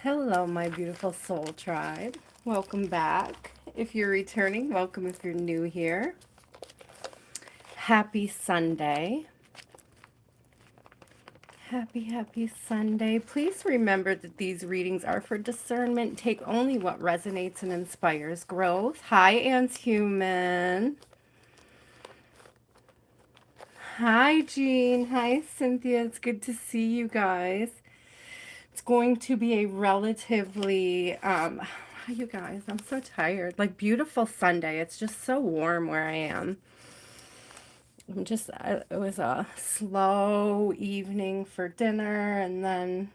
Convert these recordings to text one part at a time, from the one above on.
Hello, my beautiful soul tribe. Welcome back. If you're returning, welcome if you're new here. Happy Sunday. Happy Sunday. Please remember that these readings are for discernment. Take only what resonates and inspires growth. Hi, Ants Human. Hi, Jean. Hi, Cynthia. It's good to see you guys. It's going to be a relatively, you guys, I'm so tired. Like, beautiful Sunday. It's just so warm where I am. It was a slow evening for dinner and then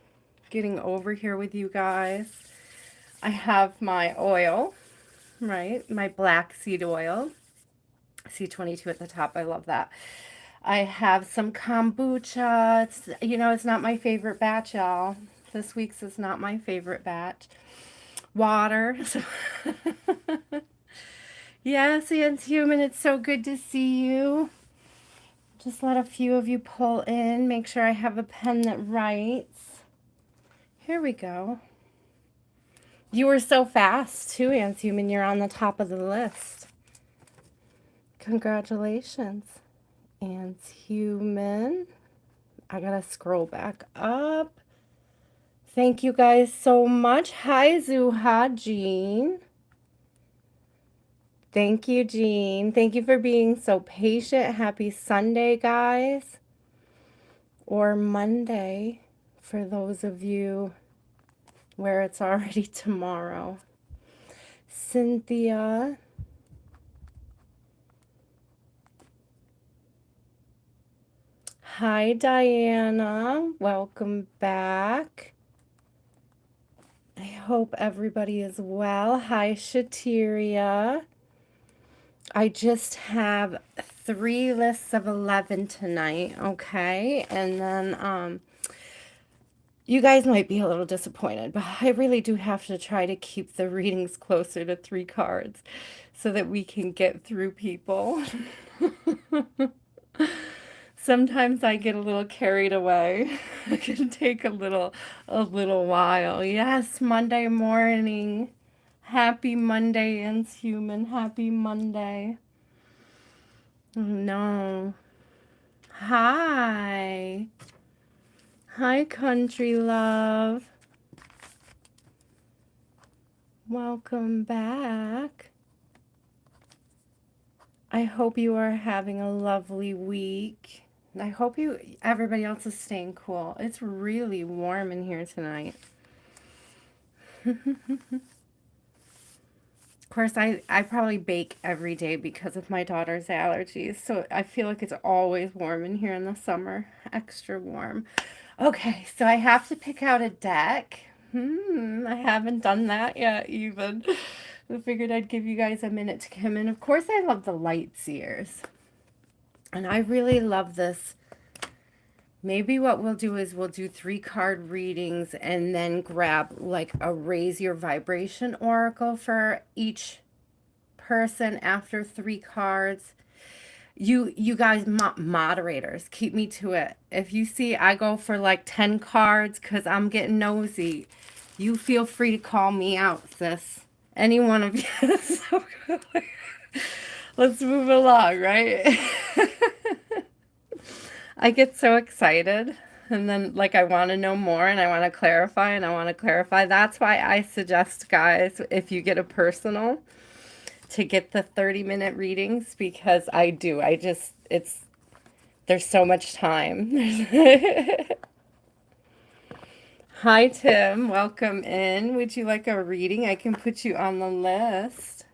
getting over here with you guys. I have my oil, right? My black seed oil. C22 at the top. I love that. I have some kombucha. It's not my favorite batch, y'all. This week's is not my favorite batch. Water. Yes, it's human. It's so good to see you. Just let a few of you pull in. Make sure I have a pen that writes. Here we go. You were so fast, too, Ants Human. You're on the top of the list. Congratulations, Ants Human. I gotta scroll back up. Thank you guys so much. Hi, Zooa, Jean. Thank you, Jean. Thank you for being so patient. Happy Sunday, guys. Or Monday, for those of you where it's already tomorrow. Cynthia. Hi, Diana. Welcome back. I hope everybody is well. Hi, Shhateria. I just have 3 lists of 11 tonight, okay? And then you guys might be a little disappointed, but I really do have to try to keep the readings closer to 3 cards so that we can get through people. Sometimes I get a little carried away. It can take a little while. Yes, Monday morning. Happy Monday, Ants Human. Happy Monday. Oh, no. Hi. Hi, country love. Welcome back. I hope you are having a lovely week. I hope everybody else is staying cool. It's really warm in here tonight. Of course, I probably bake every day because of my daughter's allergies. So I feel like it's always warm in here in the summer. Extra warm. Okay, so I have to pick out a deck. I haven't done that yet even. I figured I'd give you guys a minute to come in. Of course, I love the light seers. And I really love this. Maybe what we'll do is we'll do 3 card readings and then grab like a raise your vibration oracle for each person after 3 cards. You guys, moderators, keep me to it. If you see I go for like 10 cards because I'm getting nosy, you feel free to call me out, sis. Any one of you. So let's move along, right? I get so excited and then like I want to know more and I want to clarify and I want to clarify. That's why I suggest, guys, if you get a personal, to get the 30-minute readings, because I do. There's so much time. Hi, Tim. Welcome in. Would you like a reading? I can put you on the list.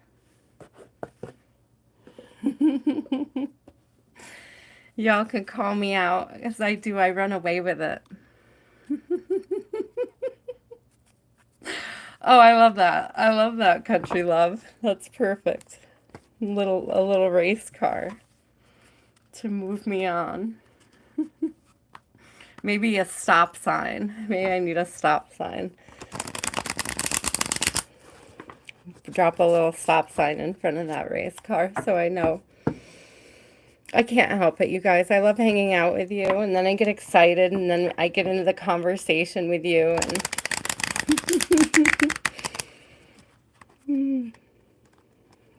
Y'all can call me out, as I do. I run away with it. Oh, I love that. I love that, country love. That's perfect. A little race car to move me on. Maybe a stop sign. Maybe I need a stop sign. Drop a little stop sign in front of that race car so I know. I can't help it, you guys. I love hanging out with you, and then I get excited, and then I get into the conversation with you, and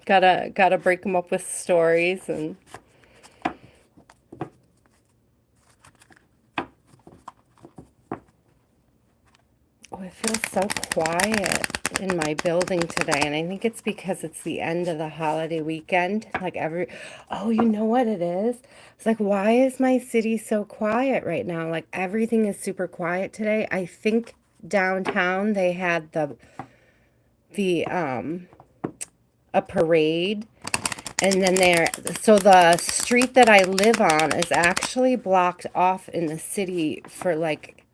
Gotta break them up with stories. And oh, it feels so quiet in my building today, and I think it's because it's the end of the holiday weekend. Like oh, you know what it is? It's like, why is my city so quiet right now? Like everything is super quiet today. I think downtown they had the a parade, and then so the street that I live on is actually blocked off in the city for like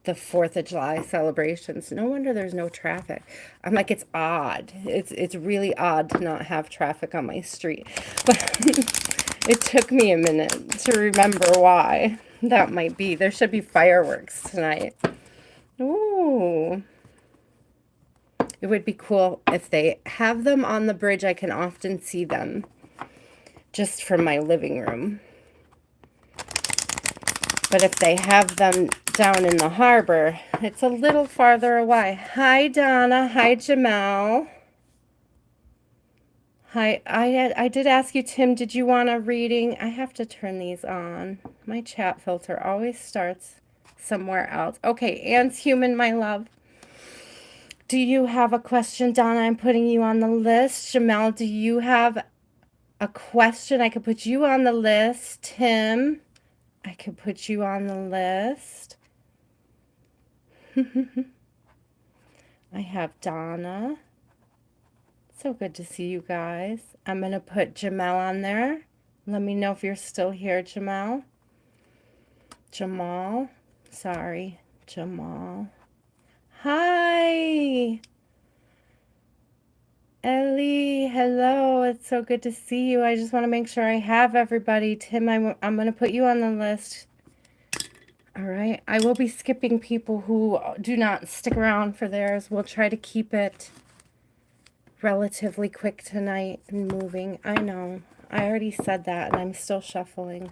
the 4th of July celebrations. No wonder there's no traffic. I'm like, it's odd. It's really odd to not have traffic on my street. But it took me a minute to remember why that might be. There should be fireworks tonight. Ooh. It would be cool if they have them on the bridge. I can often see them just from my living room. But if they have them down in the harbor, it's a little farther away. Hi, Donna. Hi, Jamal. Hi. I did ask you, Tim, did you want a reading? I have to turn these on. My chat filter always starts somewhere else. Okay, Anne's Human, my love. Do you have a question, Donna? I'm putting you on the list. Jamal, do you have a question? I could put you on the list. Tim, I could put you on the list. I have Donna. So good to see you guys. I'm going to put Jamal on there. Let me know if you're still here, Jamal. Jamal. Sorry, Jamal. Hi. Ellie, hello. It's so good to see you. I just want to make sure I have everybody. Tim, I'm going to put you on the list. All right. I will be skipping people who do not stick around for theirs. We'll try to keep it relatively quick tonight and moving. I know. I already said that, and I'm still shuffling.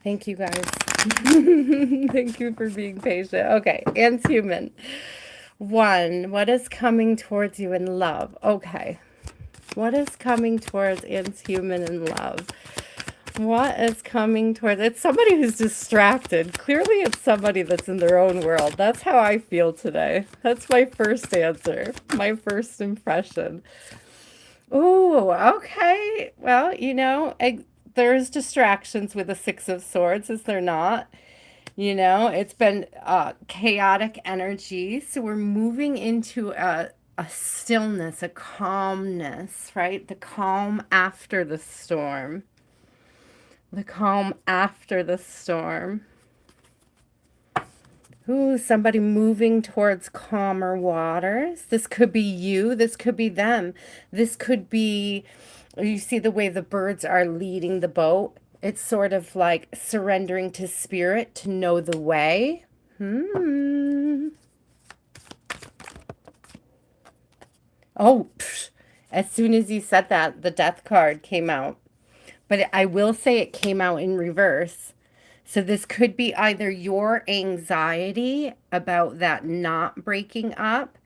Thank you, guys. Thank you for being patient. Okay. Anne's Human. 1, what is coming towards you in love? Okay. What is coming towards Anne's Human in love? What is coming towards? It's somebody who's distracted. Clearly, it's somebody that's in their own world. That's how I feel today. That's my first answer, my first impression. Oh, okay. Well, there's distractions with the 6 of Swords, is there not? It's been chaotic energy. So we're moving into a stillness, a calmness, right? The calm after the storm. The calm after the storm. Ooh, somebody moving towards calmer waters. This could be you. This could be them. This could be, you see the way the birds are leading the boat. It's sort of like surrendering to spirit to know the way. Oh, as soon as you said that, the death card came out. But I will say it came out in reverse. So this could be either your anxiety about that not breaking up.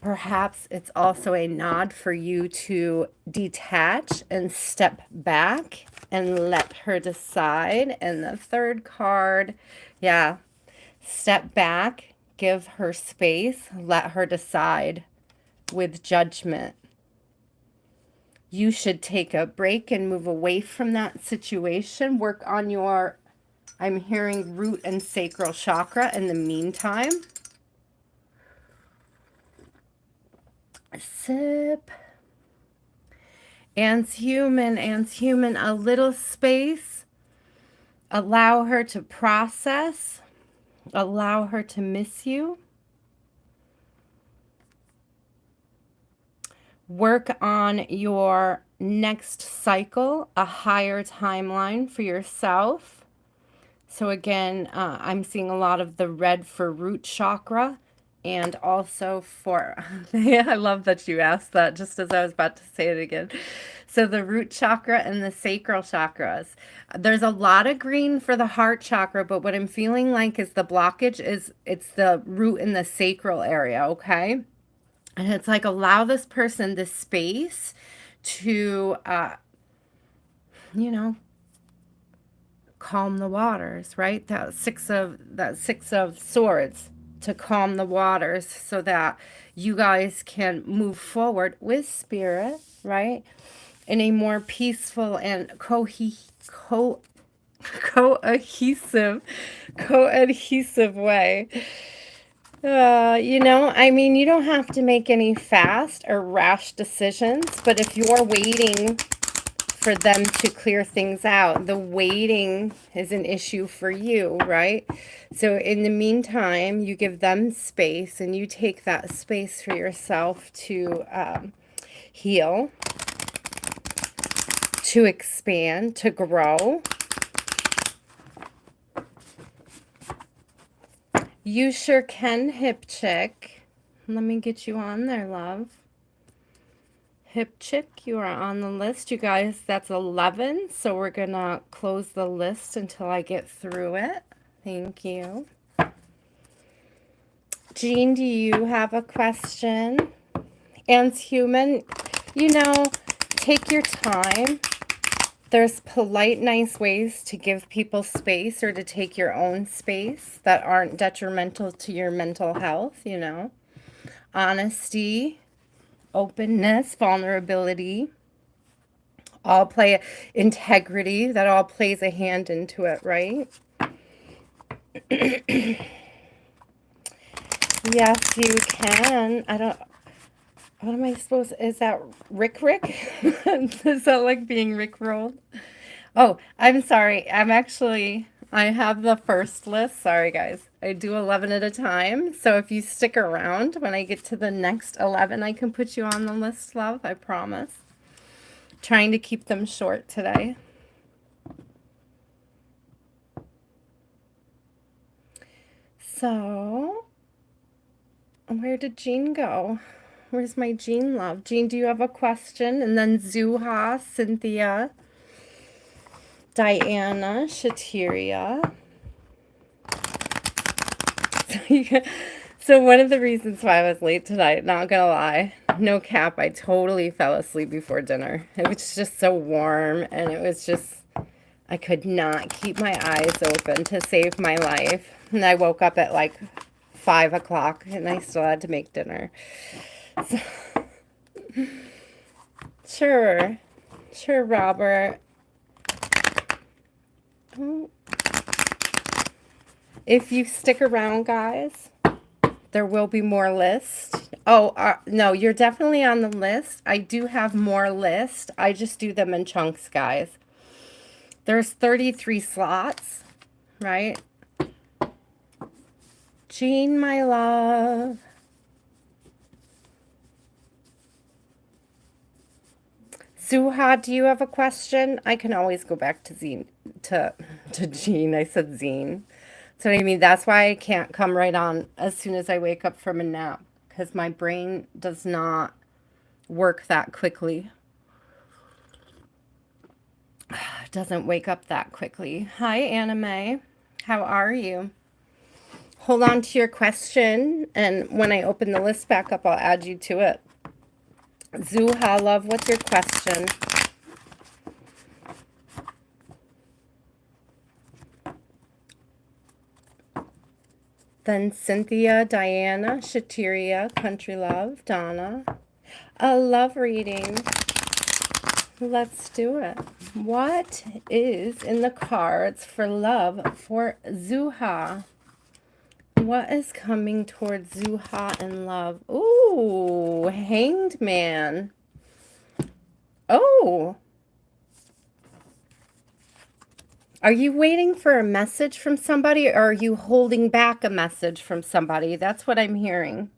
Perhaps it's also a nod for you to detach and step back and let her decide. And the 3rd card, yeah, step back, give her space, let her decide with judgment. You should take a break and move away from that situation. Work on your, I'm hearing, root and sacral chakra in the meantime. Sip. Anne's Human, a little space. Allow her to process. Allow her to miss you. Work on your next cycle, a higher timeline for yourself. So again, I'm seeing a lot of the red for root chakra. and also for, I love that you asked that just as I was about to say it again. So the root chakra and the sacral chakras. There's a lot of green for the heart chakra, but what I'm feeling like is the blockage is it's the root in the sacral area, okay? And it's like allow this person the space to, you know, calm the waters, right? That six of swords to calm the waters so that you guys can move forward with spirit, right? In a more peaceful and cohesive way. I mean, you don't have to make any fast or rash decisions, but if you're waiting for them to clear things out, the waiting is an issue for you, right? So in the meantime, you give them space and you take that space for yourself to heal, to expand, to grow. You sure can, hip chick. Let me get you on there, love. Hip chick, you are on the list. You guys, that's 11. So we're going to close the list until I get through it. Thank you. Jean, do you have a question? And human, take your time. There's polite, nice ways to give people space or to take your own space that aren't detrimental to your mental health, Honesty, openness, vulnerability, all play integrity, that all plays a hand into it, right? Yes, you can. What am I supposed, is that Rick? Is that like being Rickrolled? Oh, I'm sorry. I have the first list. Sorry, guys. I do 11 at a time. So if you stick around, when I get to the next 11, I can put you on the list, love. I promise. Trying to keep them short today. So, where did Jean go? Where's my Jean love? Jean, do you have a question? And then Zooa, Cynthia, Diana, Shhateria. So one of the reasons why I was late tonight, not gonna lie, no cap, I totally fell asleep before dinner. It was just so warm and it was just, I could not keep my eyes open to save my life. And I woke up at like 5 o'clock and I still had to make dinner. So, sure, Robert. If you stick around, guys, there will be more lists. Oh, no, you're definitely on the list. I do have more lists. I just do them in chunks, guys. There's 33 slots, right? Jean, my love. Zooa, do you have a question? I can always go back to Jean. I said Zine. So I mean, that's why I can't come right on as soon as I wake up from a nap, because my brain does not work that quickly. It doesn't wake up that quickly. Hi, Anime. How are you? Hold on to your question, and when I open the list back up, I'll add you to it. Zooa, love, what's your question? Then Cynthia, Diana, Shhateria, Country Love, Donna. A love reading. Let's do it. What is in the cards for love for Zooa? What is coming towards Zooa and love? Ooh, Hanged Man. Oh. Are you waiting for a message from somebody, or are you holding back a message from somebody? That's what I'm hearing.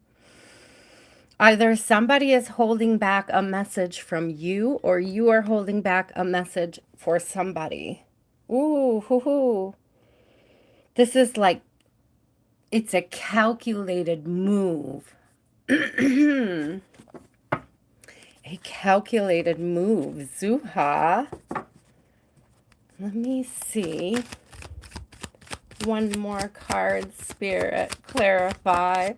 Either somebody is holding back a message from you, or you are holding back a message for somebody. Ooh, hoo, hoo. This is like It's a calculated move. A calculated move. Zooa. Let me see. One more card, Spirit. Clarify.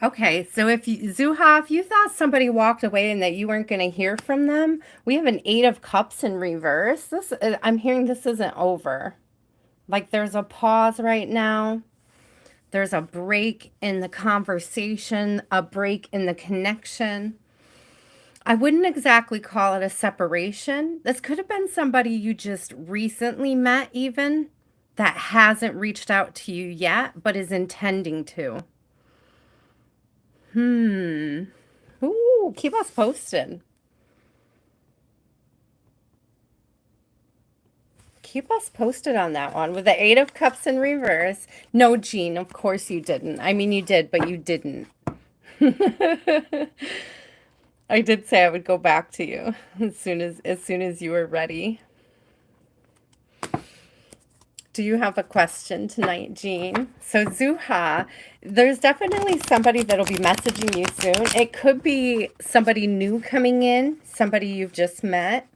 Okay, so Zooa, if you thought somebody walked away and that you weren't going to hear from them, we have an 8 of Cups in reverse. I'm hearing this isn't over. Like there's a pause right now. There's a break in the conversation, a break in the connection. I wouldn't exactly call it a separation. This could have been somebody you just recently met even that hasn't reached out to you yet, but is intending to. Ooh, keep us posted. Keep us posted on that one. With the 8 of Cups in reverse. No, Jean, of course you didn't. I mean, you did, but you didn't. I did say I would go back to you as soon as you were ready. Do you have a question tonight, Jean? So Zooa, there's definitely somebody that'll be messaging you soon. It could be somebody new coming in, somebody you've just met.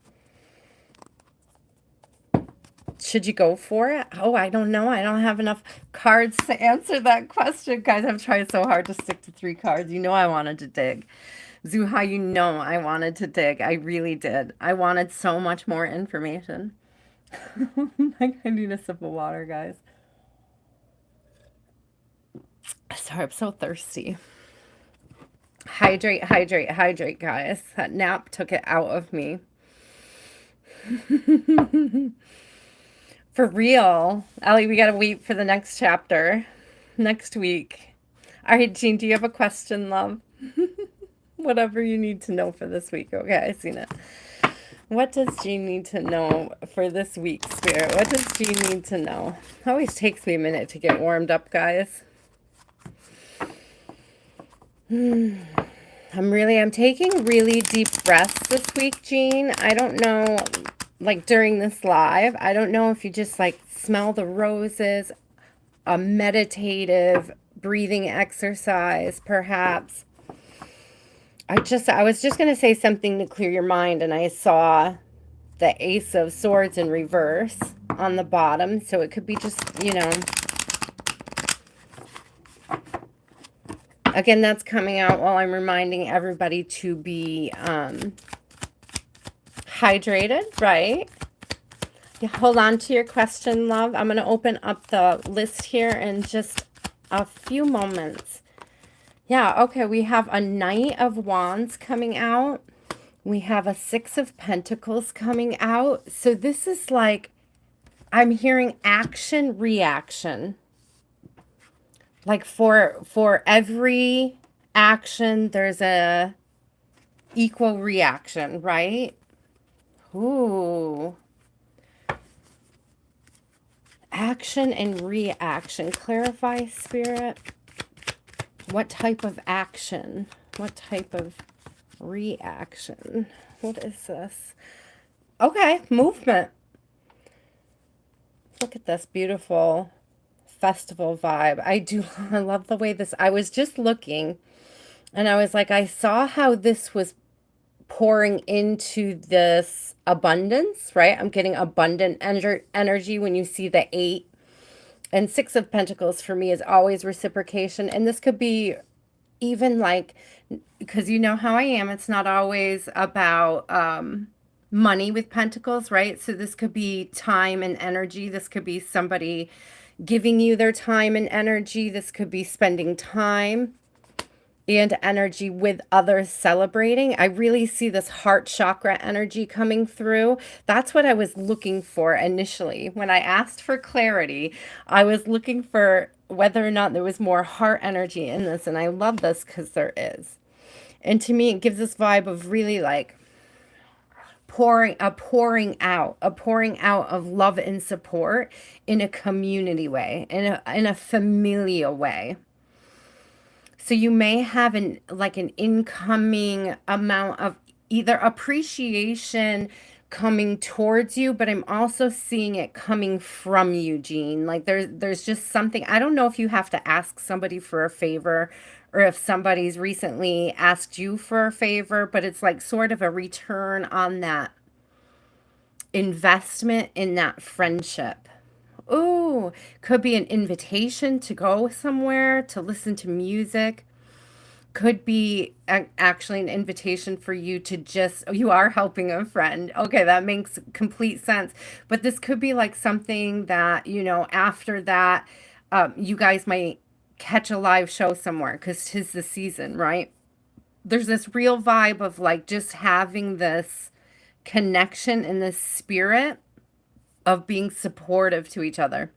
Should you go for it? Oh, I don't know. I don't have enough cards to answer that question. Guys, I've tried so hard to stick to 3 cards. You know I wanted to dig. Zooa, you know I wanted to dig. I really did. I wanted so much more information. I need a sip of water, guys. Sorry, I'm so thirsty. Hydrate, hydrate, hydrate, guys. That nap took it out of me. For real. Allie, we got to wait for the next chapter next week. All right, Jean, do you have a question, love? Whatever you need to know for this week. Okay, I seen it. What does Jean need to know for this week, Spirit? What does Jean need to know? It always takes me a minute to get warmed up, guys. I'm taking really deep breaths this week, Jean. I don't know, like during this live, I don't know if you just like smell the roses, a meditative breathing exercise, perhaps. I was just going to say something to clear your mind, and I saw the Ace of Swords in reverse on the bottom, so it could be just, again, that's coming out while I'm reminding everybody to be hydrated, right? Yeah, hold on to your question, love. I'm going to open up the list here in just a few moments. Yeah, okay, we have a Knight of Wands coming out. We have a 6 of Pentacles coming out. So this is like, I'm hearing action, reaction. Like for every action, there's a equal reaction, right? Ooh. Action and reaction. Clarify, Spirit. What type of action? What type of reaction? What is this? Okay, movement. Look at this beautiful festival vibe. I love the way this, I was just looking and I was like, I saw how this was pouring into this abundance, right? I'm getting abundant energy when you see the 8 and 6 of Pentacles for me is always reciprocation. And this could be even like, because you know how I am, it's not always about money with Pentacles, right? So this could be time and energy. This could be somebody giving you their time and energy. This could be spending time and energy with others celebrating. I really see this heart chakra energy coming through. That's what I was looking for initially. When I asked for clarity, I was looking for whether or not there was more heart energy in this. And I love this because there is. And to me, it gives this vibe of really like pouring out of love and support in a community way, in a familial way. So you may have an incoming amount of either appreciation, coming towards you, but I'm also seeing it coming from you, Jean. Like there's just something. I don't know if you have to ask somebody for a favor or if somebody's recently asked you for a favor, but it's like sort of a return on that investment in that friendship. Ooh, could be an invitation to go somewhere, to listen to music. Could be actually an invitation for you to just, oh, you are helping a friend. Okay, that makes complete sense. But this could be like something that, after that, you guys might catch a live show somewhere because 'tis the season, right? There's this real vibe of like just having this connection in this spirit of being supportive to each other.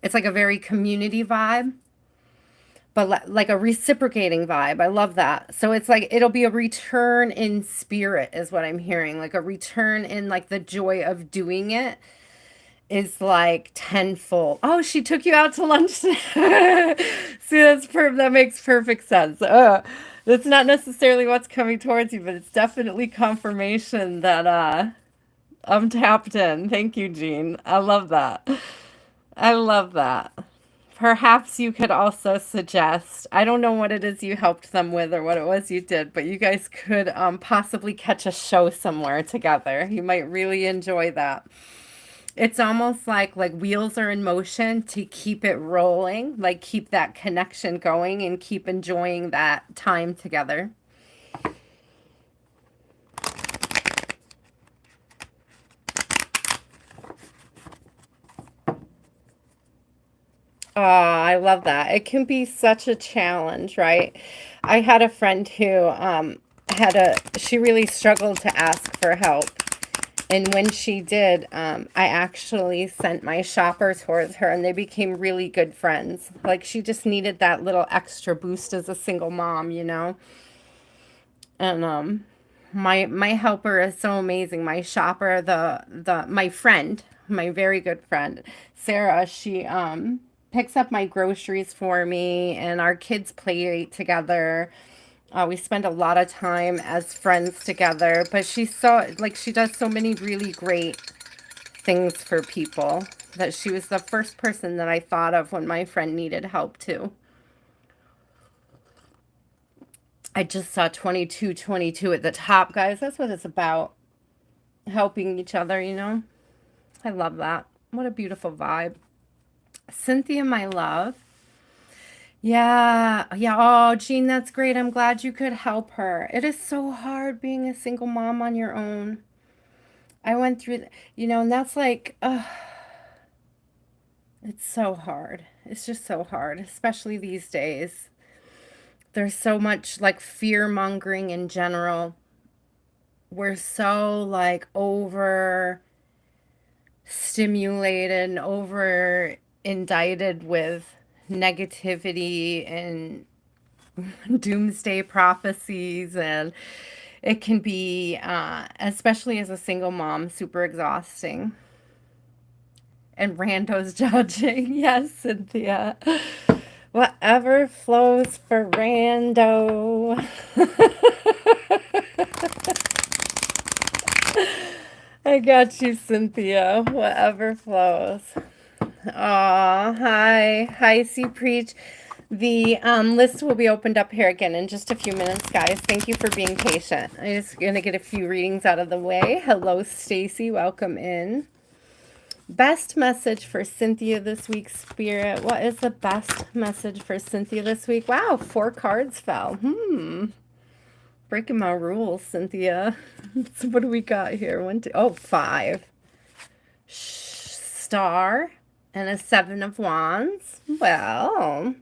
It's like a very community vibe, but like a reciprocating vibe. I love that. So it's like it'll be a return in spirit, is what I'm hearing. Like a return in like the joy of doing it is like tenfold. Oh, she took you out to lunch. See, that makes perfect sense. That's not necessarily what's coming towards you, but it's definitely confirmation that I'm tapped in. Thank you, Jean. I love that. I love that. Perhaps you could also suggest, I don't know what it is you helped them with or what it was you did, but you guys could possibly catch a show somewhere together. You might really enjoy that. It's almost like wheels are in motion to keep it rolling, like keep that connection going and keep enjoying that time together. Oh, I love that. It can be such a challenge, right? I had a friend who she really struggled to ask for help. And when she did, I actually sent my shopper towards her and they became really good friends. Like she just needed that little extra boost as a single mom. And my helper is so amazing. My shopper, my friend, my very good friend, Sarah, she picks up my groceries for me and our kids play together. We spend a lot of time as friends together, but she does so many really great things for people that she was the first person that I thought of when my friend needed help too. I just saw 2222 at the top, guys. That's what it's about. Helping each other. I love that. What a beautiful vibe. Cynthia, my love. Yeah, yeah. Oh, Jean, that's great. I'm glad you could help her. It is so hard being a single mom on your own. I went through, and that's like, it's so hard. It's just so hard, especially these days. There's so much like fear mongering in general. We're so like over stimulated and over indicted with negativity and doomsday prophecies, and it can be especially as a single mom, super exhausting. And randos judging. Yes, Cynthia. Whatever flows for rando. I got you, Cynthia. Whatever flows. Aw, hi. Hi, C Preach. The list will be opened up here again in just a few minutes, guys. Thank you for being patient. I'm just going to get a few readings out of the way. Hello, Stacy. Welcome in. Best message for Cynthia this week, Spirit. What is the best message for Cynthia this week? Wow, 4 cards fell. Breaking my rules, Cynthia. So what do we got here? 1, 2, 5. Star and a 7 of Wands. Well,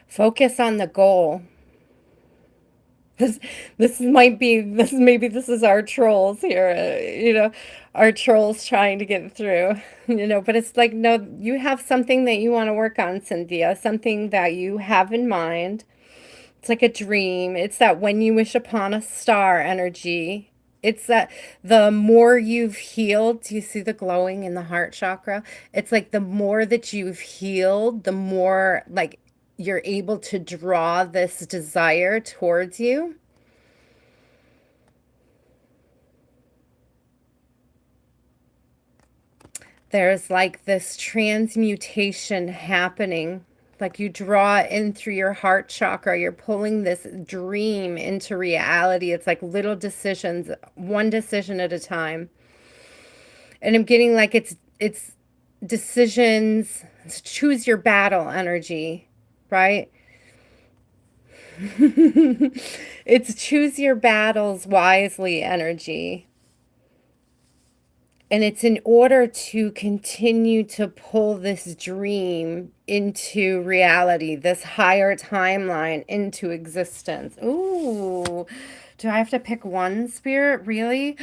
focus on the goal. This is our trolls here, our trolls trying to get through, but it's like, no, you have something that you want to work on, Cynthia, something that you have in mind. It's like a dream. It's that when you wish upon a star energy. It's that the more you've healed, do you see the glowing in the heart chakra? It's like the more that you've healed, the more like you're able to draw this desire towards you. there's like this transmutation happening. Like you draw it in through your heart chakra. You're pulling this dream into reality. It's like little decisions, one decision at a time. And I'm getting like it's decisions, it's choose your battle energy, right? It's choose your battles wisely energy. And it's in order to continue to pull this dream into reality, this higher timeline into existence. Ooh, do I have to pick one spirit? Really?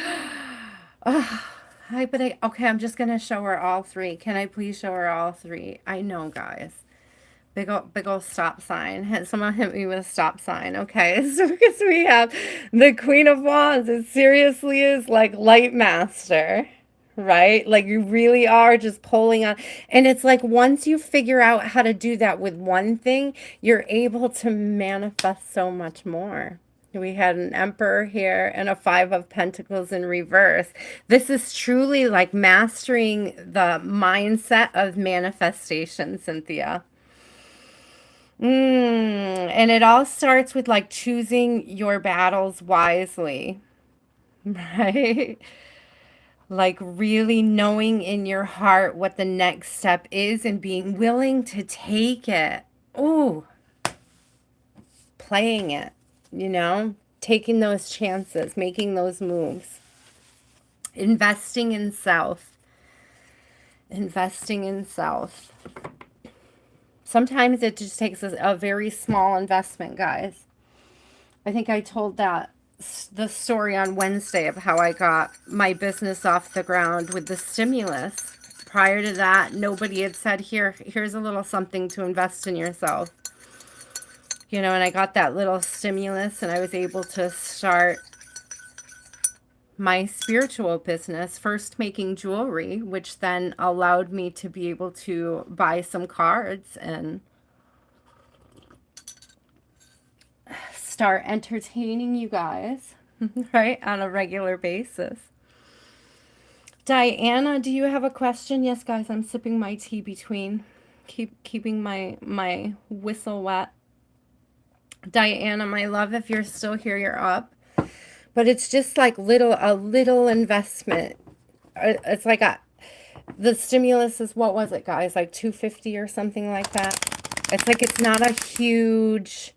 Oh, okay, I'm just going to show her all three. Can I please show her all three? I know, guys. Big old stop sign. Someone hit me with a stop sign. Okay, so because we have the Queen of Wands, it seriously is like Light Master, right? Like you really are just pulling on. And it's like once you figure out how to do that with one thing, you're able to manifest so much more. We had an Emperor here and a Five of Pentacles in reverse. This is truly like mastering the mindset of manifestation, Cynthia. And it all starts with like choosing your battles wisely, right? Like really knowing in your heart what the next step is and being willing to take it. Ooh, playing it, taking those chances, making those moves, investing in self, investing in self. Sometimes it just takes a very small investment, guys. I think I told the story on Wednesday of how I got my business off the ground with the stimulus. Prior to that, nobody had said, here's a little something to invest in yourself. And I got that little stimulus and I was able to start my spiritual business, first making jewelry, which then allowed me to be able to buy some cards and start entertaining you guys, right, on a regular basis. Diana, do you have a question? Yes, guys, I'm sipping my tea between, keeping my whistle wet. Diana, my love, if you're still here, you're up. But it's just like a little investment. It's like the stimulus is, what was it, guys? Like $250 or something like that. It's like it's not a huge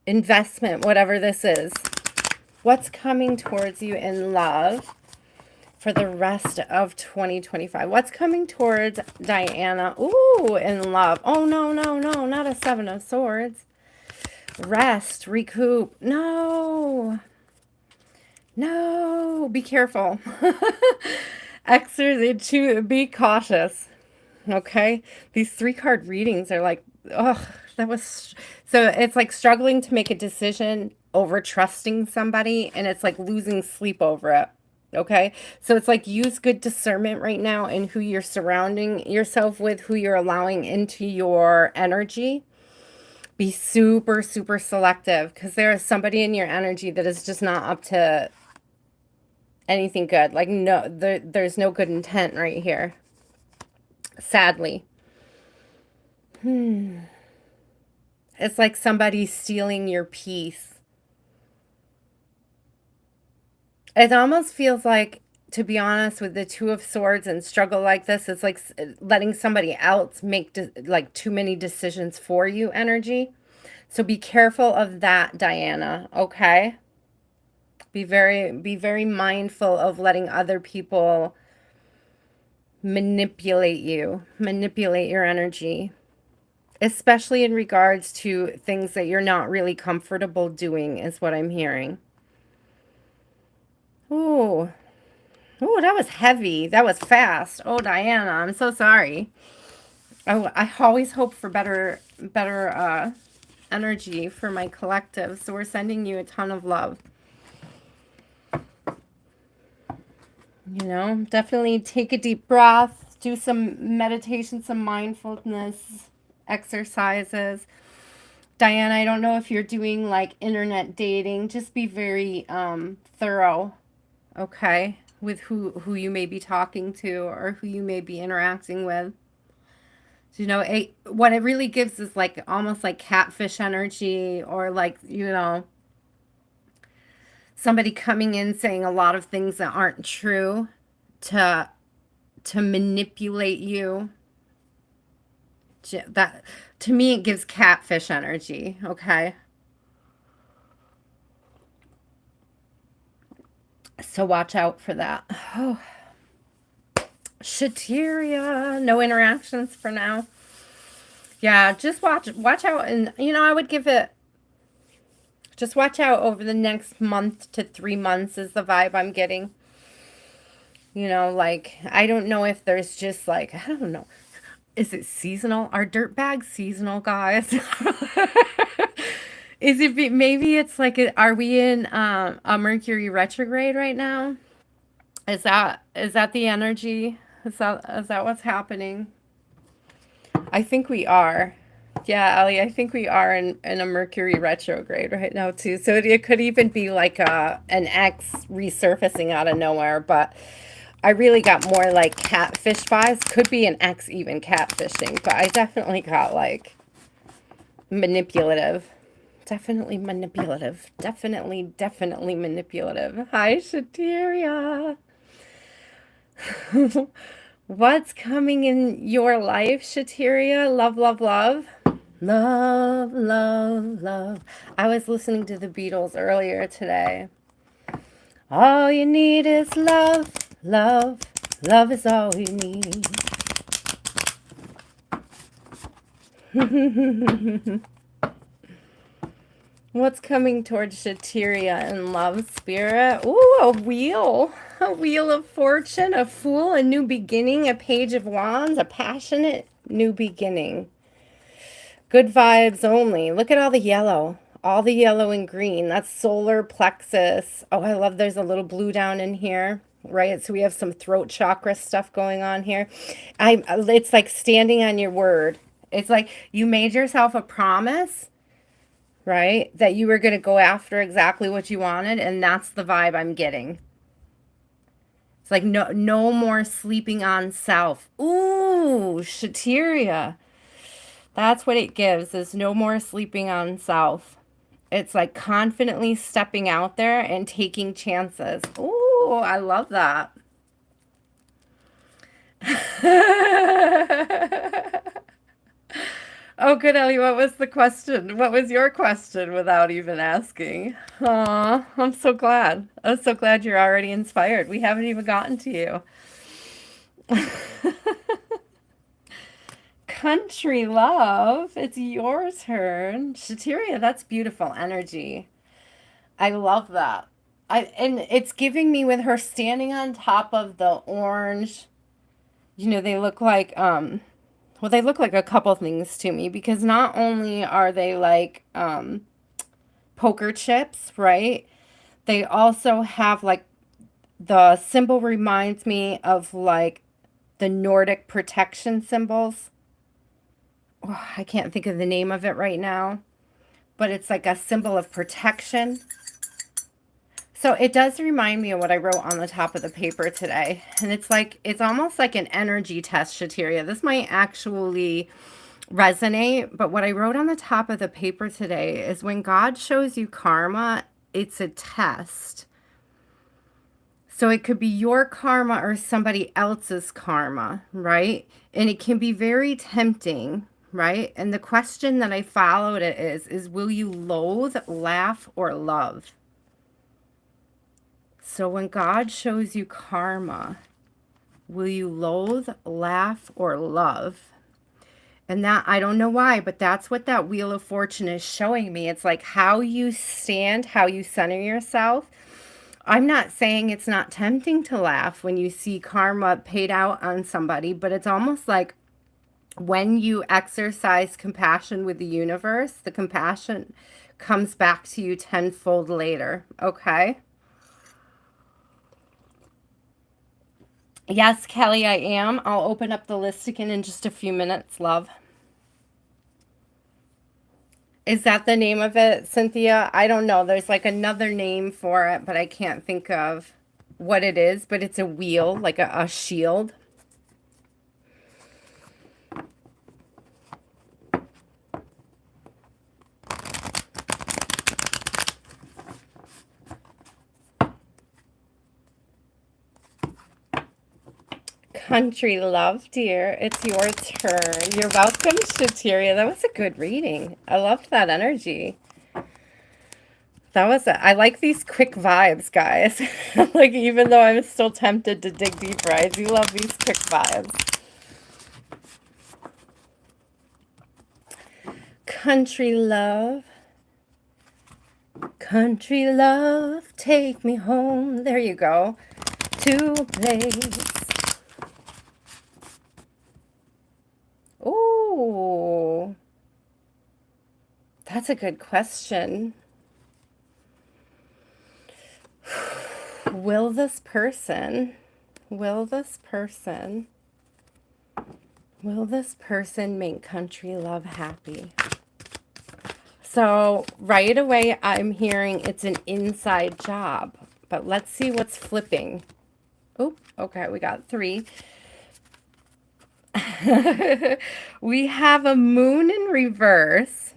investment, whatever this is. What's coming towards you in love for the rest of 2025? What's coming towards Diana? Ooh, in love. Oh, no, not a Seven of Swords. Rest, recoup. No, be careful. Be cautious. Okay, these 3-card readings are like, oh, that was so it's like struggling to make a decision over trusting somebody, and it's like losing sleep over it. Okay, so it's like use good discernment right now in who you're surrounding yourself with, who you're allowing into your energy. Be super selective, because there is somebody in your energy that is just not up to anything good. Like, no, there's no good intent right here, sadly. It's like somebody stealing your peace. It almost feels like, to be honest, with the Two of Swords and struggle like this, it's like letting somebody else make like too many decisions for you energy. So be careful of that, Diana, okay? Be very mindful of letting other people manipulate your energy, especially in regards to things that you're not really comfortable doing, is what I'm hearing. Ooh, that was heavy. That was fast. Oh, Diana, I'm so sorry. I always hope for better energy for my collective. So we're sending you a ton of love. Definitely take a deep breath, do some meditation, some mindfulness exercises. Diana, I don't know if you're doing like internet dating. Just be very thorough, okay, with who you may be talking to or who you may be interacting with. So, what it really gives is like almost like catfish energy, or like, somebody coming in saying a lot of things that aren't true to manipulate you. That, to me, it gives catfish energy. Okay. So watch out for that. Oh, Shhateria. No interactions for now. Yeah, just watch out, and I would give it, just watch out over the next month to 3 months is the vibe I'm getting. Like, I don't know if there's just like, I don't know. Is it seasonal? Are dirt bags seasonal, guys? Maybe it's like, are we in a Mercury retrograde right now? Is that the energy? Is that what's happening? I think we are. Yeah, Ellie, I think we are in a Mercury retrograde right now too. So it could even be like an X resurfacing out of nowhere, but I really got more like catfish vibes. Could be an X even catfishing, but I definitely got like manipulative. Definitely manipulative. Definitely manipulative. Hi, Shhateria. What's coming in your life, Shhateria? Love, love, love. Love, love, love. I was listening to the Beatles earlier today. All you need is love, love, love is all you need. What's coming towards Shhateria in love, spirit? Ooh, a wheel. A wheel of fortune, a fool, a new beginning, a page of wands, a passionate new beginning. Good vibes only. Look at all the yellow. All the yellow and green. That's solar plexus. Oh, I love there's a little blue down in here. Right? So we have some throat chakra stuff going on here. It's like standing on your word. It's like you made yourself a promise, right? That you were going to go after exactly what you wanted, and that's the vibe I'm getting. It's like no more sleeping on self. Ooh, Shhateria. That's what it gives, is no more sleeping on self. It's like confidently stepping out there and taking chances. Ooh, I love that. Oh, good, Ellie. What was the question? What was your question without even asking? Aw, I'm so glad. I'm so glad you're already inspired. We haven't even gotten to you. Country love, it's your turn. Shhateria, that's beautiful energy. I love that. And it's giving me with her standing on top of the orange. They look like well, they look like a couple things to me, because not only are they like poker chips, right? They also have like, the symbol reminds me of like the Nordic protection symbols. Oh, I can't think of the name of it right now, but it's like a symbol of protection. So it does remind me of what I wrote on the top of the paper today. And it's like, it's almost like an energy test, Shhateria. This might actually resonate, but what I wrote on the top of the paper today is, when God shows you karma, it's a test. So it could be your karma or somebody else's karma, right? And it can be very tempting, right? And the question that I followed it is will you loathe, laugh, or love? So when God shows you karma, will you loathe, laugh, or love? And that, I don't know why, but that's what that Wheel of Fortune is showing me. It's like how you stand, how you center yourself. I'm not saying it's not tempting to laugh when you see karma paid out on somebody, but it's almost like when you exercise compassion with the universe, the compassion comes back to you tenfold later, okay? Yes, Kelly, I am. I'll open up the list again in just a few minutes, love. Is that the name of it, Cynthia? I don't know. There's like another name for it, but I can't think of what it is, but it's a wheel, like a shield. Country love, dear. It's your turn. You're welcome, Shhateria. That was a good reading. I loved that energy. That was I like these quick vibes, guys. Like, even though I'm still tempted to dig deeper, I do love these quick vibes. Country love. Country love, take me home. There you go. To a place. Ooh. That's a good question. Will this person make country love happy? So right away, I'm hearing it's an inside job, but let's see what's flipping. Oh, okay, we got 3. We have a moon in reverse.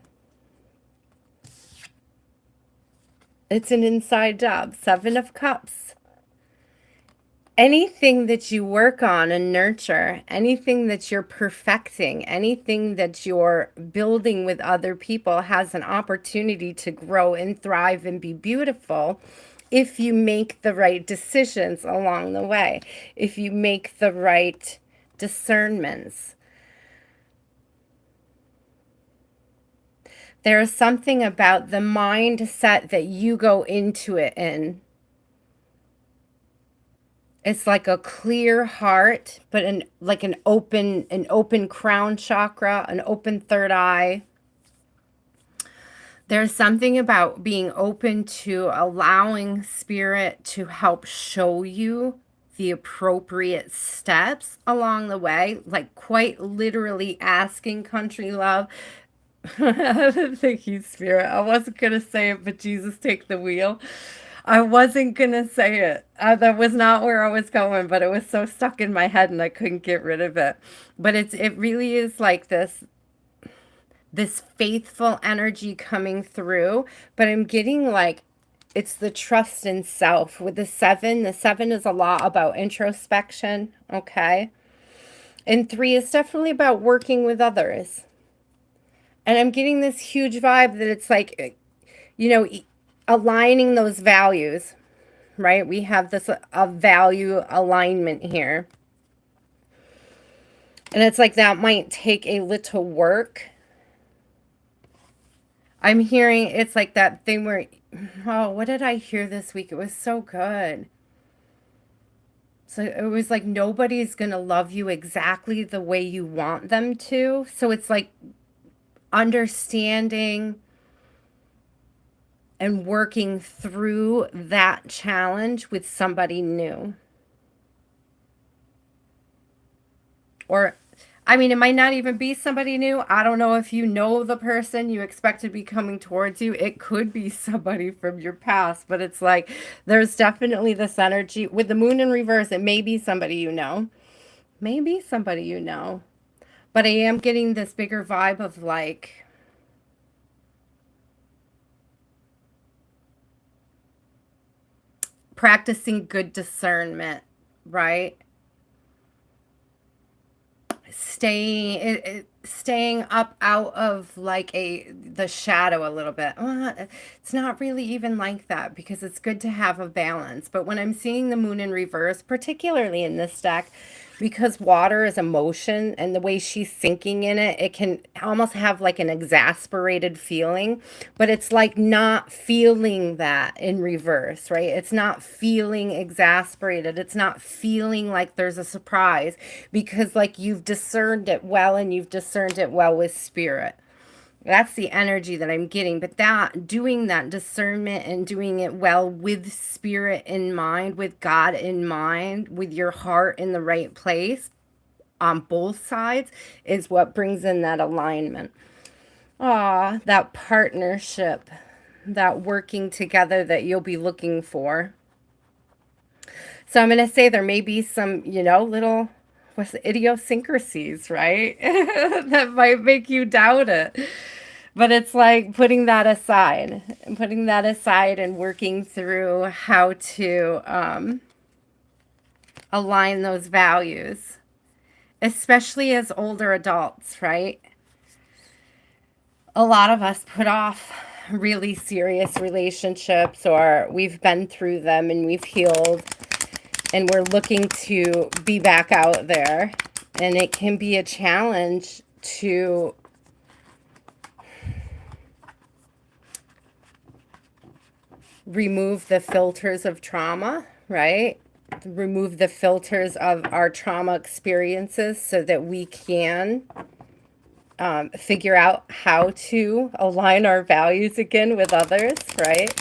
It's an inside job. 7 of Cups. Anything that you work on and nurture, anything that you're perfecting, anything that you're building with other people has an opportunity to grow and thrive and be beautiful if you make the right decisions along the way, if you make the right discernments. There is something about the mindset that you go into it in. It's like a clear heart, but like an open crown chakra, an open third eye. There's something about being open to allowing spirit to help show you the appropriate steps along the way, like quite literally asking country love. Thank you, Spirit. I wasn't going to say it, but Jesus, take the wheel. I wasn't going to say it. That was not where I was going, but it was so stuck in my head and I couldn't get rid of it. But it really is like this faithful energy coming through, but I'm getting like it's the trust in self with the 7. The 7 is a lot about introspection, okay? And 3 is definitely about working with others. And I'm getting this huge vibe that it's like, you know, aligning those values, right? We have this a value alignment here. And it's like that might take a little work. I'm hearing it's like that thing where, oh, what did I hear this week? It was so good. So it was like nobody's going to love you exactly the way you want them to. So it's like understanding and working through that challenge with somebody new. Or, I mean, it might not even be somebody new. I don't know if you know the person you expect to be coming towards you. It could be somebody from your past, but it's like there's definitely this energy. With the moon in reverse, it may be somebody you know. Maybe somebody you know. But I am getting this bigger vibe of like, practicing good discernment, right? Staying up out of like the shadow a little bit. It's not really even like that because it's good to have a balance. But when I'm seeing the moon in reverse, particularly in this deck, because water is emotion and the way she's sinking in it, it can almost have like an exasperated feeling, but it's like not feeling that in reverse, right? It's not feeling exasperated. It's not feeling like there's a surprise because like you've discerned it well and you've discerned it well with spirit. That's the energy that I'm getting. But that doing that discernment and doing it well with spirit in mind, with God in mind, with your heart in the right place on both sides is what brings in that alignment. Ah, that partnership, that working together that you'll be looking for. So I'm going to say there may be some, little idiosyncrasies, right? That might make you doubt it. But it's like putting that aside and working through how to align those values, especially as older adults, right? A lot of us put off really serious relationships, or we've been through them and we've healed, and we're looking to be back out there. And it can be a challenge to remove the filters of trauma, right? Remove the filters of our trauma experiences so that we can figure out how to align our values again with others, right?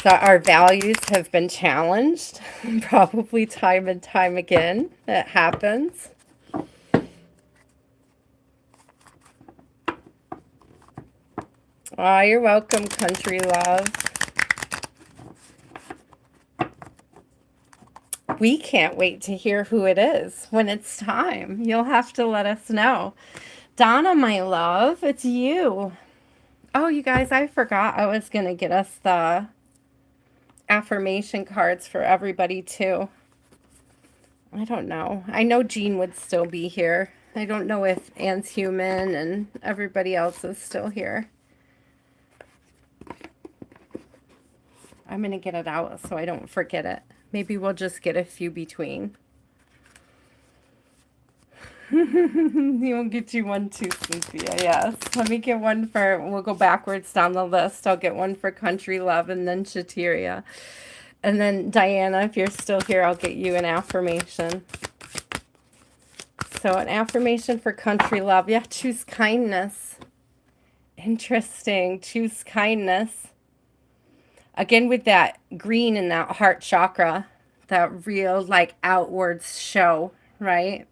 So our values have been challenged, probably time and time again. It happens. Oh, you're welcome, country love. We can't wait to hear who it is when it's time. You'll have to let us know. Donna, my love, it's you. Oh, you guys, I forgot I was going to get us the affirmation cards for everybody, too. I don't know. I know Jean would still be here. I don't know if Anne's human and everybody else is still here. I'm going to get it out so I don't forget it. Maybe we'll just get a few between. He'll get you one too, Cynthia. Yes. Let me get one for, we'll go backwards down the list. I'll get one for Country Love and then Shhateria. And then Diana, if you're still here, I'll get you an affirmation. So an affirmation for Country Love. Yeah, choose kindness. Interesting. Choose kindness. Again, with that green in that heart chakra, that real like outwards show, right?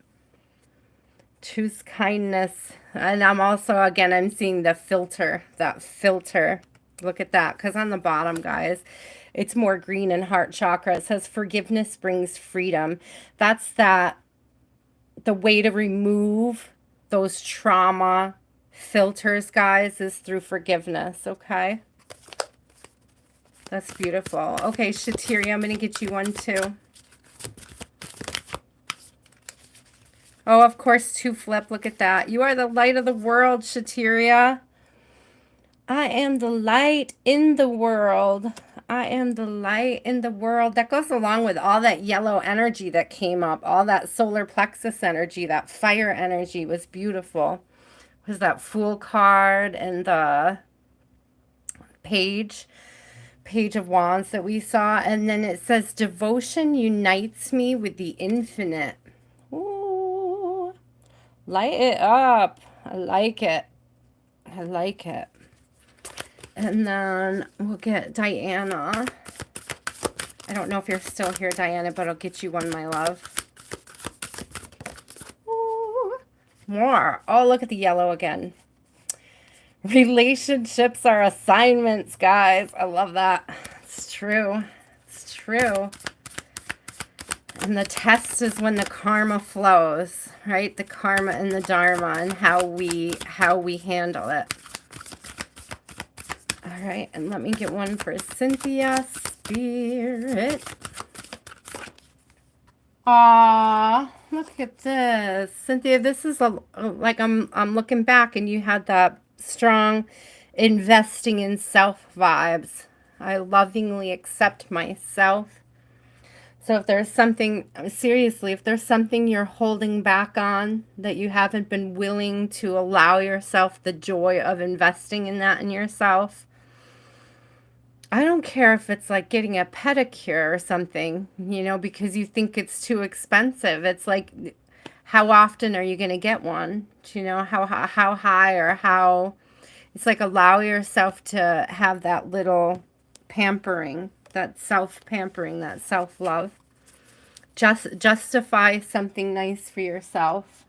Choose kindness. And I'm also, again, I'm seeing the filter, that filter. Look at that, because on the bottom, guys, it's more green and heart chakra. It says forgiveness brings freedom. That's that, the way to remove those trauma filters, guys, is through forgiveness, okay? That's beautiful. Okay, Shhateria, I'm going to get you one too. Oh, of course, two flip. Look at that. You are the light of the world, Shhateria. I am the light in the world. I am the light in the world. That goes along with all that yellow energy that came up. All that solar plexus energy, that fire energy was beautiful. Was that Fool card and the page of wands that we saw. And then it says, devotion unites me with the infinite. Ooh, light it up. I like it. I like it. And then we'll get Diana. I don't know if you're still here, Diana, but I'll get you one, my love. Ooh, more. Oh, look at the yellow again. Relationships are assignments, guys. I love that. It's true. It's true. And the test is when the karma flows, right? The karma and the dharma, and how we handle it. All right, and let me get one for Cynthia. Spirit. Aw, look at this. Cynthia, this is like I'm looking back and you had that strong investing in self vibes. I lovingly accept myself. So if there's something, seriously, if there's something you're holding back on that you haven't been willing to allow yourself the joy of investing in that in yourself, I don't care if it's like getting a pedicure or something, because you think it's too expensive. It's like, how often are you going to get one? Do you know how high or how? It's like allow yourself to have that little pampering, that self-pampering, that self-love. Just justify something nice for yourself.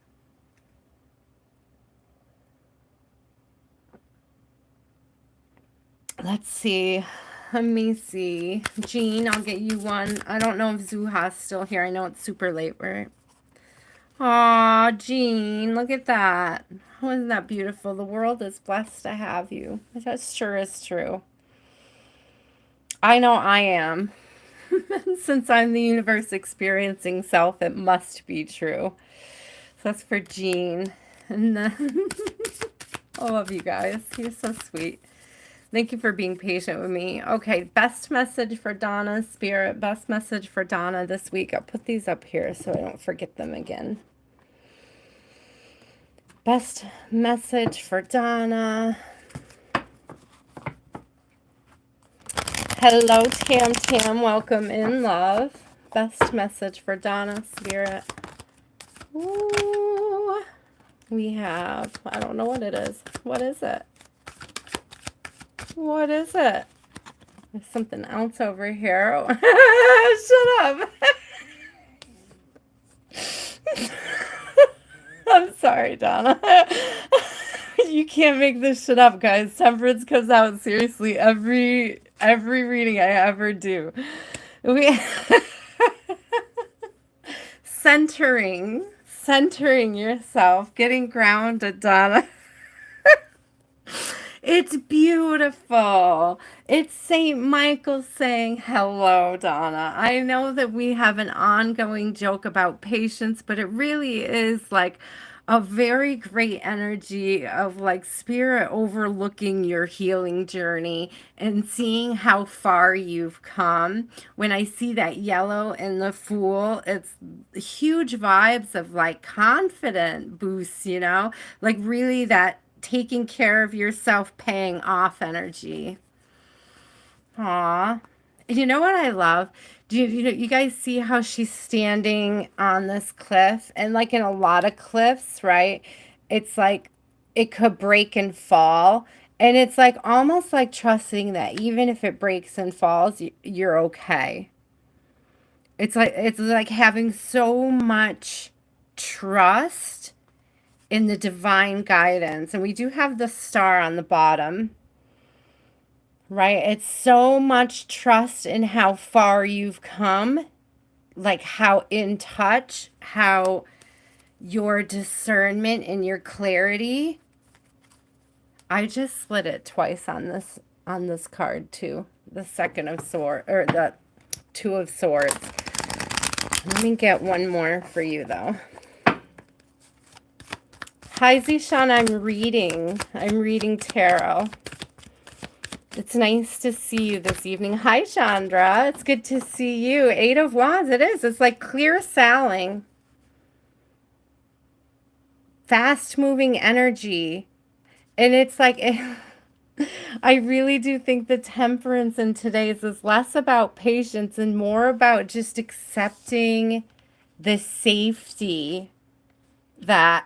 Let's see. Let me see. Jean, I'll get you one. I don't know if Zooha's still here. I know it's super late, right? Aw, Jean, look at that. Wasn't that beautiful? The world is blessed to have you. That sure is true. I know I am. Since I'm the universe experiencing self, it must be true. So that's for Jean. And then I love you guys. You're so sweet. Thank you for being patient with me. Okay, best message for Donna, Spirit. Best message for Donna this week. I'll put these up here so I don't forget them again. Best message for Donna. Hello, Tam Tam. Welcome in, love. Best message for Donna, Spirit. Ooh. We have, I don't know what it is. What is it? What is it? There's something else over here. Shut up. I'm sorry, Donna. You can't make this shit up, guys. Temperance comes out seriously every reading I ever do. We centering yourself, getting grounded, Donna. It's beautiful. It's St. Michael saying hello, Donna. I know that we have an ongoing joke about patience, but it really is like a very great energy of like spirit overlooking your healing journey and seeing how far you've come. When I see that yellow in the Fool, it's huge vibes of like confident boosts, you know, like really that taking care of yourself, paying off energy. Aw. You know what I love? You guys see how she's standing on this cliff? And like in a lot of cliffs, right? It's like it could break and fall. And it's like almost like trusting that even if it breaks and falls, you're okay. It's like having so much trust in the divine guidance. And we do have the star on the bottom, right? It's so much trust in how far you've come, like how in touch, how your discernment and your clarity. I just slid it twice on this card too. The Second of Swords, or the Two of Swords. Let me get one more for you though. Hi, Zishan, I'm reading tarot. It's nice to see you this evening. Hi, Chandra. It's good to see you. Eight of Wands, it is. It's like clear sailing. Fast-moving energy. And it's like, I really do think the temperance in today's is less about patience and more about just accepting the safety that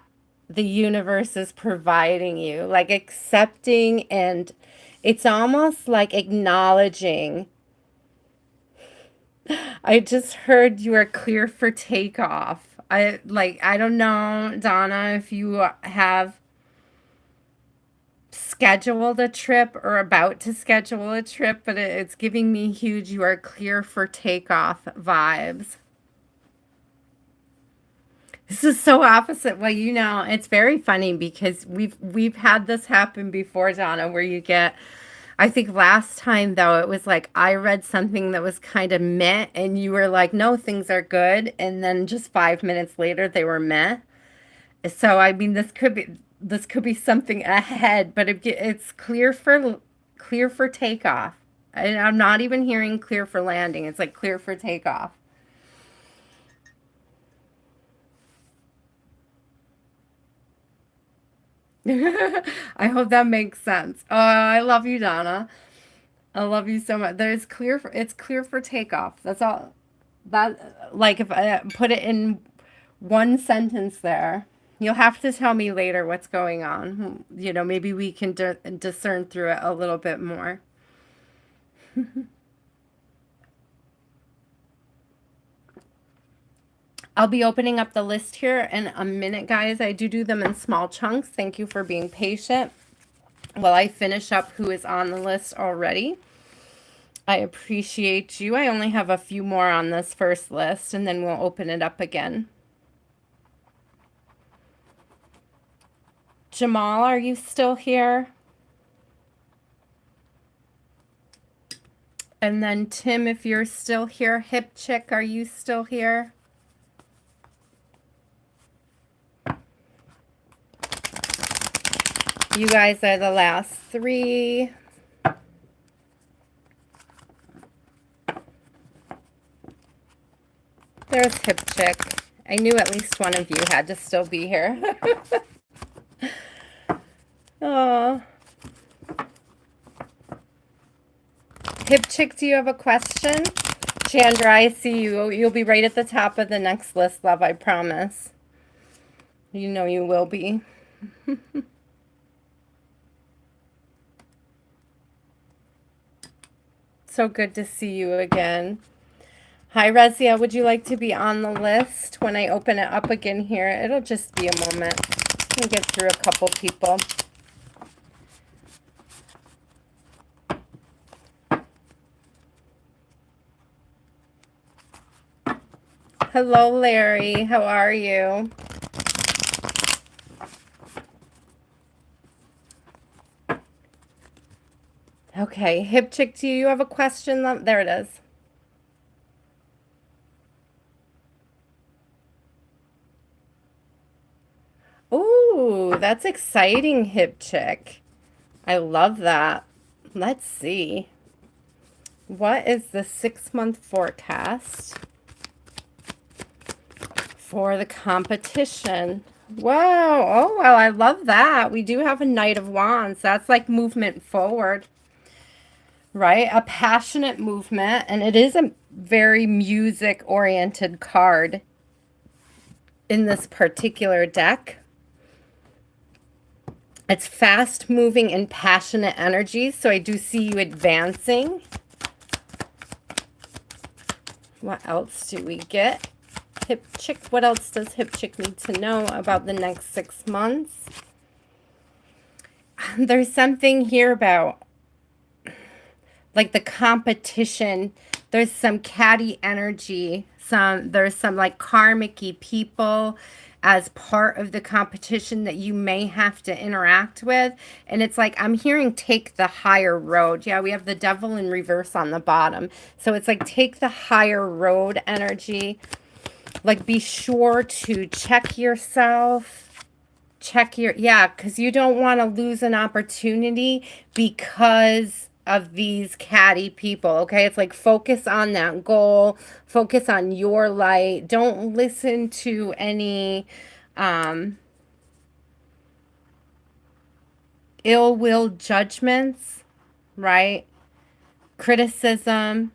the universe is providing you, like accepting, and it's almost like acknowledging. I just heard you are clear for takeoff. I don't know, Donna, if you have scheduled a trip or about to schedule a trip, but it's giving me huge you are clear for takeoff vibes. This is so opposite. Well, you know, it's very funny because we've had this happen before, Donna, where you get, I think last time though, it was like I read something that was kind of meh and you were like, no, things are good. And then just 5 minutes later they were meh. So I mean, this could be something ahead, but it's clear for takeoff. And I'm not even hearing clear for landing. It's like clear for takeoff. I hope that makes sense. Oh, I love you, Donna. I love you so much. It's clear for takeoff. That's all. That, like, if I put it in one sentence there, you'll have to tell me later what's going on. You know, maybe we can discern through it a little bit more. I'll be opening up the list here in a minute, guys. I do them in small chunks. Thank you for being patient while I finish up who is on the list already. I appreciate you. I only have a few more on this first list, and then we'll open it up again. Jamal, are you still here? And then Tim, if you're still here. Hip Chick, are you still here? You guys are the last three. There's Hip Chick. I knew at least one of you had to still be here. Oh. Hip Chick, do you have a question? Chandra, I see you. You'll be right at the top of the next list, love, I promise. You know you will be. So good to see you again. Hi, Razia. Would you like to be on the list when I open it up again here? It'll just be a moment. I'll get through a couple people. Hello, Larry. How are you? Okay, Hip Chick, do you have a question? There it is. Ooh, that's exciting, Hip Chick. I love that. Let's see. What is the 6-month forecast for the competition? Wow. Oh, well, I love that. We do have a Knight of Wands. That's like movement forward. Right? A passionate movement, and it is a very music-oriented card in this particular deck. It's fast-moving and passionate energy, so I do see you advancing. What else do we get? Hip Chick, what else does Hip Chick need to know about the next 6 months? There's something here about like the competition. There's some catty energy. There's some like karmic-y people as part of the competition that you may have to interact with. And it's like, I'm hearing take the higher road. Yeah, we have the devil in reverse on the bottom. So it's like take the higher road energy. Like be sure to check yourself. Yeah, because you don't want to lose an opportunity because of these catty people, okay? It's like focus on that goal, focus on your light. Don't listen to any ill will judgments, right? Criticism.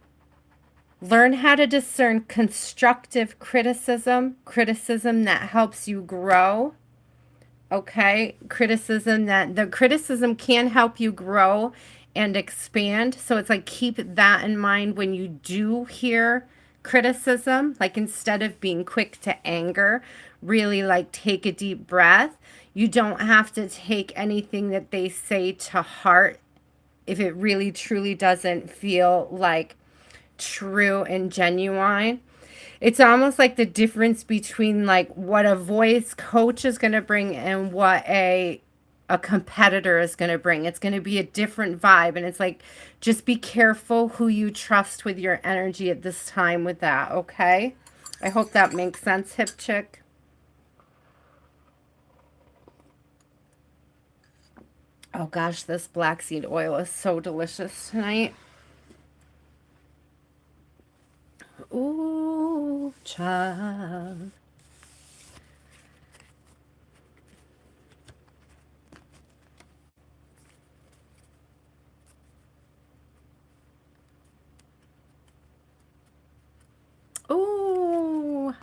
Learn how to discern constructive criticism, criticism that helps you grow. Okay, the criticism can help you grow and expand. So it's like keep that in mind when you do hear criticism. Like instead of being quick to anger, really like take a deep breath. You don't have to take anything that they say to heart if it really truly doesn't feel like true and genuine. It's almost like the difference between like what a voice coach is going to bring and what a competitor is going to bring. It's going to be a different vibe. And it's like, just be careful who you trust with your energy at this time with that. Okay. I hope that makes sense, Hip Chick. Oh gosh, this black seed oil is so delicious tonight. Ooh, child. Ooh.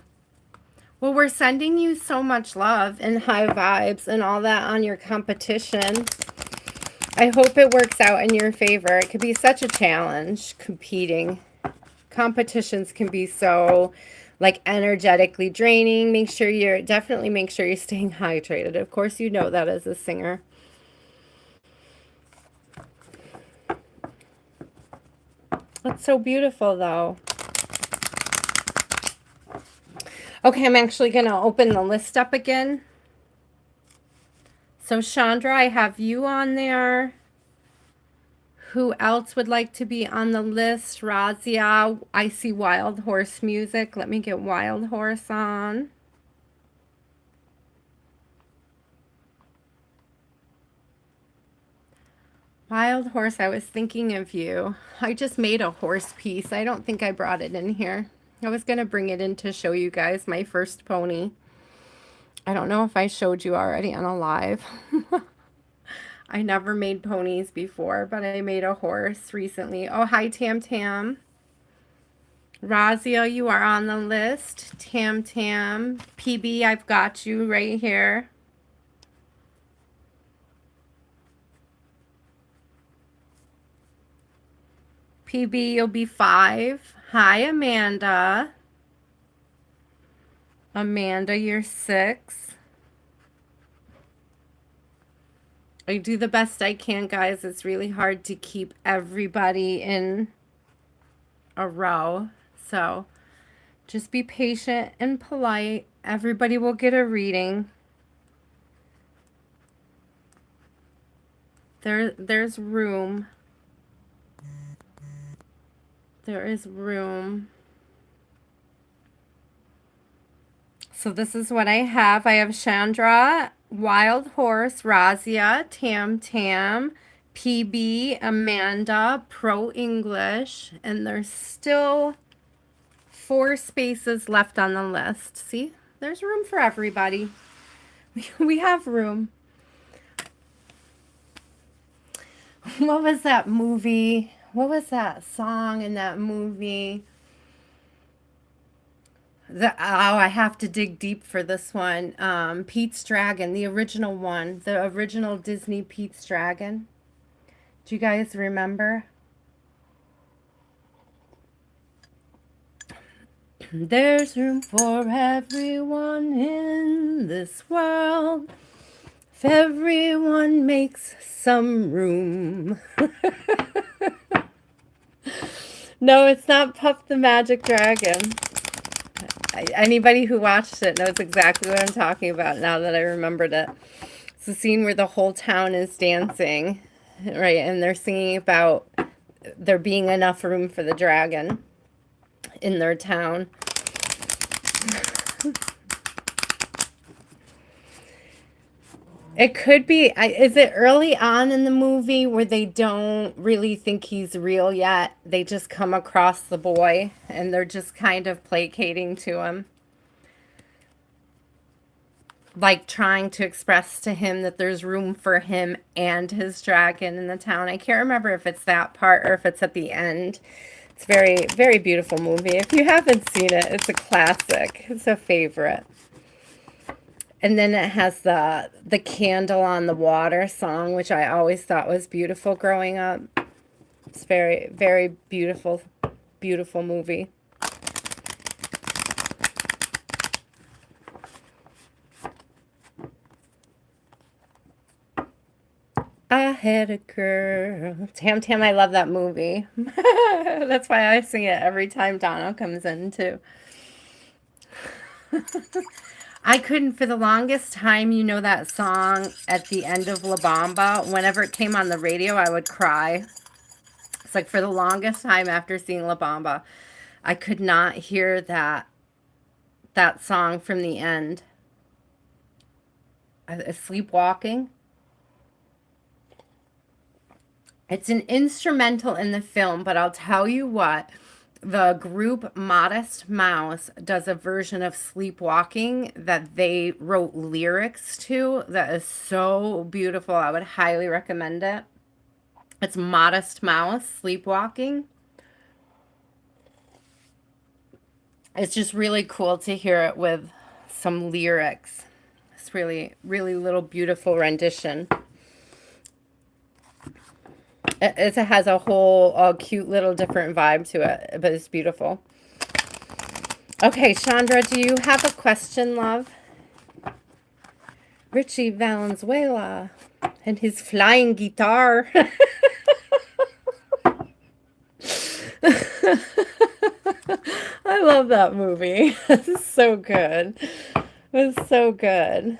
Well, we're sending you so much love and high vibes and all that on your competition. I hope it works out in your favor. It could be such a challenge competing. Competitions can be so like energetically draining. Definitely make sure you're staying hydrated. Of course, you know that as a singer. That's so beautiful, though. Okay, I'm actually going to open the list up again. So, Chandra, I have you on there. Who else would like to be on the list? Razia, I see Wild Horse music. Let me get Wild Horse on. Wild Horse, I was thinking of you. I just made a horse piece. I don't think I brought it in here. I was going to bring it in to show you guys my first pony. I don't know if I showed you already on a live. I never made ponies before, but I made a horse recently. Oh, hi, Tam Tam. Razia, you are on the list. Tam Tam. PB, I've got you right here. PB, you'll be 5. Hi, Amanda. Amanda, you're 6. I do the best I can, guys. It's really hard to keep everybody in a row. So just be patient and polite. Everybody will get a reading. There's room. There is room. So this is what I have. I have Chandra, Wild Horse, Razia, Tam Tam, PB, Amanda, Pro English, and there's still 4 spaces left on the list. See, there's room for everybody. We have room. What was that movie? What was that song in that movie? I have to dig deep for this one. Pete's Dragon, the original one, the original Disney Pete's Dragon. Do you guys remember? There's room for everyone in this world. If everyone makes some room. No, it's not Puff the Magic Dragon. Anybody who watched it knows exactly what I'm talking about now that I remembered it. It's the scene where the whole town is dancing, right? And they're singing about there being enough room for the dragon in their town. It could be, is it early on in the movie where they don't really think he's real yet? They just come across the boy and they're just kind of placating to him. Like trying to express to him that there's room for him and his dragon in the town. I can't remember if it's that part or if it's at the end. It's very, very beautiful movie. If you haven't seen it, it's a classic. It's a favorite. And then it has the Candle on the Water song, which I always thought was beautiful growing up. It's very, very beautiful, beautiful movie. I had a girl. Tam Tam, I love that movie. That's why I sing it every time Donna comes in, too. I couldn't, for the longest time, you know that song at the end of La Bamba? Whenever it came on the radio, I would cry. It's like for the longest time after seeing La Bamba, I could not hear that song from the end. Sleepwalking. It's an instrumental in the film, but I'll tell you what. The group Modest Mouse does a version of Sleepwalking that they wrote lyrics to that is so beautiful. I would highly recommend it. It's Modest Mouse, Sleepwalking. It's just really cool to hear it with some lyrics. It's really, really little beautiful rendition. It has a whole cute little different vibe to it, but it's beautiful. Okay, Chandra, do you have a question, love? Richie Valenzuela and his flying guitar. I love that movie. It's so good. It's so good.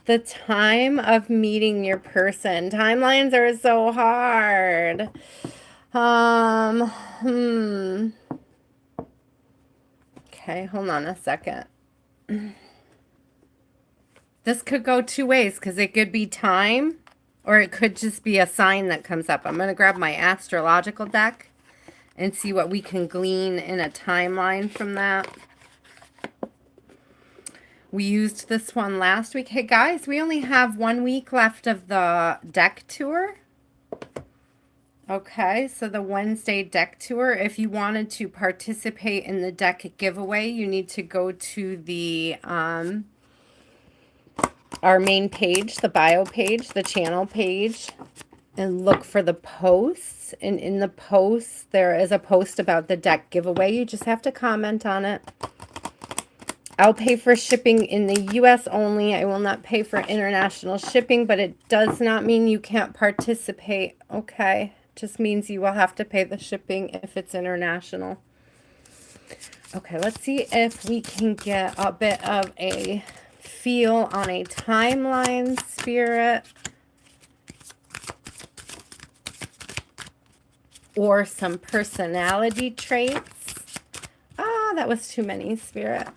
The time of meeting your person. Timelines are so hard. Um, hmm. Okay, hold on a second. This could go two ways because it could be time or it could just be a sign that comes up. I'm going to grab my astrological deck and see what we can glean in a timeline from that. We used this one last week. Hey guys, we only have 1 week left of the deck tour. Okay, so the Wednesday deck tour, if you wanted to participate in the deck giveaway, you need to go to the our main page, the bio page, the channel page, and look for the posts. And in the posts, there is a post about the deck giveaway. You just have to comment on it. I'll pay for shipping in the US only. I will not pay for international shipping, but it does not mean you can't participate. Okay, just means you will have to pay the shipping if it's international. Okay, let's see if we can get a bit of a feel on a timeline, Spirit, or some personality traits. Ah, that was too many, Spirit.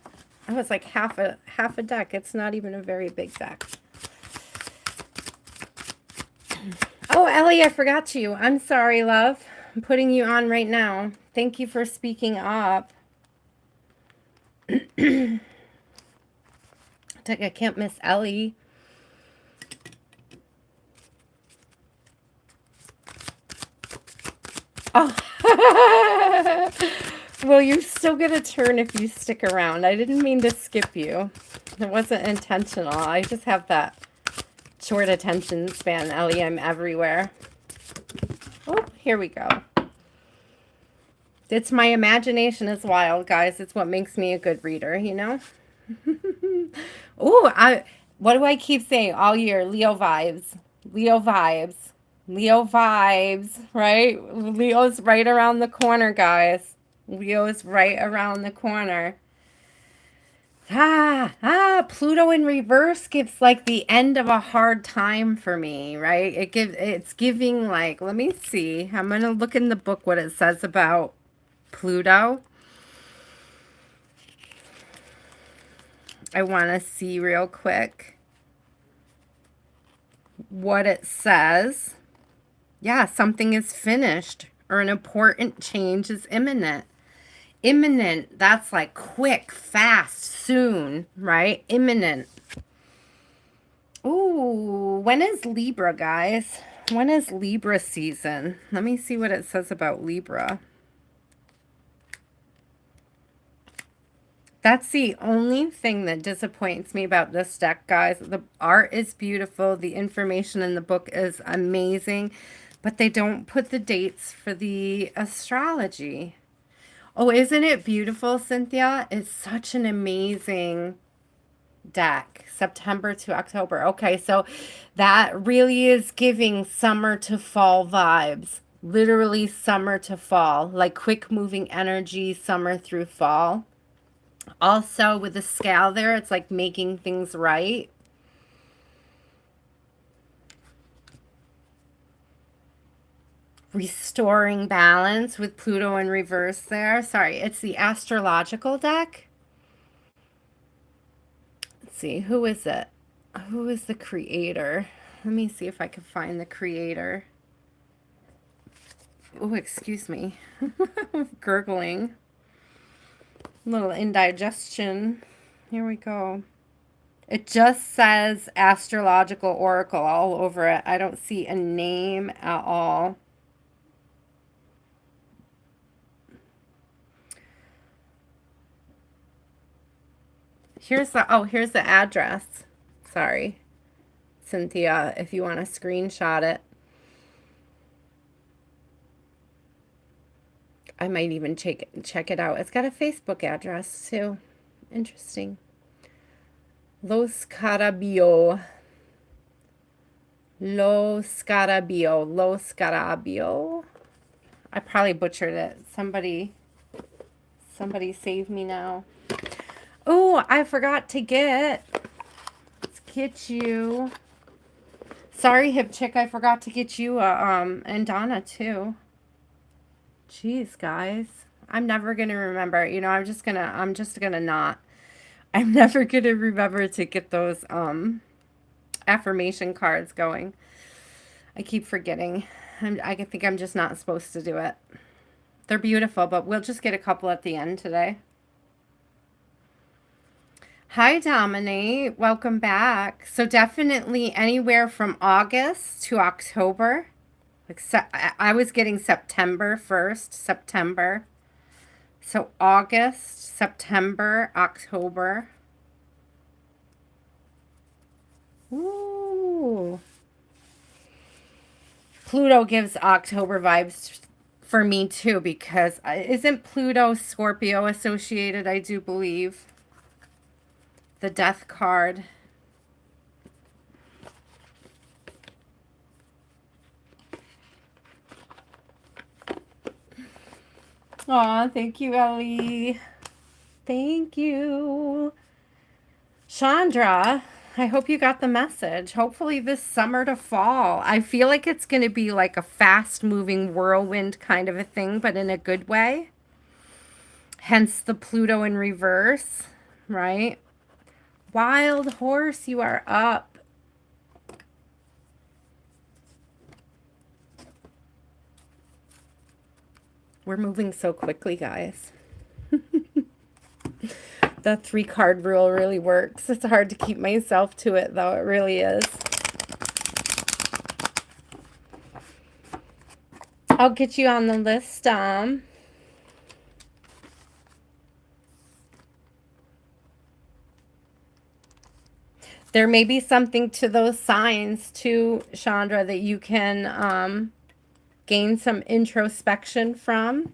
That was like half a deck. It's not even a very big deck. Oh, Ellie, I forgot you. I'm sorry, love. I'm putting you on right now. Thank you for speaking up. I can't miss Ellie. Oh. Well, you still get a turn if you stick around. I didn't mean to skip you. It wasn't intentional. I just have that short attention span, Ellie. I'm everywhere. Oh, here we go. It's my imagination is wild, guys. It's what makes me a good reader, you know? Oh, what do I keep saying all year? Leo vibes. Leo vibes. Leo vibes, right? Leo's right around the corner, guys. Leo's right around the corner. Pluto in reverse gives like the end of a hard time for me, right? It's giving like, let me see. I'm going to look in the book what it says about Pluto. I want to see real quick what it says. Yeah, something is finished or an important change is imminent. Imminent, that's like quick, fast, soon, right? Imminent. Ooh, when is Libra, guys? When is Libra season? Let me see what it says about Libra. That's the only thing that disappoints me about this deck, guys. The art is beautiful. The information in the book is amazing, but they don't put the dates for the astrology. Oh, isn't it beautiful, Cynthia? It's such an amazing deck. September to October. Okay, so that really is giving summer to fall vibes. Literally summer to fall. Like quick moving energy, summer through fall. Also, with the scale there, it's like making things right. Restoring balance with Pluto in reverse there. Sorry, it's the astrological deck. Let's see, who is it? Who is the creator? Let me see if I can find the creator. Oh, excuse me. Gurgling. A little indigestion. Here we go. It just says astrological oracle all over it. I don't see a name at all. Here's the address. Sorry, Cynthia, if you want to screenshot it. I might even check it out. It's got a Facebook address too. Interesting. Los Carabio. Lo Scarabeo. Lo Scarabeo. I probably butchered it. Somebody save me now. Oh, I forgot to let's get you. Sorry, hip chick, I forgot to get you and Donna too. Jeez, guys. I'm never gonna remember. You know, I'm just gonna not. I'm never gonna remember to get those affirmation cards going. I keep forgetting. I think I'm just not supposed to do it. They're beautiful, but we'll just get a couple at the end today. Hi, Dominique. Welcome back. So definitely anywhere from August to October. I was getting September 1st, September. So August, September, October. Ooh. Pluto gives October vibes for me too, because isn't Pluto Scorpio associated, I do believe. The Death card. Aw, thank you, Ellie. Thank you. Chandra, I hope you got the message. Hopefully this summer to fall. I feel like it's going to be like a fast-moving whirlwind kind of a thing, but in a good way. Hence the Pluto in reverse, right? Wild horse, you are up. We're moving so quickly, guys. The 3-card rule really works. It's hard to keep myself to it, though. It really is. I'll get you on the list, There may be something to those signs, too, Chandra, that you can gain some introspection from.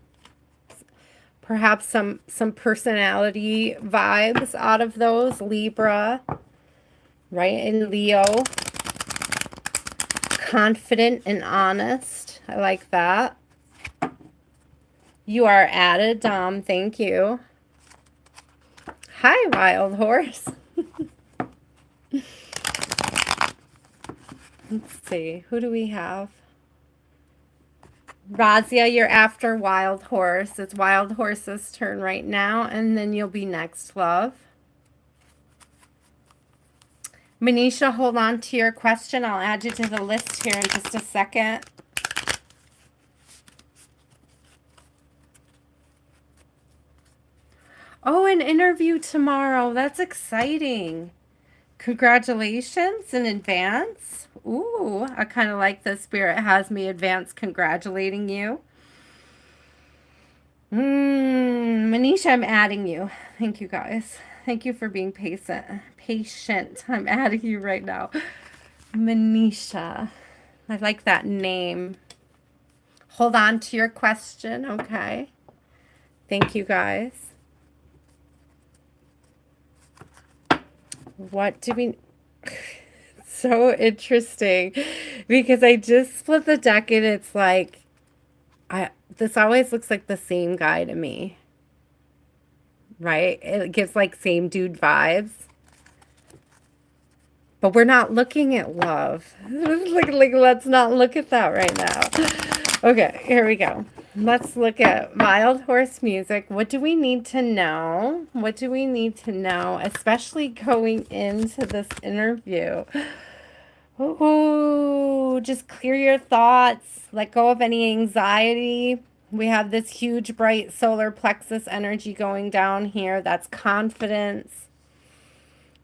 Perhaps some personality vibes out of those. Libra, right? And Leo. Confident and honest. I like that. You are added, Dom. Thank you. Hi, wild horse. Let's see. Who do we have? Razia, you're after Wild Horse. It's Wild Horse's turn right now, and then you'll be next, love. Manisha, hold on to your question. I'll add you to the list here in just a second. Oh, an interview tomorrow. That's exciting. Congratulations in advance. Ooh, I kind of like the spirit has me advance congratulating you. Manisha, I'm adding you. Thank you, guys. Thank you for being patient. I'm adding you right now. Manisha. I like that name. Hold on to your question, okay? Thank you, guys. What do we... So interesting, because I just split the deck and it's like, this always looks like the same guy to me, right? It gives like same dude vibes, but we're not looking at love. like let's not look at that right now. Okay, here we go. Let's look at Wild Horse music. What do we need to know? What do we need to know, especially going into this interview? Oh, just clear your thoughts. Let go of any anxiety. We have this huge, bright solar plexus energy going down here. That's confidence.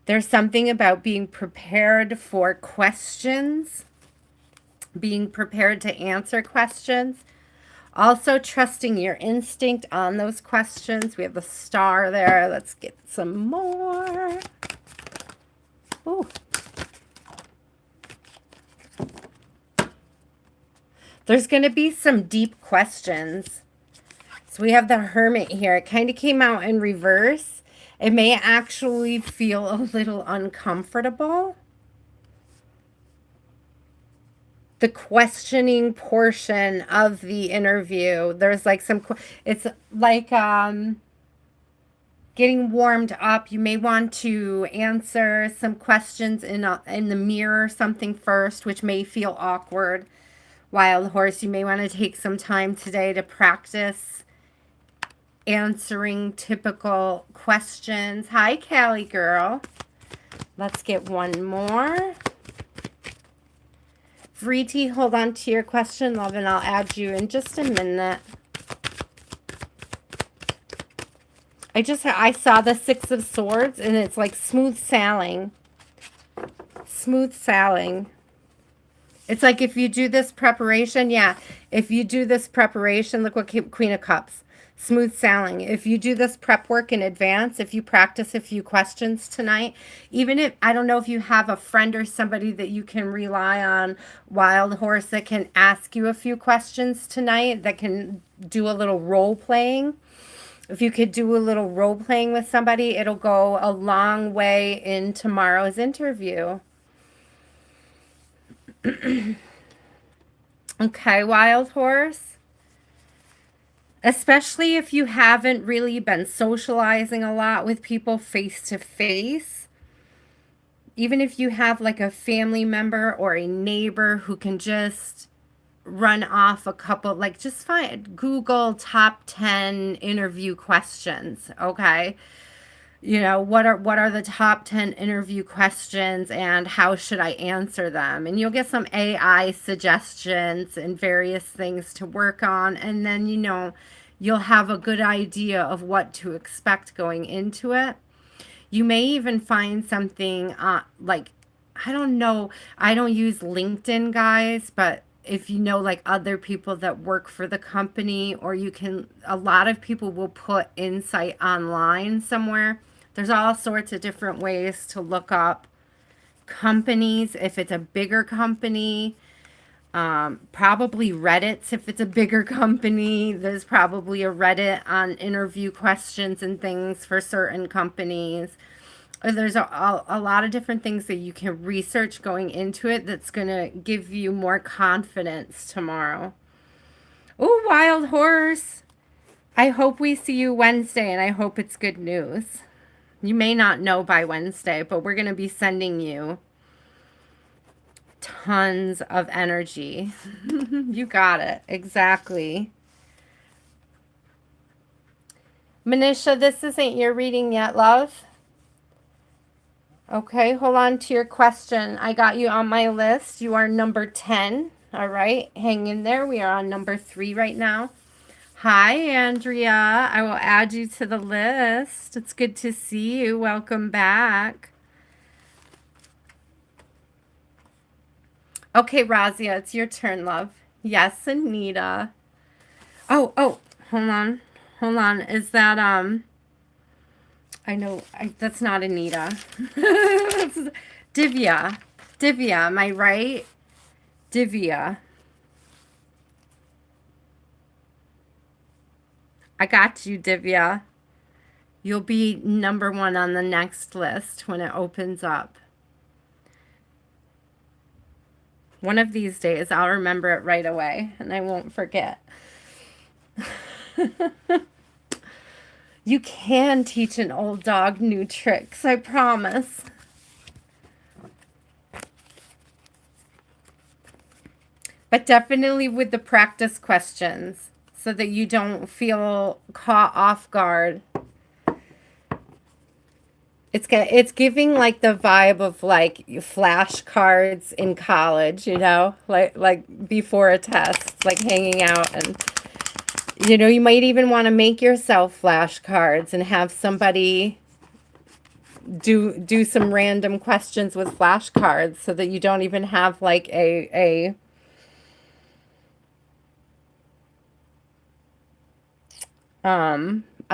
There's something about being prepared for questions, being prepared to answer questions. Also trusting your instinct on those questions. We have the star there. Let's get some more. Ooh. There's going to be some deep questions. So we have the Hermit here. It kind of came out in reverse. It may actually feel a little uncomfortable. the questioning portion of the interview. There's like it's like getting warmed up. You may want to answer some questions in the mirror or something first, which may feel awkward. Wild horse, you may want to take some time today to practice answering typical questions. Hi, Cali girl. Let's get one more. Viti, hold on to your question, love, and I'll add you in just a minute. I saw the Six of Swords, and it's like smooth sailing. Smooth sailing. It's like if you do this preparation, yeah, if you do this preparation, look what Queen of Cups. Smooth sailing. If you do this prep work in advance, if you practice a few questions tonight, even if, I don't know if you have a friend or somebody that you can rely on, wild horse, that can ask you a few questions tonight, that can do a little role playing. If you could do a little role playing with somebody, it'll go a long way in tomorrow's interview. Okay, wild horse. Especially if you haven't really been socializing a lot with people face to face. Even if you have like a family member or a neighbor who can just run off a couple, like just Google top 10 interview questions, okay? You know, what are the top 10 interview questions and how should I answer them? And you'll get some AI suggestions and various things to work on. And then, you know, you'll have a good idea of what to expect going into it. You may even find something like, I don't know, I don't use LinkedIn, guys, but if you know like other people that work for the company, or you can, a lot of people will put insight online somewhere. There's all sorts of different ways to look up companies. If it's a bigger company, probably Reddit's. If it's a bigger company, there's probably a Reddit on interview questions and things for certain companies. There's a lot of different things that you can research going into it that's going to give you more confidence tomorrow. Oh, wild horse. I hope we see you Wednesday, and I hope it's good news. You may not know by Wednesday, but we're going to be sending you tons of energy. You got it. Exactly. Manisha, this isn't your reading yet, love. Okay, hold on to your question. I got you on my list. You are number 10. All right, hang in there. We are on number 3 right now. Hi, Andrea. I will add you to the list. It's good to see you. Welcome back. Okay, Razia, it's your turn, love. Yes, Anita. Oh, hold on. Hold on. Is that, I know, that's not Anita. Divia. Divia, am I right? Divia. I got you, Divya. You'll be number 1 on the next list when it opens up. One of these days, I'll remember it right away, and I won't forget. You can teach an old dog new tricks, I promise. But definitely with the practice questions, so that you don't feel caught off guard. It's giving like the vibe of like flashcards in college, you know, like before a test, like hanging out, and you know, you might even want to make yourself flashcards and have somebody do some random questions with flashcards, so that you don't even have like a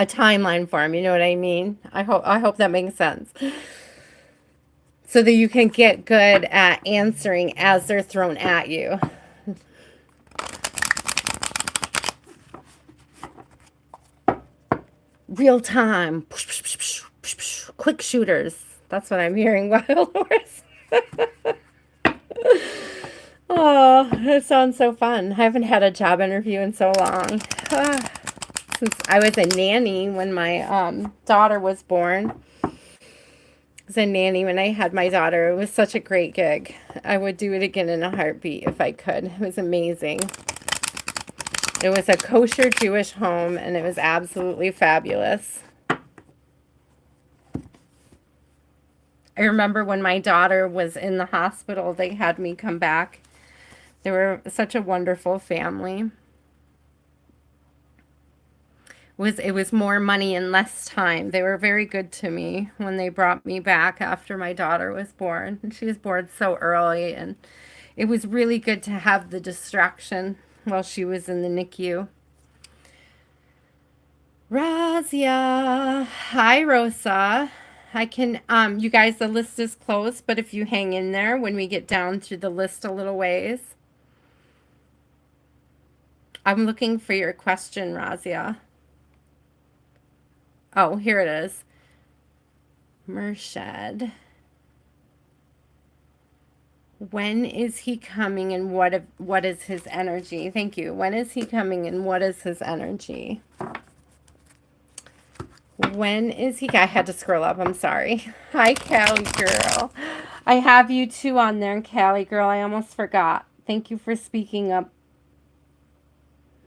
timeline for them, you know what I mean? I hope that makes sense. So that you can get good at answering as they're thrown at you. Real time. Quick shooters. That's what I'm hearing, wild horse. Oh, that sounds so fun. I haven't had a job interview in so long. Since I was a nanny when my daughter was born. I was a nanny when I had my daughter. It was such a great gig. I would do it again in a heartbeat if I could. It was amazing. It was a kosher Jewish home, and it was absolutely fabulous. I remember when my daughter was in the hospital, they had me come back. They were such a wonderful family. It was more money and less time. They were very good to me when they brought me back after my daughter was born. And she was born so early, and it was really good to have the distraction while she was in the NICU. Razia. Hi, Rosa. I can, you guys, the list is closed, but if you hang in there when we get down to the list a little ways. I'm looking for your question, Razia. Oh, here it is. Mershad. When is he coming and what is his energy? Thank you. When is he coming and what is his energy? When is he? I had to scroll up. I'm sorry. Hi, Cali girl. I have you too on there, Cali girl. I almost forgot. Thank you for speaking up.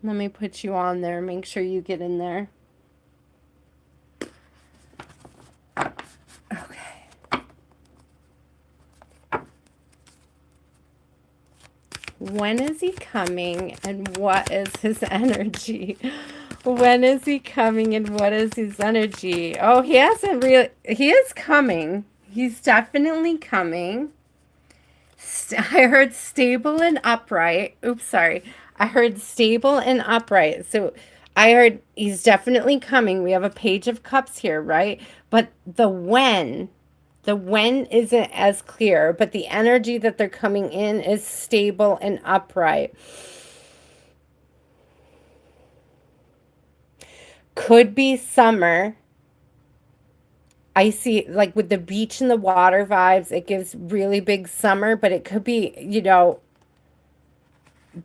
Let me put you on there. Make sure you get in there. Okay. When is he coming and what is his energy? When is he coming and what is his energy? Oh, he is coming. He's definitely coming. I heard stable and upright. Oops, sorry. I heard stable and upright. So I heard he's definitely coming. We have a page of cups here, right? But the when isn't as clear, but the energy that they're coming in is stable and upright. Could be summer. I see, like with the beach and the water vibes, it gives really big summer, but it could be,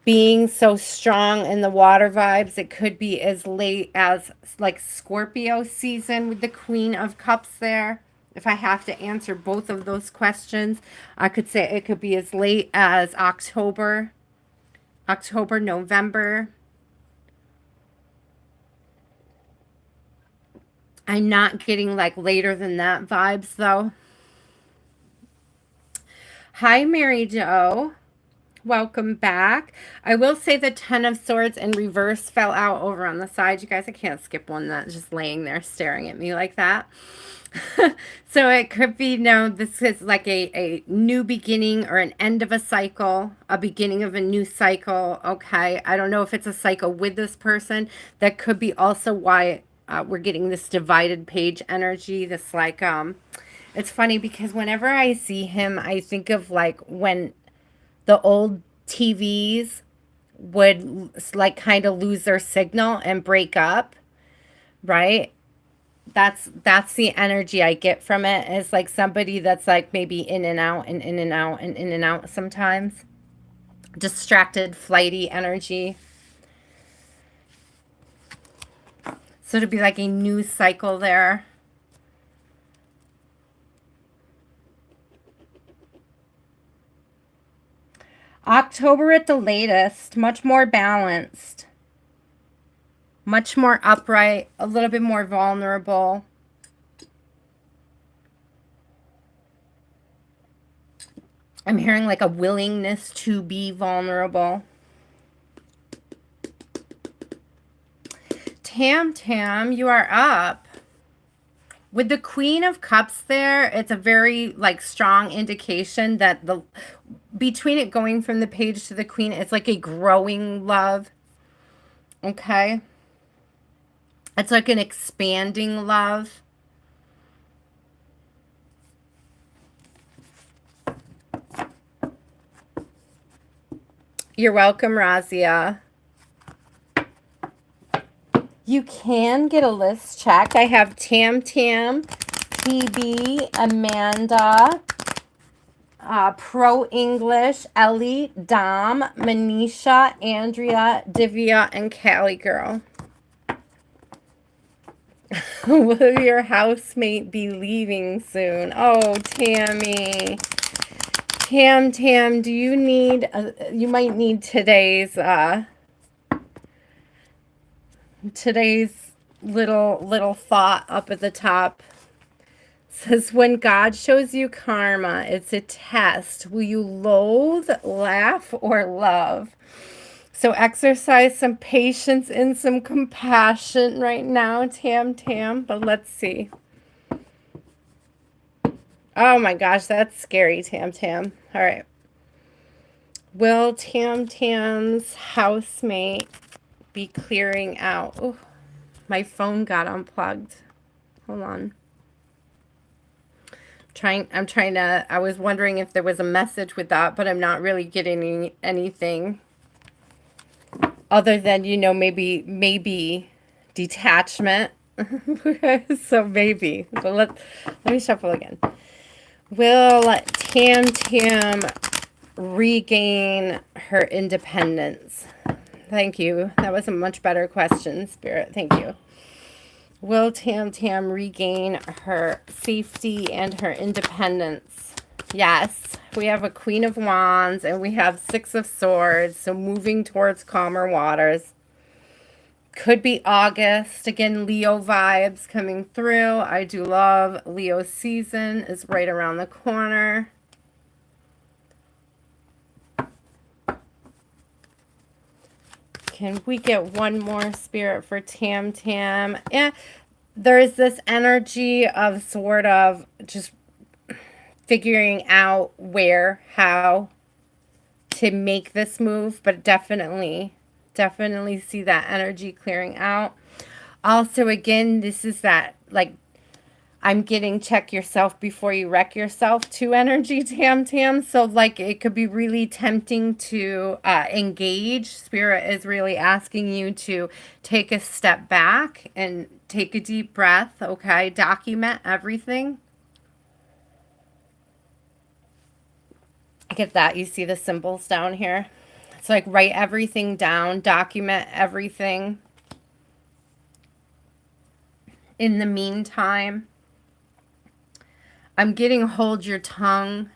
being so strong in the water vibes, it could be as late as like Scorpio season with the Queen of Cups there. If I have to answer both of those questions, I could say it could be as late as October, November. I'm not getting like later than that vibes though. Hi, Mary Jo. Welcome back. I will say the Ten of Swords in reverse fell out over on the side. You guys, I can't skip one that's just laying there staring at me like that. So it could be, no, this is like a new beginning or an end of a cycle, a beginning of a new cycle. Okay. I don't know if it's a cycle with this person. That could be also why we're getting this divided page energy. This like, it's funny because whenever I see him, I think of like when the old TVs would like kind of lose their signal and break up, right? That's the energy I get from it. It's like somebody that's like maybe in and out and in and out and in and out sometimes. Distracted, flighty energy. So to be like a new cycle there. October at the latest, much more balanced. Much more upright, a little bit more vulnerable. I'm hearing like a willingness to be vulnerable. Tam Tam, you are up. With the Queen of Cups there, it's a very like strong indication that between it going from the page to the Queen, it's like a growing love. Okay. It's like an expanding love. You're welcome, Razia. You can get a list check. I have Tam Tam, PB, Amanda, Pro English, Ellie, Dom, Manisha, Andrea, Divia, and Cali girl. Will your housemate be leaving soon? Oh, Tammy. Tam, do you need, you might need today's little thought up at the top. It says, when God shows you karma, it's a test. Will you loathe, laugh, or love? So exercise some patience and some compassion right now, Tam, but let's see. Oh my gosh, that's scary, Tam. All right. Will Tam's housemate be clearing out? Oh, my phone got unplugged. Hold on. I was wondering if there was a message with that, but I'm not really getting anything other than, maybe detachment. So maybe. But let me shuffle again. Will Tam regain her independence? Thank you. That was a much better question, Spirit. Thank you. Will Tam regain her safety and her independence? Yes. We have a Queen of Wands and we have Six of Swords. So moving towards calmer waters. Could be August. Again, Leo vibes coming through. I do love Leo season is right around the corner. Can we get one more, Spirit, for Tam? Yeah, there's this energy of sort of just figuring out how to make this move, but definitely see that energy clearing out. Also, again, this is that, like, I'm getting check yourself before you wreck yourself to energy, Tam. So, like, it could be really tempting to engage. Spirit is really asking you to take a step back and take a deep breath, okay? Document everything. I get that. You see the symbols down here? It's like write everything down, document everything. In the meantime, I'm getting hold your tongue.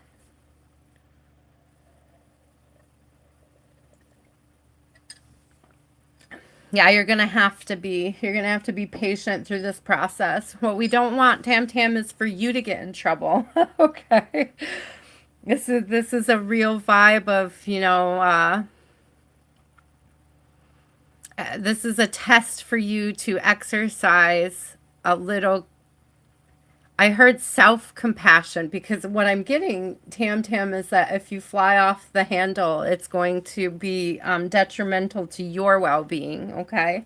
Yeah, you're going to have to be patient through this process. What we don't want, Tam, is for you to get in trouble. Okay. This is a real vibe of, this is a test for you to exercise a little. I heard self-compassion, because what I'm getting, Tam, is that if you fly off the handle, it's going to be detrimental to your well-being, okay?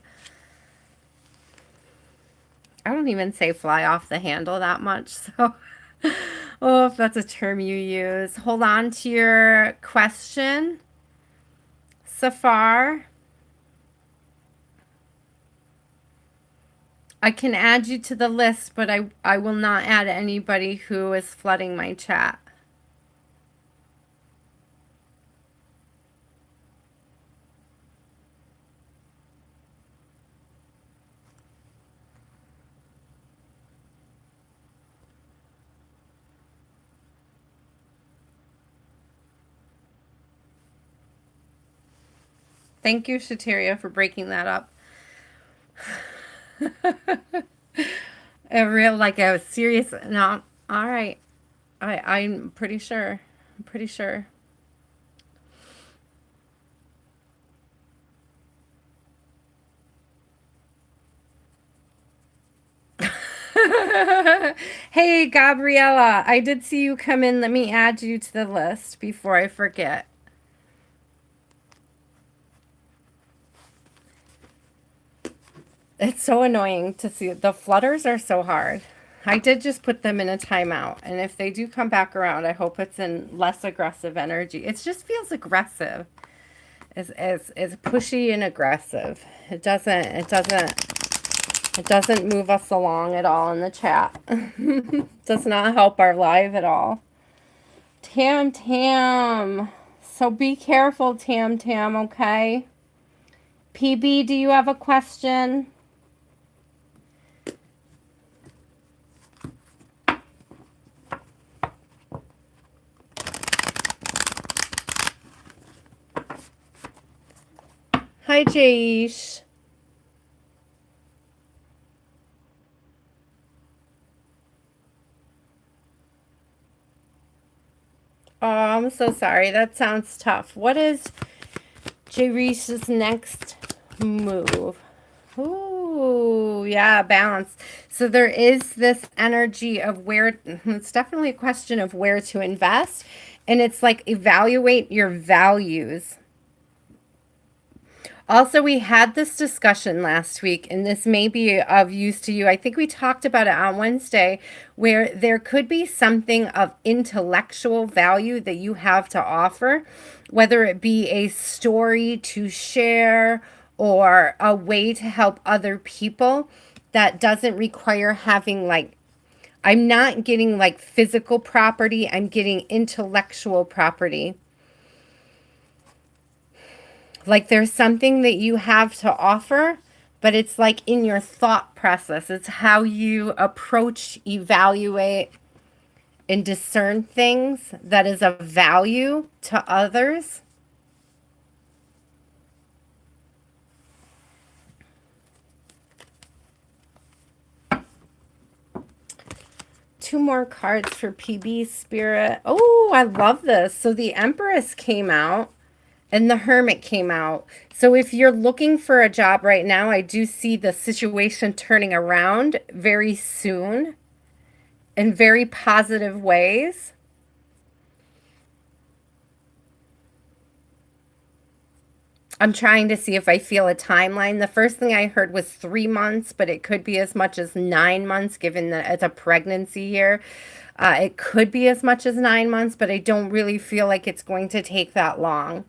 I don't even say fly off the handle that much, so oh, if that's a term you use. Hold on to your question, Safar. I can add you to the list, but I will not add anybody who is flooding my chat. Thank you, Shhateria, for breaking that up. A serious, no, all right. I'm pretty sure. Hey, Gabriella, I did see you come in. Let me add you to the list before I forget. It's so annoying to see. The flutters are so hard. I did just put them in a timeout, and if they do come back around, I hope it's in less aggressive energy. It just feels aggressive. It's pushy and aggressive. It doesn't move us along at all in the chat. Does not help our live at all. Tam Tam. So be careful, Tam Tam, okay? PB, do you have a question? Hi, Jaish. Oh, I'm so sorry. That sounds tough. What is Jaireesh's next move? Ooh, yeah, balance. So there is this energy of where, it's definitely a question of where to invest. And it's like evaluate your values. Also, we had this discussion last week, and this may be of use to you. I think we talked about it on Wednesday, where there could be something of intellectual value that you have to offer, whether it be a story to share or a way to help other people that doesn't require having like, I'm not getting like physical property, I'm getting intellectual property. Like there's something that you have to offer, but it's like in your thought process. It's how you approach, evaluate, and discern things that is of value to others. Two more cards for PB Spirit. Oh, I love this. So the Empress came out. And the Hermit came out. So if you're looking for a job right now, I do see the situation turning around very soon in very positive ways. I'm trying to see if I feel a timeline. The first thing I heard was 3 months, but it could be as much as 9 months, given that it's a pregnancy year. It could be as much as 9 months, but I don't really feel like it's going to take that long.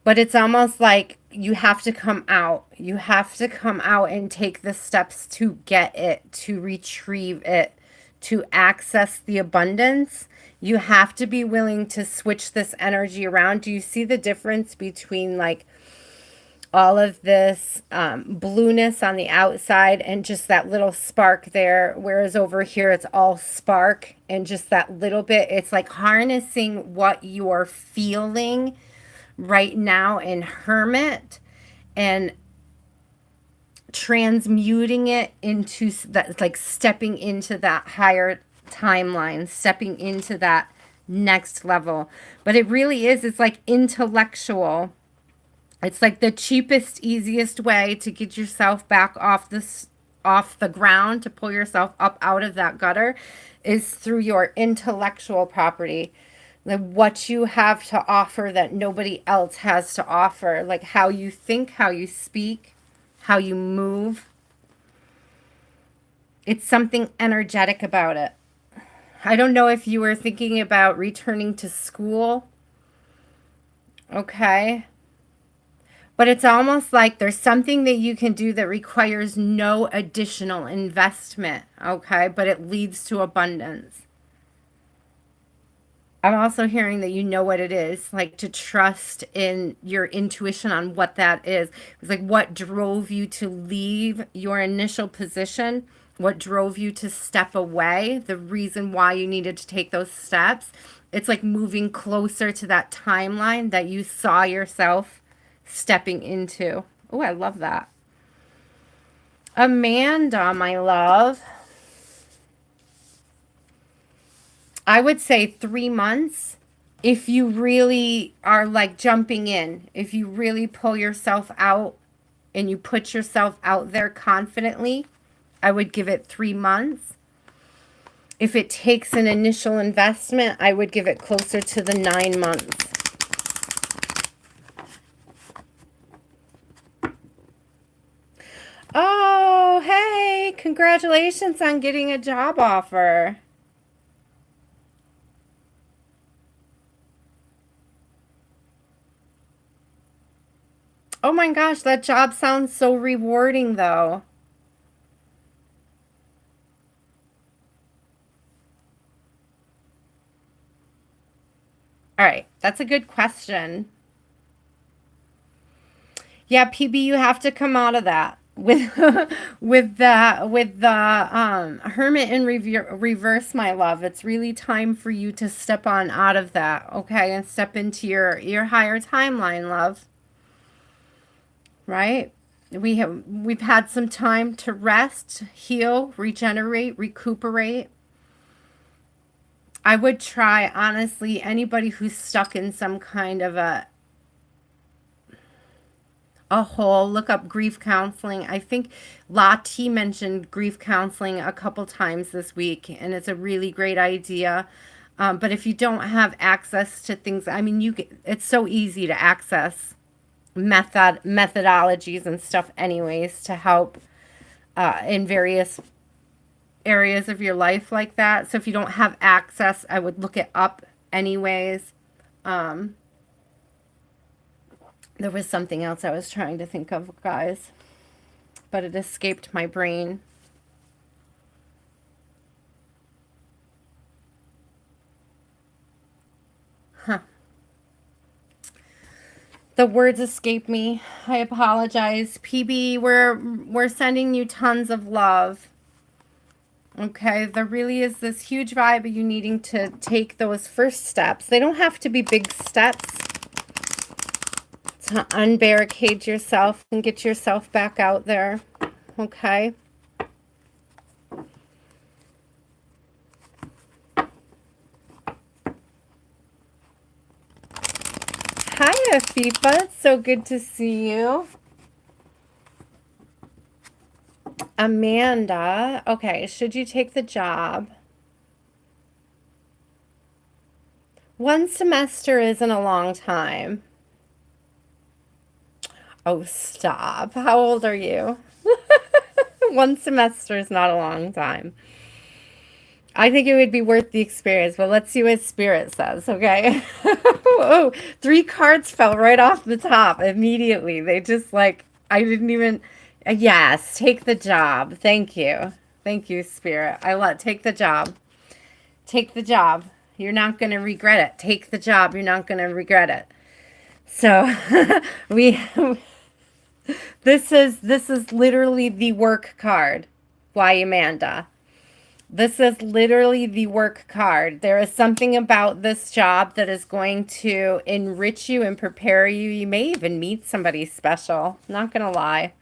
But it's almost like you have to come out. You have to come out and take the steps to get it, to retrieve it, to access the abundance. You have to be willing to switch this energy around. Do you see the difference between like all of this blueness on the outside and just that little spark there? Whereas over here, it's all spark and just that little bit. It's like harnessing what you're feeling right now in Hermit and transmuting it into that, like stepping into that higher timeline, stepping into that next level. But it really is, it's like intellectual. It's like the cheapest, easiest way to get yourself back off the ground, to pull yourself up out of that gutter is through your intellectual property. Like what you have to offer that nobody else has to offer, like how you think, how you speak, how you move. It's something energetic about it. I don't know if you were thinking about returning to school. Okay. But it's almost like there's something that you can do that requires no additional investment. Okay. But it leads to abundance. I'm also hearing that you know what it is, like to trust in your intuition on what that is. It's like what drove you to leave your initial position, what drove you to step away, the reason why you needed to take those steps. It's like moving closer to that timeline that you saw yourself stepping into. Oh, I love that. Amanda, my love. I would say 3 months. If you really are like jumping in, if you really pull yourself out and you put yourself out there confidently, I would give it 3 months. If it takes an initial investment, I would give it closer to the 9 months. Oh, hey, congratulations on getting a job offer. Oh my gosh, that job sounds so rewarding though. All right. That's a good question. Yeah, PB, you have to come out of that with with the hermit in reverse, my love. It's really time for you to step on out of that, okay, and step into your higher timeline, love. Right? We've had some time to rest, heal, regenerate, recuperate. I would try, honestly, anybody who's stuck in some kind of a hole, look up grief counseling. I think Lottie mentioned grief counseling a couple times this week, and it's a really great idea. But if you don't have access to things, I mean, it's so easy to access methodologies and stuff anyways to help in various areas of your life like that. So if you don't have access, I would look it up anyways. There was something else I was trying to think of, guys, but it escaped my brain. Huh. The words escape me. I apologize. PB, we're sending you tons of love. Okay, there really is this huge vibe of you needing to take those first steps. They don't have to be big steps. To unbarricade yourself and get yourself back out there. Okay. Hi, Afifa. It's so good to see you. Amanda. Okay, should you take the job? One semester isn't a long time. Oh, stop. How old are you? One semester is not a long time. I think it would be worth the experience, but let's see what Spirit says, okay? Oh, 3 cards fell right off the top immediately. They just like, I didn't even, yes, take the job. Thank you. Thank you, Spirit. Take the job. Take the job. You're not going to regret it. Take the job. You're not going to regret it. So this is literally the work card. Why, Amanda? This is literally the work card. There is something about this job that is going to enrich you and prepare you. You may even meet somebody special. Not going to lie.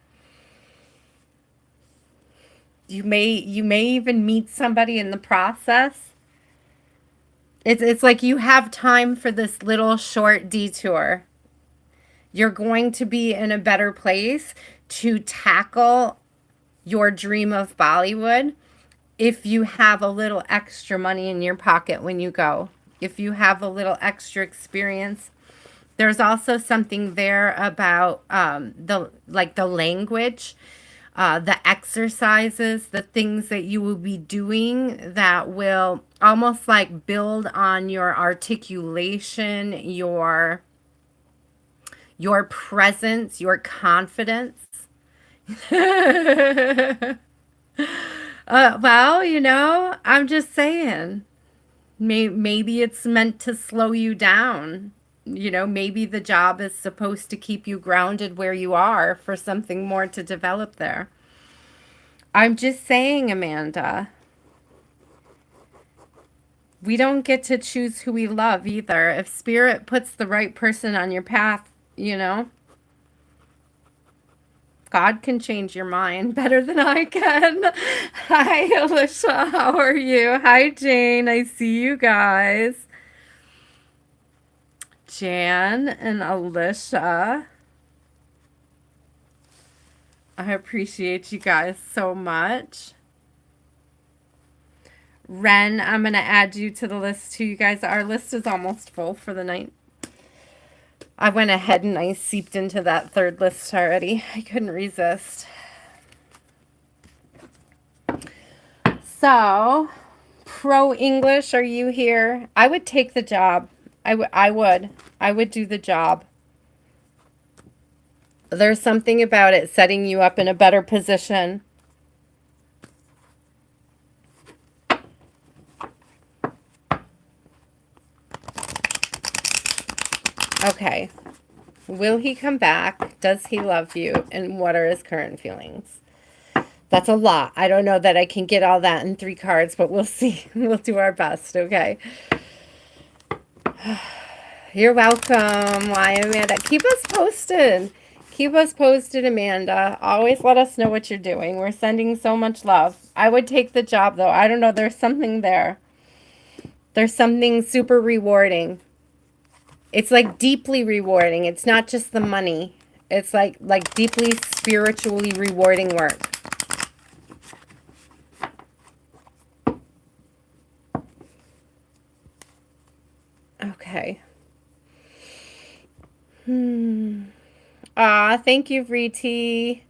You may even meet somebody in the process. It's like you have time for this little short detour. You're going to be in a better place to tackle your dream of Bollywood if you have a little extra money in your pocket when you go. If you have a little extra experience. There's also something there about the language, the exercises, the things that you will be doing that will almost like build on your articulation, your presence, your confidence. Well, I'm just saying, maybe it's meant to slow you down. Maybe the job is supposed to keep you grounded where you are for something more to develop there. I'm just saying, Amanda, we don't get to choose who we love either. If Spirit puts the right person on your path, God can change your mind better than I can. Hi, Alicia. How are you? Hi, Jane. I see you guys. Jan and Alicia. I appreciate you guys so much. Ren, I'm going to add you to the list too, you guys. Our list is almost full for the night. I went ahead and I seeped into that third list already. I couldn't resist. So, pro English, are you here? I would take the job. I would do the job. There's something about it setting you up in a better position. Okay. Will he come back? Does he love you? And what are his current feelings? That's a lot. I don't know that I can get all that in 3 cards, but we'll see. We'll do our best, okay? You're welcome. Why, Amanda? Keep us posted. Keep us posted, Amanda. Always let us know what you're doing. We're sending so much love. I would take the job, though. I don't know. There's something there. There's something super rewarding. It's like deeply rewarding. It's not just the money. It's like deeply spiritually rewarding work. Okay. Thank you, Viti.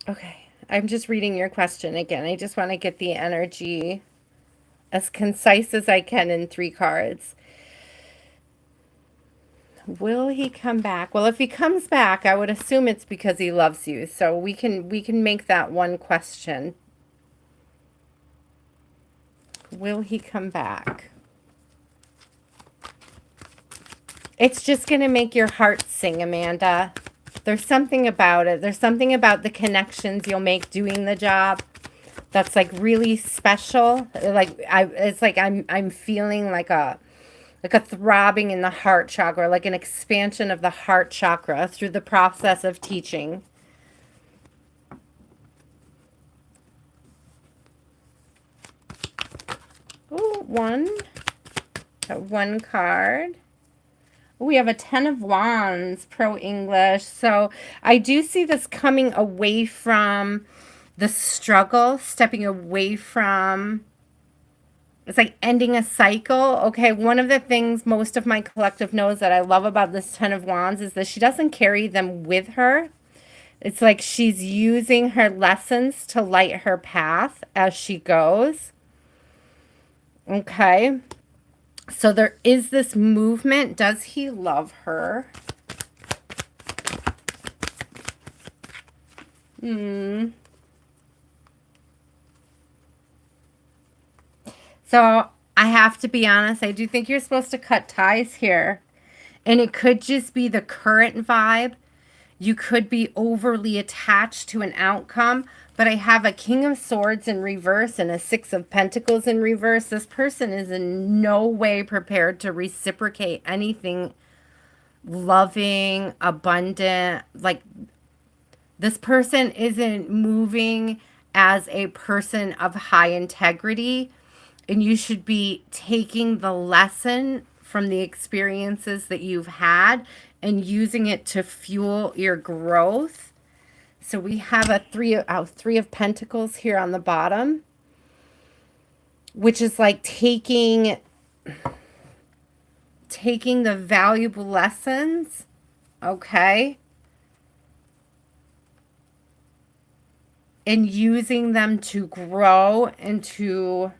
Okay. I'm just reading your question again. I just want to get the energy as concise as I can in 3 cards. Will he come back? Well, if he comes back, I would assume it's because he loves you. So we can make that one question. Will he come back? It's just going to make your heart sing, Amanda. There's something about it. There's something about the connections you'll make doing the job that's like really special. It's like I'm feeling like a throbbing in the heart chakra, like an expansion of the heart chakra through the process of teaching. Ooh, one card. We have a 10 of Wands, Pro English. So I do see this coming away from the struggle, stepping away from, it's like ending a cycle. Okay, one of the things most of my collective knows that I love about this 10 of Wands is that she doesn't carry them with her. It's like she's using her lessons to light her path as she goes. Okay. So there is this movement. Does he love her? So I have to be honest. I do think you're supposed to cut ties here. And it could just be the current vibe. You could be overly attached to an outcome. But I have a King of Swords in reverse and a 6 of Pentacles in reverse. This person is in no way prepared to reciprocate anything loving, abundant. Like, this person isn't moving as a person of high integrity. And you should be taking the lesson from the experiences that you've had and using it to fuel your growth. So we have a three of Pentacles here on the bottom, which is like taking the valuable lessons, okay, and using them to grow and to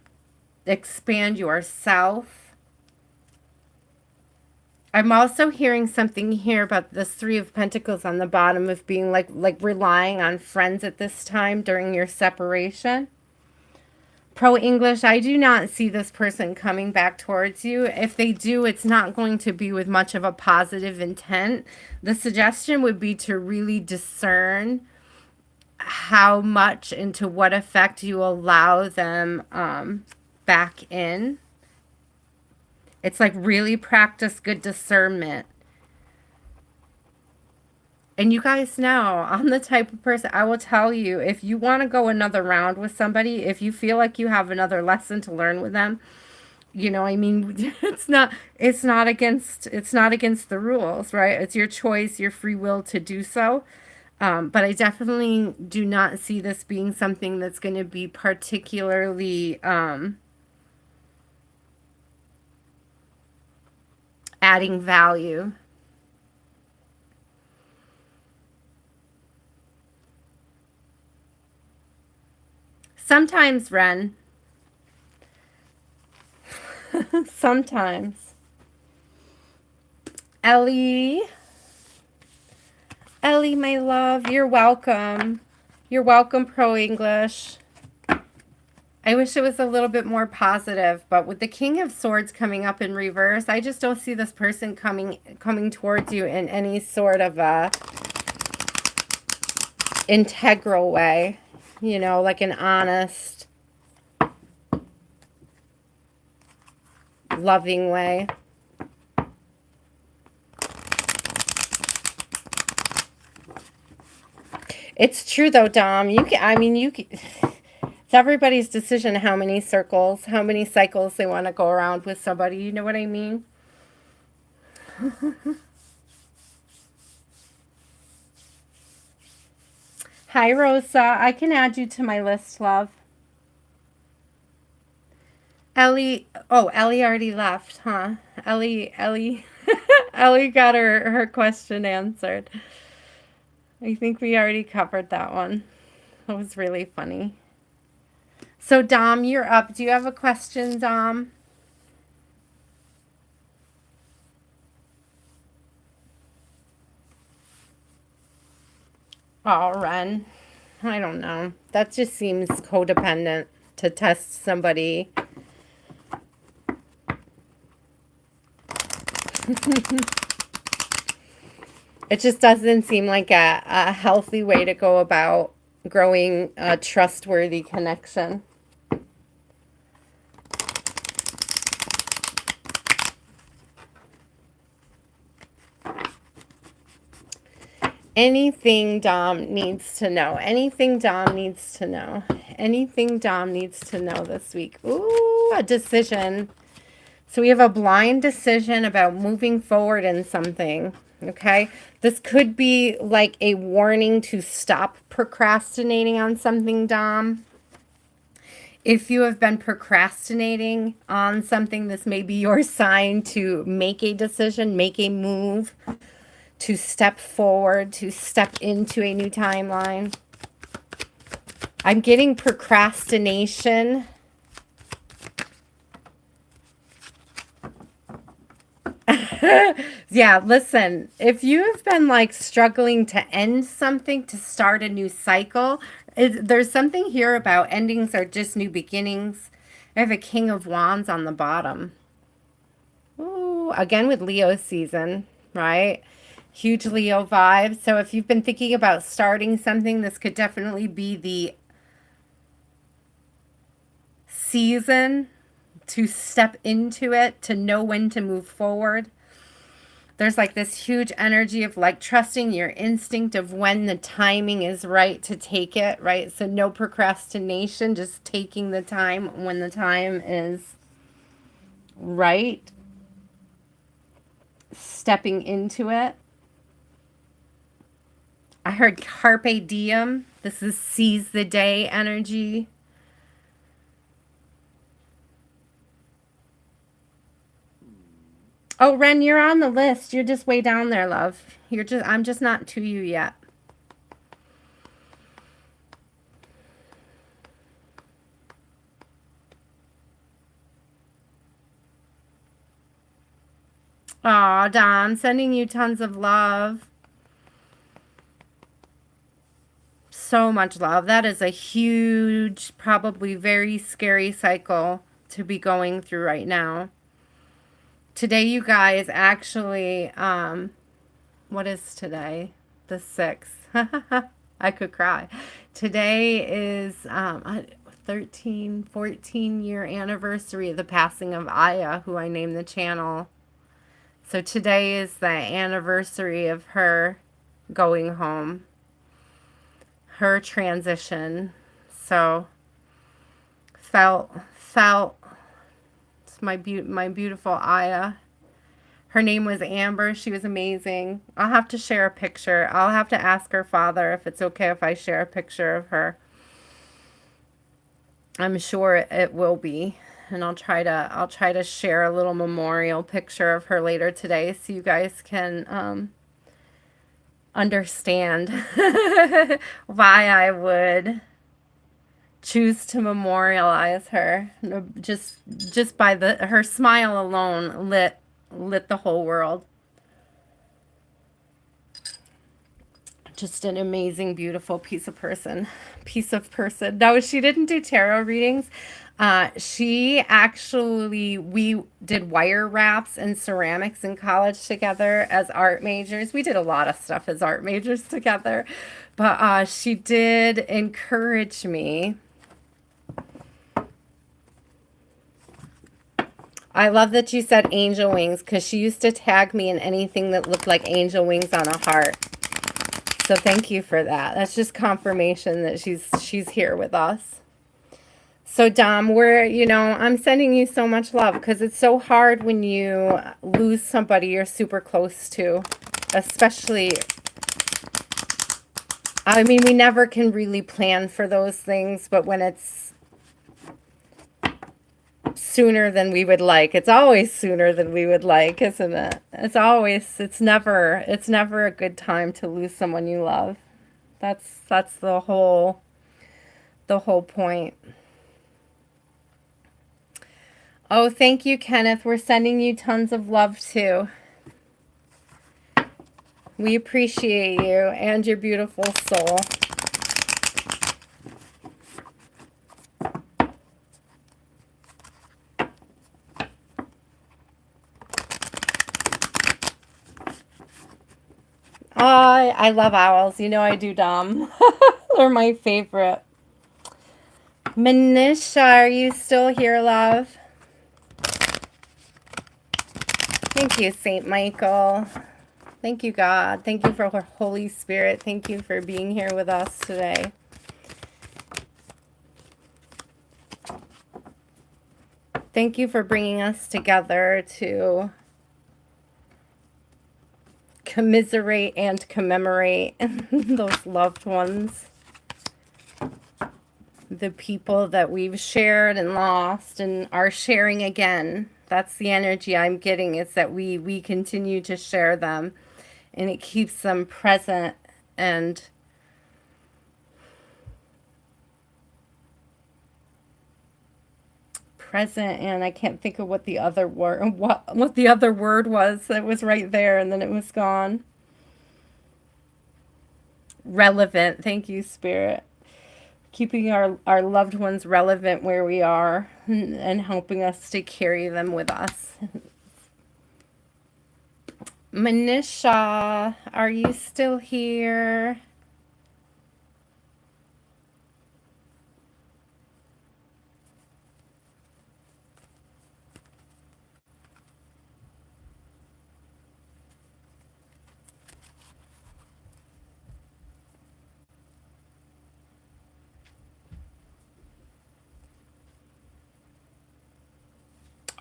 expand yourself. I'm also hearing something here about this 3 of Pentacles on the bottom of being like relying on friends at this time during your separation. Pro English, I do not see this person coming back towards you. If they do, it's not going to be with much of a positive intent. The suggestion would be to really discern how much and to what effect you allow them back in. It's like really practice good discernment. And you guys know, I'm the type of person, I will tell you, if you want to go another round with somebody, if you feel like you have another lesson to learn with them, you know, I mean, it's not against the rules, right? It's your choice, your free will to do so. But I definitely do not see this being something that's going to be particularly adding value. Sometimes, Ren. Sometimes. Ellie, my love, you're welcome. You're welcome, Pro English. I wish it was a little bit more positive, but with the King of Swords coming up in reverse, I just don't see this person coming towards you in any sort of a integral way, you know, like an honest, loving way. It's true though, Dom. You can, I mean, you can, it's everybody's decision how many circles, how many cycles they want to go around with somebody. You know what I mean? Hi, Rosa. I can add you to my list, love. Ellie, oh, Ellie already left, huh? Ellie, Ellie got her question answered. I think we already covered that one. That was really funny. So, Dom, you're up. Do you have a question, Dom? Oh, Ren. I don't know. That just seems codependent to test somebody. It just doesn't seem like a healthy way to go about growing a trustworthy connection. Anything Dom needs to know. Anything Dom needs to know. Anything Dom needs to know this week. Ooh, a decision. So we have a blind decision about moving forward in something. Okay. This could be like a warning to stop procrastinating on something, Dom. If you have been procrastinating on something, this may be your sign to make a decision, make a move, to step forward, to step into a new timeline. I'm getting procrastination. Yeah, listen, if you have been like struggling to end something, to start a new cycle, there's something here about endings are just new beginnings. I have a King of Wands on the bottom. Ooh, again with Leo season, right? Huge Leo vibe. So if you've been thinking about starting something, this could definitely be the season to step into it, to know when to move forward. There's like this huge energy of like trusting your instinct of when the timing is right to take it, right? So no procrastination, just taking the time when the time is right, stepping into it. I heard carpe diem. This is seize the day energy. Oh, Ren, you're on the list. You're just way down there, love. I'm just not to you yet. Aw, Dom, sending you tons of love. So much love. That is a huge, probably very scary cycle to be going through right now. Today, you guys, actually, what is today? The 6th. I could cry. Today is 13, 14-year anniversary of the passing of Aya, who I named the channel. So today is the anniversary of her going home, her transition. So felt it's my beautiful Aya. Her name was Amber. She was amazing. I'll have to share a picture. I'll have to ask her father if it's okay if I share a picture of her. I'm sure it will be. And I'll try to share a little memorial picture of her later today so you guys can understand why I would choose to memorialize her. Just by her smile alone lit the whole world. Just an amazing, beautiful piece of person. No, she didn't do tarot readings. We did wire wraps and ceramics in college together as art majors. We did a lot of stuff as art majors together, but she did encourage me. I love that you said angel wings, because she used to tag me in anything that looked like angel wings on a heart. So thank you for that. That's just confirmation that she's here with us. So Dom, I'm sending you so much love, because it's so hard when you lose somebody you're super close to, especially, I mean, we never can really plan for those things, but when it's sooner than we would like, it's always sooner than we would like, isn't it? It's never a good time to lose someone you love. That's the whole point. Oh, thank you, Kenneth. We're sending you tons of love, too. We appreciate you and your beautiful soul. Oh, I love owls. You know I do, Dom. They're my favorite. Manisha, are you still here, love? Thank you, Saint Michael. Thank you, God. Thank you for Holy Spirit. Thank you for being here with us today. Thank you for bringing us together to commiserate and commemorate those loved ones. The people that we've shared and lost and are sharing again. That's the energy I'm getting, is that we continue to share them, and it keeps them present and I can't think of what the other word what the other word was. It was right there and then it was gone. Relevant. Thank you, Spirit. Keeping our loved ones relevant where we are, and helping us to carry them with us. Manisha, are you still here?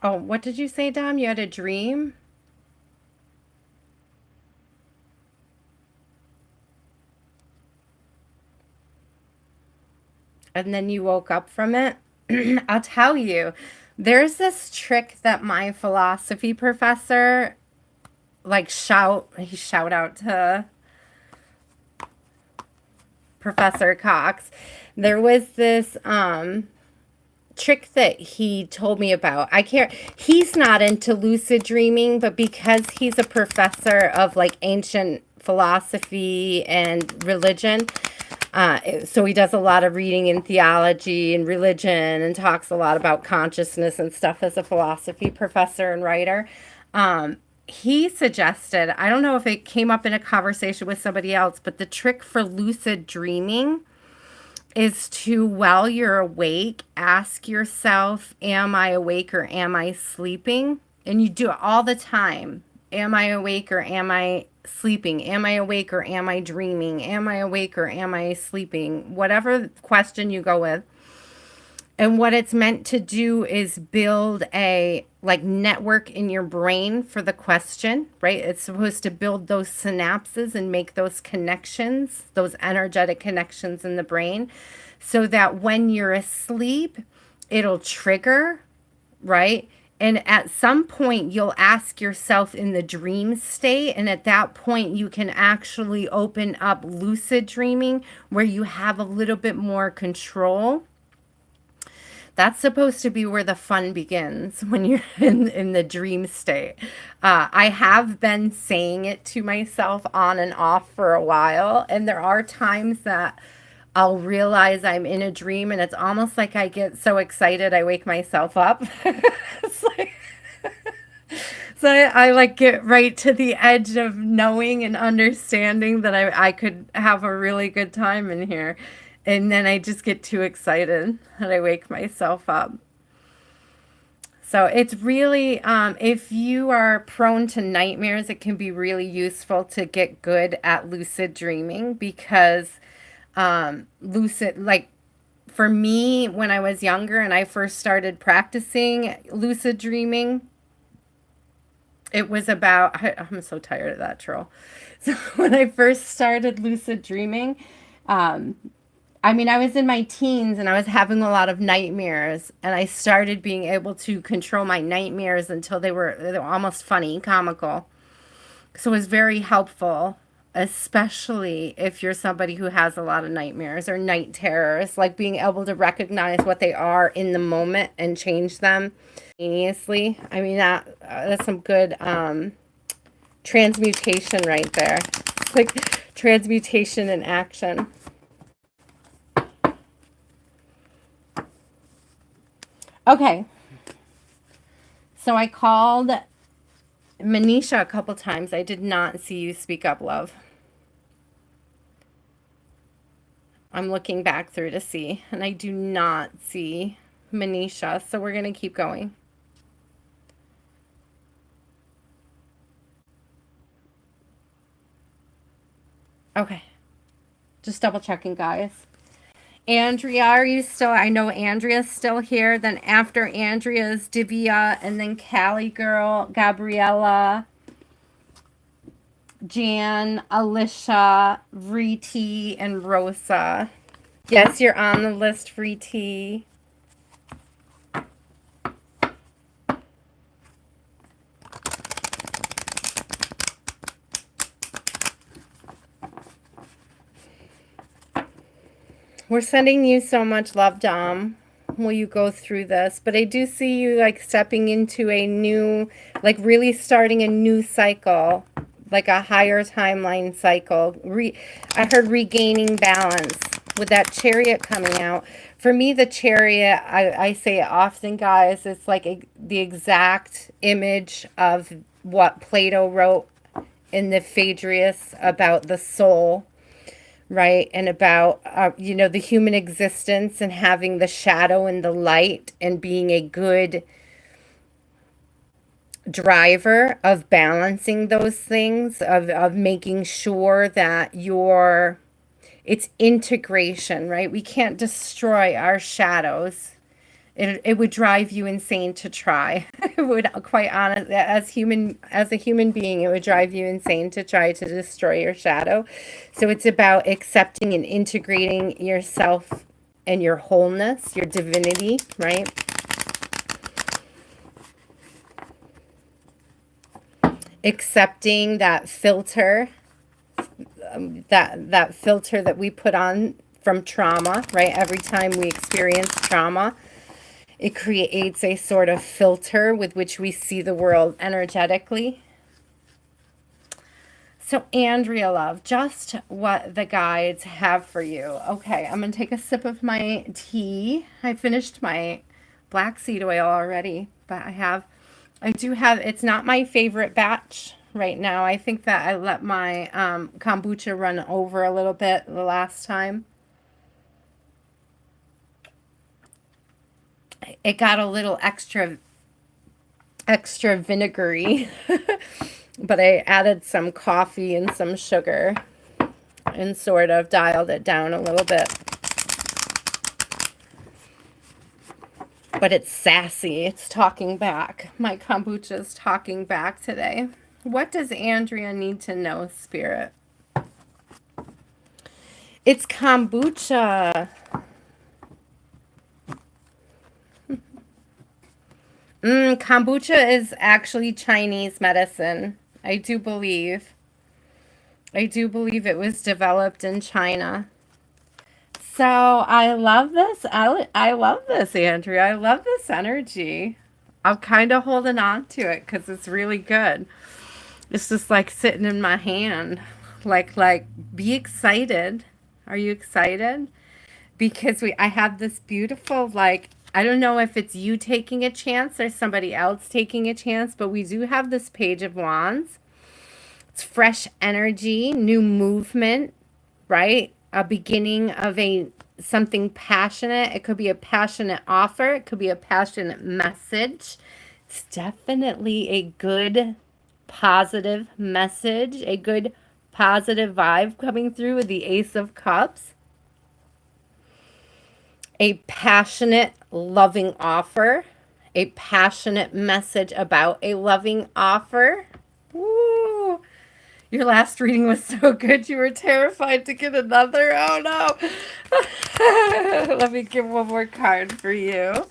Oh, what did you say, Dom? You had a dream? And then you woke up from it? I'll tell you, there's this trick that my philosophy professor, he shout out to Professor Cox. There was this trick that he told me about. He's not into lucid dreaming, but because he's a professor of like ancient philosophy and religion, so he does a lot of reading in theology and religion, and talks a lot about consciousness and stuff as a philosophy professor and writer. He suggested, I don't know if it came up in a conversation with somebody else, but the trick for lucid dreaming is to, while you're awake, ask yourself, am I awake or am I sleeping? And you do it all the time. Am I awake or am I sleeping? Am I awake or am I dreaming? Am I awake or am I sleeping? Whatever question you go with. And what it's meant to do is build a network in your brain for the question, right? It's supposed to build those synapses and make those connections, those energetic connections in the brain, so that when you're asleep, it'll trigger, right? And at some point, you'll ask yourself in the dream state, and at that point, you can actually open up lucid dreaming, where you have a little bit more control. That's supposed to be where the fun begins when you're in the dream state. I have been saying it to myself on and off for a while, and there are times that I'll realize I'm in a dream, and it's almost like I get so excited I wake myself up. It's like, so I like get right to the edge of knowing and understanding that I could have a really good time in here. And then I just get too excited that I wake myself up. So it's really, if you are prone to nightmares, it can be really useful to get good at lucid dreaming because lucid, like for me, when I was younger and I first started practicing lucid dreaming, it was about, I'm so tired of that troll. So when I first started lucid dreaming, um, I mean, I was in my teens and I was having a lot of nightmares, and I started being able to control my nightmares until they were almost funny, comical. So it was very helpful, especially if you're somebody who has a lot of nightmares or night terrors, like being able to recognize what they are in the moment and change them instantaneously. I mean, that's some good transmutation right there. It's like transmutation in action. Okay, so I called Manisha a couple times. I did not see you speak up, love. I'm looking back through to see, and I do not see Manisha, so we're going to keep going. Okay, just double checking, guys. Andrea, are you still? I know Andrea's still here. Then after Andrea's Divia, and then Cali girl, Gabriella, Jan, Alicia, Viti, and Rosa. Yes, you're on the list, Viti. We're sending you so much love, Dom. Will you go through this? But I do see you like stepping into a new, like really starting a new cycle, like a higher timeline cycle. I heard regaining balance with that chariot coming out. For me, the chariot, I say it often, guys, it's like the exact image of what Plato wrote in the Phaedrus about the soul, right? And about, the human existence and having the shadow and the light and being a good driver of balancing those things, of making sure that it's integration, right? We can't destroy our shadows. It would drive you insane to try. It would, quite honestly, as a human being, it would drive you insane to try to destroy your shadow. So it's about accepting and integrating yourself and your wholeness, your divinity, right? Accepting that filter, that filter that we put on from trauma, right? Every time we experience trauma, it creates a sort of filter with which we see the world energetically. So, Andrea, love, just what the guides have for you. Okay, I'm going to take a sip of my tea. I finished my black seed oil already, but I do have, it's not my favorite batch right now. I think that I let my kombucha run over a little bit the last time. It got a little extra vinegary, but I added some coffee and some sugar and sort of dialed it down a little bit. But it's sassy. It's talking back. My kombucha is talking back today. What does Andrea need to know, Spirit? It's kombucha. Kombucha is actually Chinese medicine. I do believe it was developed in China. So I love this. I love this, Andrea. I love this energy. I'm kind of holding on to it because it's really good. It's just like sitting in my hand. Like, be excited. Are you excited? Because I have this beautiful, like, I don't know if it's you taking a chance or somebody else taking a chance, but we do have this Page of Wands. It's fresh energy, new movement, right? A beginning of a something passionate. It could be a passionate offer. It could be a passionate message. It's definitely a good positive message, a good positive vibe coming through with the Ace of Cups. A passionate, loving offer, a passionate message about a loving offer. Woo! Your last reading was so good, you were terrified to get another. Oh no. Let me get one more card for you.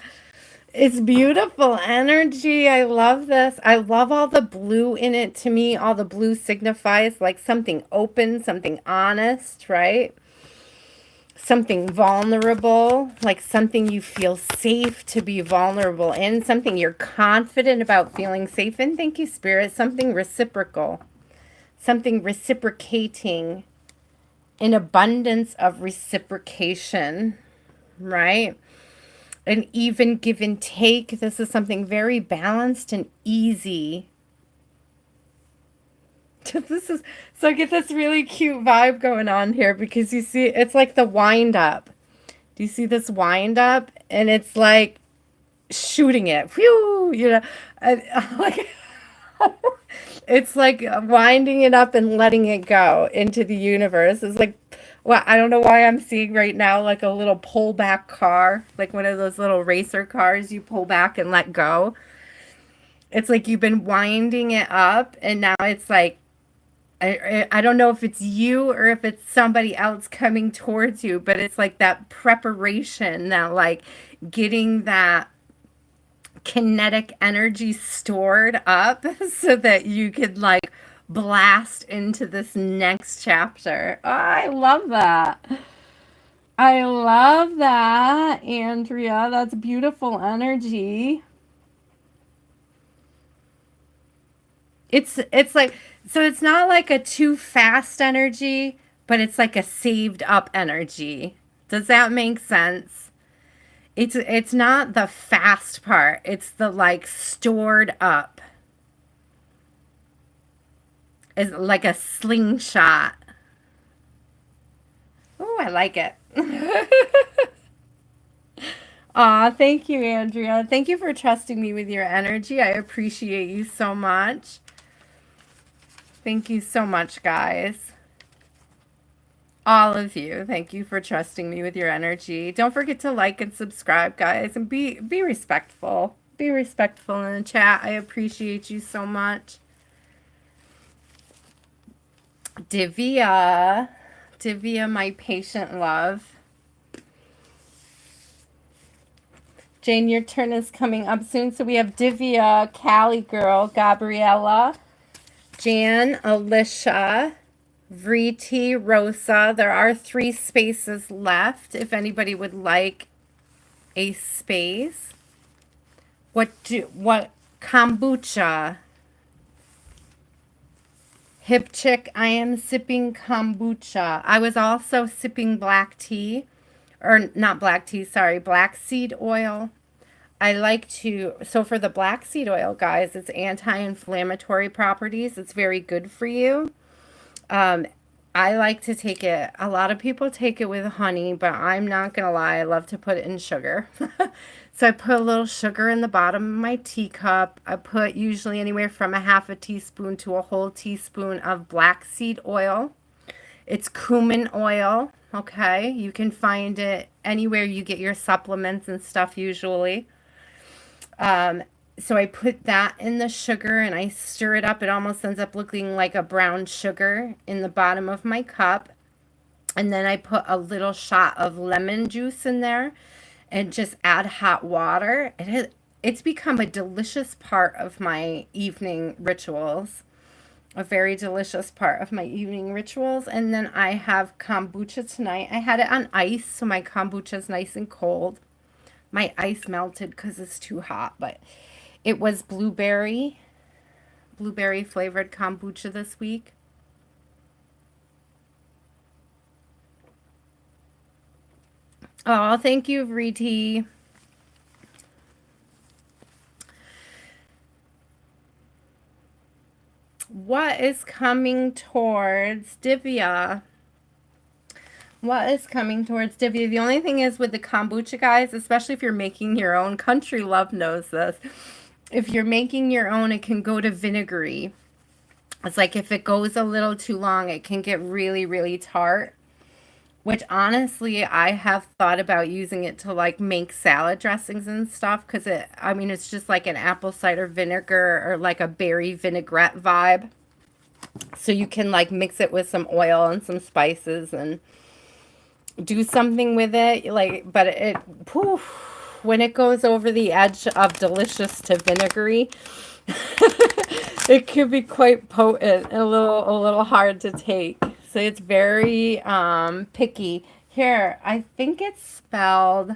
It's beautiful energy. I love this. I love all the blue in it. To me, all the blue signifies like something open, something honest, right? Something vulnerable, like something you feel safe to be vulnerable in, something you're confident about feeling safe in. Thank you, Spirit. Something reciprocal, something reciprocating, an abundance of reciprocation, right? An even give and take. This is something very balanced and easy. This is so I get this really cute vibe going on here because you see it's like the wind up. Do you see this wind up? And it's like shooting it. Whew, like it's like winding it up and letting it go into the universe. It's like, well, I don't know why I'm seeing right now like a little pullback car, like one of those little racer cars you pull back and let go. It's like you've been winding it up and now it's like I don't know if it's you or if it's somebody else coming towards you, but it's like that preparation, that like getting that kinetic energy stored up so that you could like blast into this next chapter. Oh, I love that. I love that, Andrea. That's beautiful energy. It's like so it's not like a too fast energy, but it's like a saved up energy. Does that make sense? It's not the fast part. It's the like stored up. It's like a slingshot. Oh, I like it. Aw, thank you, Andrea. Thank you for trusting me with your energy. I appreciate you so much. Thank you so much, guys. All of you. Thank you for trusting me with your energy. Don't forget to like and subscribe, guys, and be respectful. Be respectful in the chat. I appreciate you so much. Divia. Divia, my patient love. Jane, your turn is coming up soon. So we have Divia, Cali girl, Gabriella, Jan, Alicia, Viti, Rosa. There are 3 spaces left if anybody would like a space. What kombucha? Hip chick, I am sipping kombucha. I was also sipping black tea, or not black tea, sorry, black seed oil. I like to, so for the black seed oil, guys, it's anti-inflammatory properties. It's very good for you. I like to take it, a lot of people take it with honey, but I'm not going to lie, I love to put it in sugar. So I put a little sugar in the bottom of my teacup. I put usually anywhere from a half a teaspoon to a whole teaspoon of black seed oil. It's cumin oil, okay? You can find it anywhere you get your supplements and stuff usually. So I put that in the sugar and I stir it up. It almost ends up looking like a brown sugar in the bottom of my cup. And then I put a little shot of lemon juice in there and just add hot water. It's become a delicious part of my evening rituals. a very delicious part of my evening rituals. And then I have kombucha tonight. I had it on ice, so my kombucha is nice and cold. My ice melted because it's too hot, but it was blueberry flavored kombucha this week. Oh, thank you, Viti. What is coming towards Divya? What is coming towards Divya? The only thing is with the kombucha, guys, especially if you're making your own, Country Love knows this. If you're making your own, it can go to vinegary. It's like if it goes a little too long, it can get really, really tart. Which honestly, I have thought about using it to like make salad dressings and stuff because I mean, it's just like an apple cider vinegar or like a berry vinaigrette vibe. So you can like mix it with some oil and some spices and do something with it. Like, but poof, when it goes over the edge of delicious to vinegary, it could be quite potent and a little hard to take. So it's very picky. Here, I think it's spelled,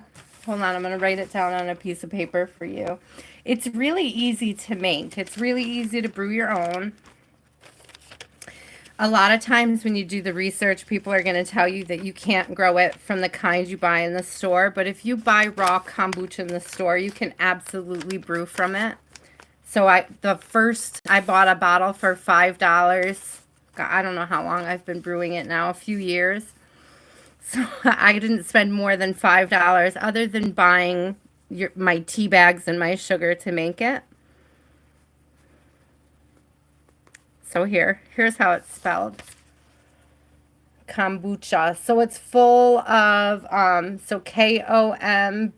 hold on, I'm going to write it down on a piece of paper for you. It's really easy to make. It's really easy to brew your own. A lot of times when you do the research, people are going to tell you that you can't grow it from the kind you buy in the store. But if you buy raw kombucha in the store, you can absolutely brew from it. So I bought a bottle for $5. I don't know how long I've been brewing it now, a few years. So I didn't spend more than $5 other than buying my tea bags and my sugar to make it. So here's how it's spelled. Kombucha. So it's full of, so Kombucha.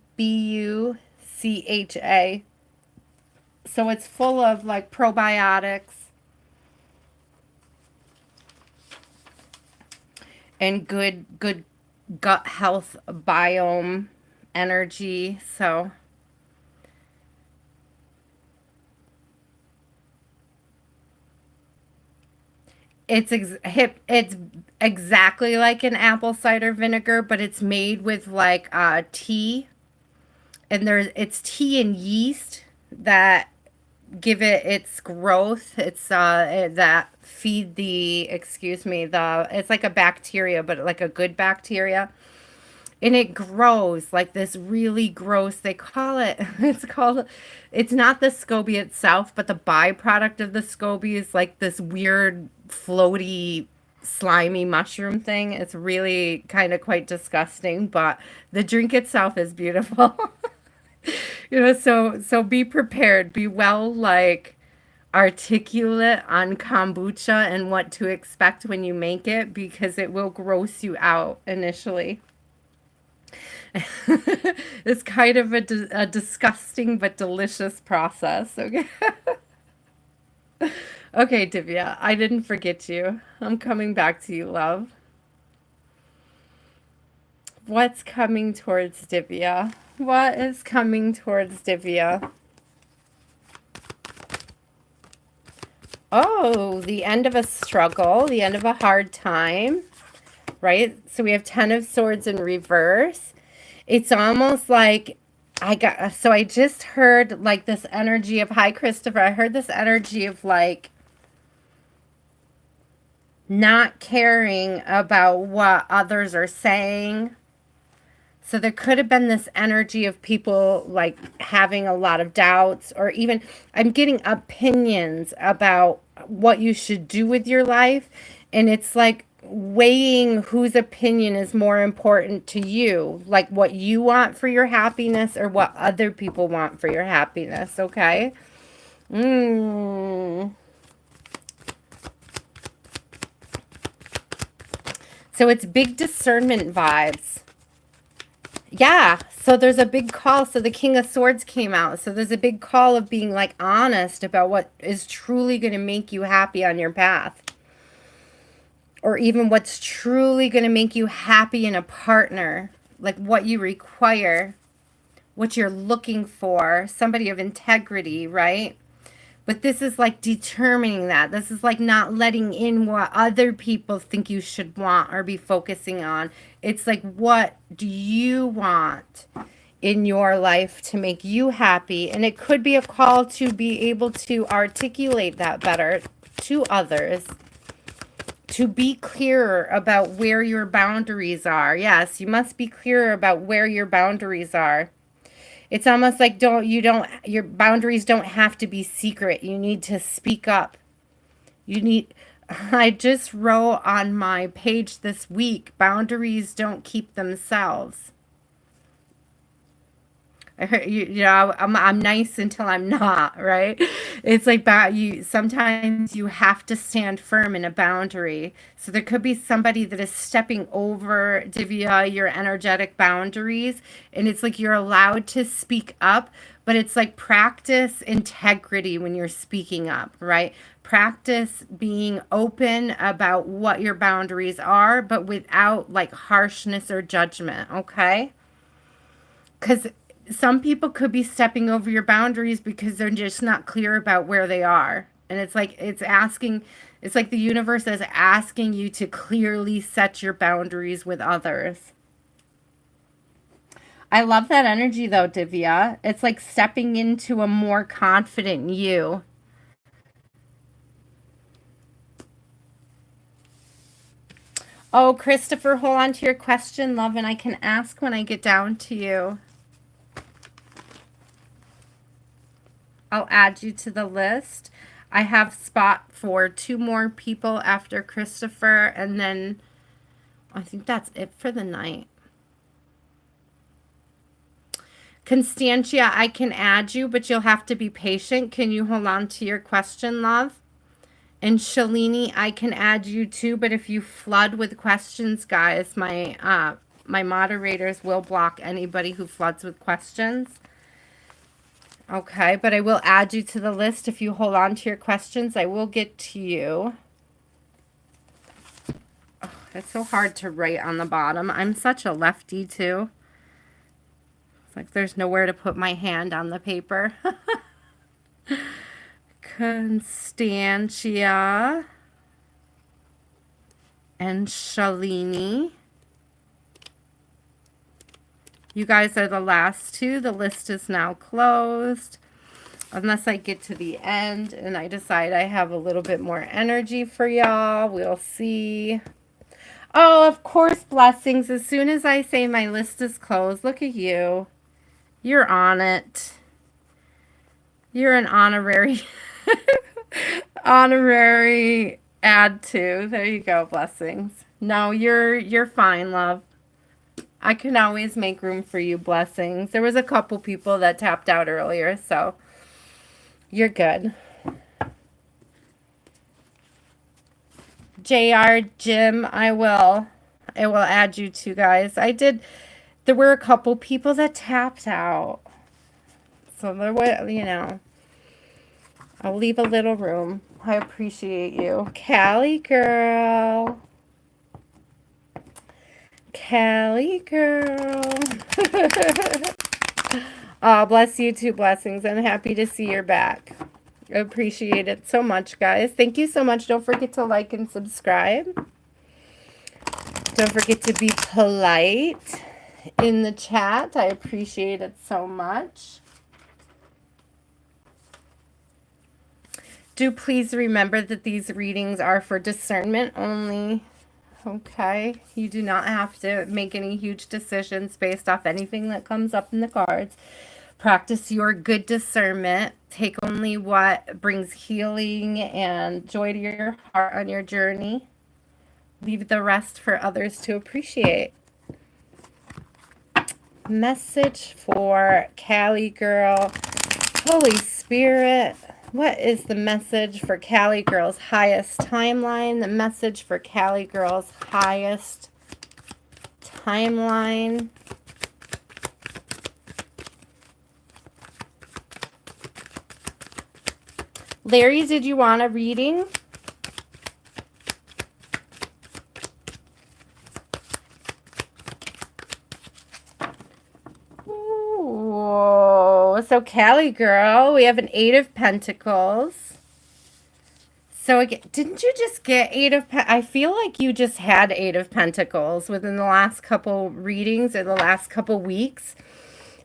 So it's full of like probiotics and good gut health biome energy. So it's exactly like an apple cider vinegar, but it's made with like tea, and it's tea and yeast that give it its growth. It's that feed it's like a bacteria, but like a good bacteria. And it grows like this really gross, they call it, it's not the SCOBY itself, but the byproduct of the SCOBY is like this weird, floaty, slimy mushroom thing. It's really kind of quite disgusting, but the drink itself is beautiful. So be prepared, be well, like, articulate on kombucha and what to expect when you make it, because it will gross you out initially. It's kind of a disgusting but delicious process. Okay. Okay, Divya, I didn't forget you. I'm coming back to you, love. What's coming towards Divya? What is coming towards Divya? Oh, the end of a struggle, the end of a hard time, right? So we have 10 of Swords in reverse. It's almost like I just heard like this energy of, hi, Christopher. I heard this energy of like not caring about what others are saying. So there could have been this energy of people like having a lot of doubts, or even I'm getting opinions about what you should do with your life. And it's like weighing whose opinion is more important to you, like what you want for your happiness or what other people want for your happiness. Okay. So it's big discernment vibes. Yeah, so there's a big call. So the King of Swords came out. So there's a big call of being like honest about what is truly going to make you happy on your path. Or even what's truly going to make you happy in a partner. Like what you require, what you're looking for, somebody of integrity, right? But this is like determining that. This is like not letting in what other people think you should want or be focusing on. It's like, what do you want in your life to make you happy? And it could be a call to be able to articulate that better to others, to be clearer about where your boundaries are. Yes, you must be clearer about where your boundaries are. It's almost like your boundaries don't have to be secret. You need to speak up. I just wrote on my page this week, boundaries don't keep themselves. I heard, I'm nice until I'm not, right? It's like sometimes you have to stand firm in a boundary. So there could be somebody that is stepping over, Divya, your energetic boundaries, and it's like you're allowed to speak up, but it's like practice integrity when you're speaking up, right? Practice being open about what your boundaries are, but without like harshness or judgment, okay? Because some people could be stepping over your boundaries because they're just not clear about where they are. And it's like it's like the universe is asking you to clearly set your boundaries with others. I love that energy though, Divya. It's like stepping into a more confident you. Oh, Christopher, hold on to your question, love, and I can ask when I get down to you. I'll add you to the list. I have spot for 2 more people after Christopher, and then I think that's it for the night. Constantia, I can add you, but you'll have to be patient. Can you hold on to your question, love? And Shalini, I can add you too, but if you flood with questions, guys, my moderators will block anybody who floods with questions. Okay, but I will add you to the list. If you hold on to your questions, I will get to you. Oh, it's so hard to write on the bottom. I'm such a lefty, too. It's like there's nowhere to put my hand on the paper. Constantia and Shalini. You guys are the last 2. The list is now closed. Unless I get to the end and I decide I have a little bit more energy for y'all. We'll see. Oh, of course, blessings. As soon as I say my list is closed, look at you. You're on it. You're an honorary honorary add to. There you go, blessings. No, you're fine, love. I can always make room for you, blessings. There was a couple people that tapped out earlier, so you're good. JR, Jim, I will add you two guys. There were a couple people that tapped out. So there were, I'll leave a little room. I appreciate you. Cali girl. Cali girl. Oh, bless you too, blessings. I'm happy to see you're back. I appreciate it so much, guys. Thank you so much. Don't forget to like and subscribe. Don't forget to be polite in the chat. I appreciate it so much. Do please remember that these readings are for discernment only. Okay? You do not have to make any huge decisions based off anything that comes up in the cards. Practice your good discernment. Take only what brings healing and joy to your heart on your journey. Leave the rest for others to appreciate. Message for Cali girl. Holy Spirit. What is the message for Cali girl's highest timeline? The message for Cali girl's highest timeline. Larry, did you want a reading? Ooh, So Cali girl, we have an 8 of Pentacles. So again, didn't you just get I feel like you just had 8 of Pentacles within the last couple readings or the last couple weeks.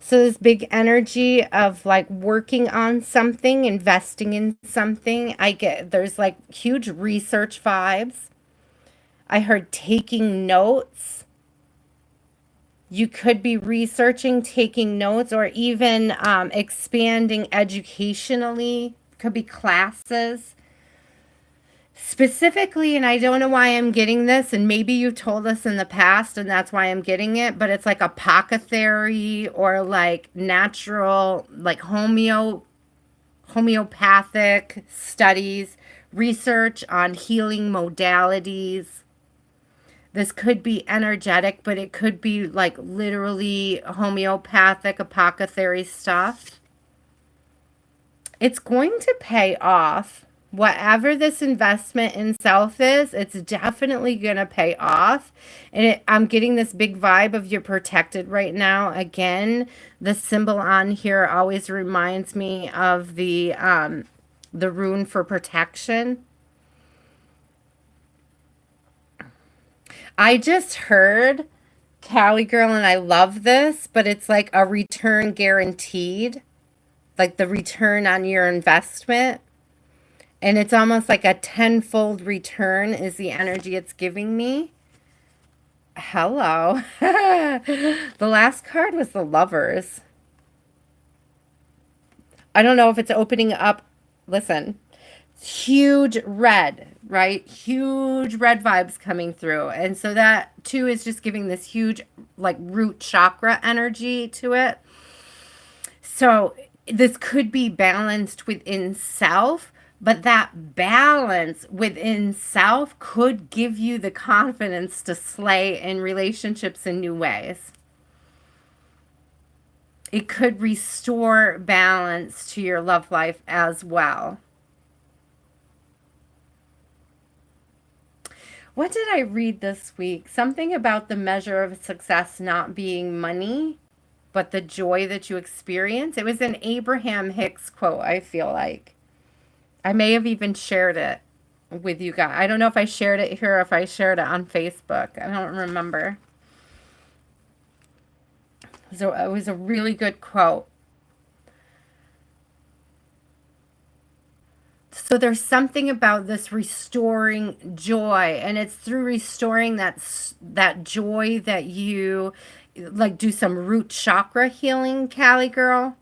So this big energy of like working on something, investing in something. There's like huge research vibes. I heard taking notes. You could be researching, taking notes, or even expanding educationally. Could be classes. Specifically, and I don't know why I'm getting this, and maybe you told us in the past, and that's why I'm getting it, but it's like apothecary or like natural, like homeopathic studies, research on healing modalities. This could be energetic, but it could be like literally homeopathic, apothecary stuff. It's going to pay off. Whatever this investment in self is, it's definitely going to pay off. And I'm getting this big vibe of you're protected right now. Again, the symbol on here always reminds me of the rune for protection. I just heard Cali girl, and I love this, but it's like a return guaranteed, like the return on your investment. And it's almost like a tenfold return is the energy it's giving me. Hello. The last card was the Lovers. I don't know if it's opening up. Listen, huge red, right? Huge red vibes coming through. And so that too is just giving this huge like root chakra energy to it. So this could be balanced within self, but that balance within self could give you the confidence to slay in relationships in new ways. It could restore balance to your love life as well. What did I read this week? Something about the measure of success not being money, but the joy that you experience. It was an Abraham Hicks quote, I feel like. I may have even shared it with you guys. I don't know if I shared it here or if I shared it on Facebook. I don't remember. So it was a really good quote. So there's something about this restoring joy, and it's through restoring that joy that you like do some root chakra healing, Cali girl.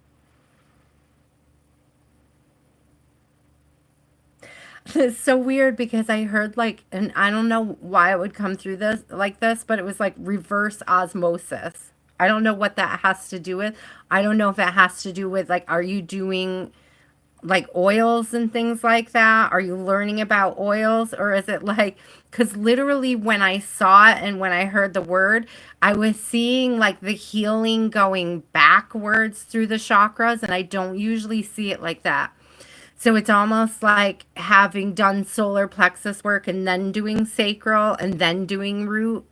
It's so weird because I heard like, and I don't know why it would come through this like this, but it was like reverse osmosis. I don't know what that has to do with. I don't know if it has to do with like, are you doing like oils and things like that? Are you learning about oils? Or is it like, because literally when I saw it and when I heard the word, I was seeing like the healing going backwards through the chakras, and I don't usually see it like that. So it's almost like having done solar plexus work and then doing sacral and then doing root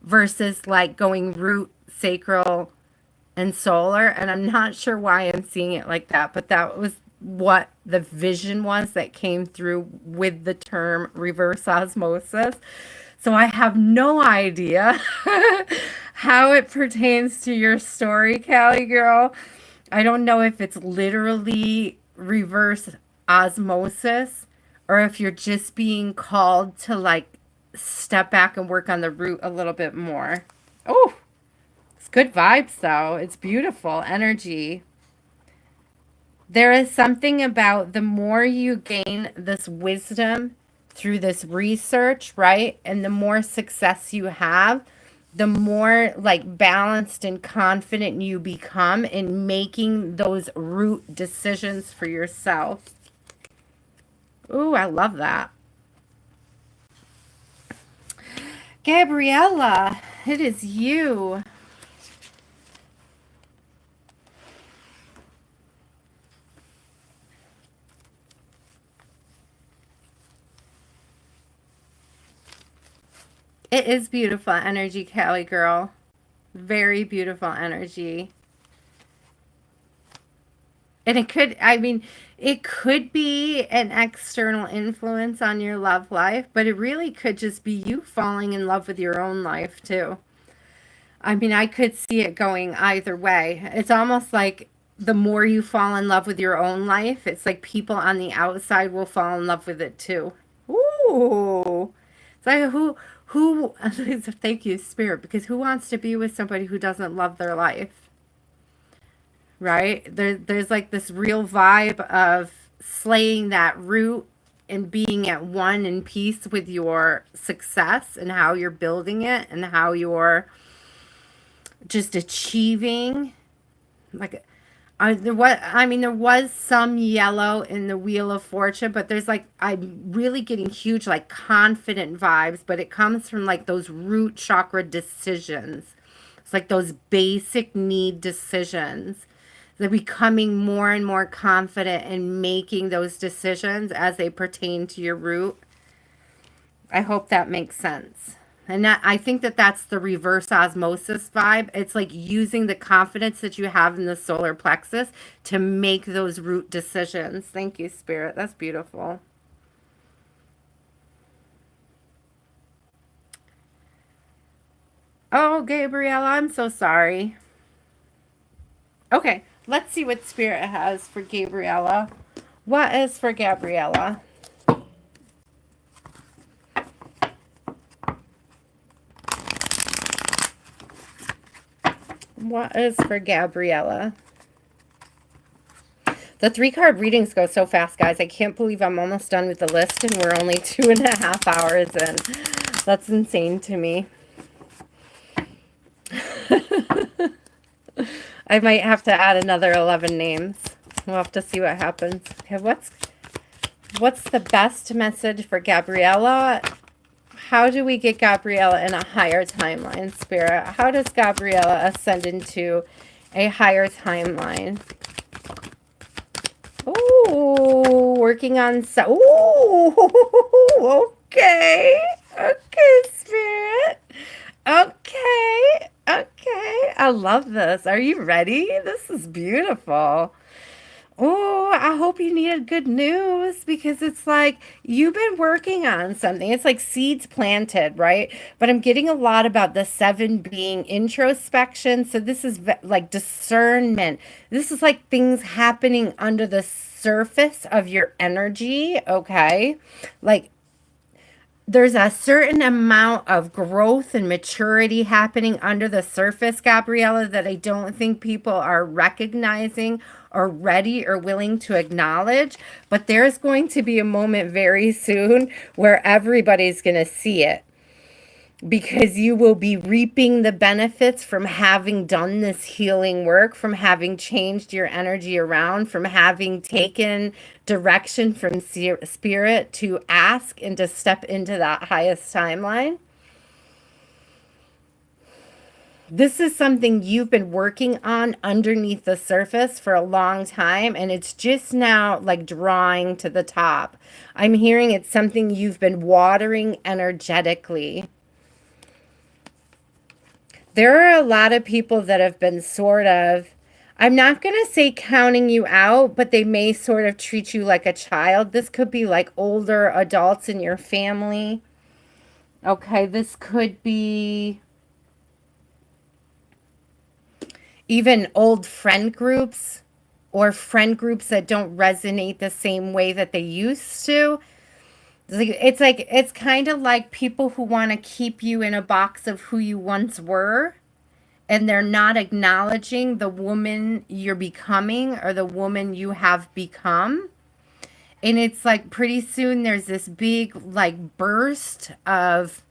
versus like going root, sacral, and solar. And I'm not sure why I'm seeing it like that, but that was what the vision was that came through with the term reverse osmosis. So I have no idea how it pertains to your story, Cali girl. I don't know if it's literally reverse osmosis or if you're just being called to like step back and work on the root a little bit more. Oh, it's good vibes though. It's beautiful energy. There is something about the more you gain this wisdom through this research, right? And the more success you have, the more like balanced and confident you become in making those root decisions for yourself. Ooh, I love that. Gabriella, it is you. It is beautiful energy, Cali girl. Very beautiful energy. And it could, I mean, it could be an external influence on your love life, but it really could just be you falling in love with your own life too. I mean, I could see it going either way. It's almost like the more you fall in love with your own life, it's like people on the outside will fall in love with it too. Ooh. It's like who, thank you, Spirit, because who wants to be with somebody who doesn't love their life? Right? There's like this real vibe of slaying that root and being at one in peace with your success and how you're building it and how you're just achieving. Like there was some yellow in the Wheel of Fortune, but there's like, I'm really getting huge like confident vibes, but it comes from like those root chakra decisions. It's like those basic need decisions. They're becoming more and more confident in making those decisions as they pertain to your root. I hope that makes sense. And I think that that's the reverse osmosis vibe. It's like using the confidence that you have in the solar plexus to make those root decisions. Thank you, Spirit. That's beautiful. Oh, Gabriella, I'm so sorry. Okay, let's see what Spirit has for Gabriella. What is for Gabriella? What is for Gabriella? The 3 card readings go so fast, guys. I can't believe I'm almost done with the list and we're only 2.5 hours in. That's insane to me. I might have to add another 11 names. We'll have to see what happens. Okay, what's the best message for Gabriella? How do we get Gabriella in a higher timeline, Spirit? How does Gabriella ascend into a higher timeline? Oh, working on okay. Okay, Spirit. Okay. Okay. I love this. Are you ready? This is beautiful. Oh, I hope you needed good news because it's like you've been working on something. It's like seeds planted, right? But I'm getting a lot about the 7 being introspection. So this is like discernment. This is like things happening under the surface of your energy, okay? Like there's a certain amount of growth and maturity happening under the surface, Gabriella, that I don't think people are recognizing or ready or willing to acknowledge. But there's going to be a moment very soon where everybody's going to see it because you will be reaping the benefits from having done this healing work, from having changed your energy around, from having taken direction from spirit to ask and to step into that highest timeline. This is something you've been working on underneath the surface for a long time, and it's just now like drawing to the top. I'm hearing it's something you've been watering energetically. There are a lot of people that have been sort of, I'm not going to say counting you out, but they may sort of treat you like a child. This could be like older adults in your family. Okay, this could be even old friend groups or friend groups that don't resonate the same way that they used to. It's kind of like people who want to keep you in a box of who you once were, and they're not acknowledging the woman you're becoming or the woman you have become. And it's like pretty soon there's this big like burst of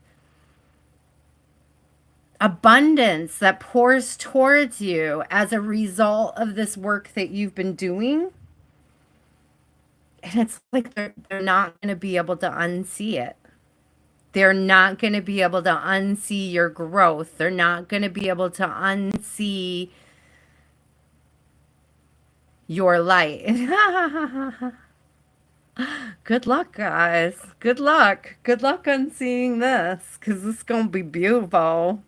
abundance that pours towards you as a result of this work that you've been doing. And it's like they're not going to be able to unsee it. They're not going to be able to unsee your growth. They're not going to be able to unsee your light. Good luck, guys. Good luck. Good luck unseeing this because it's going to be beautiful.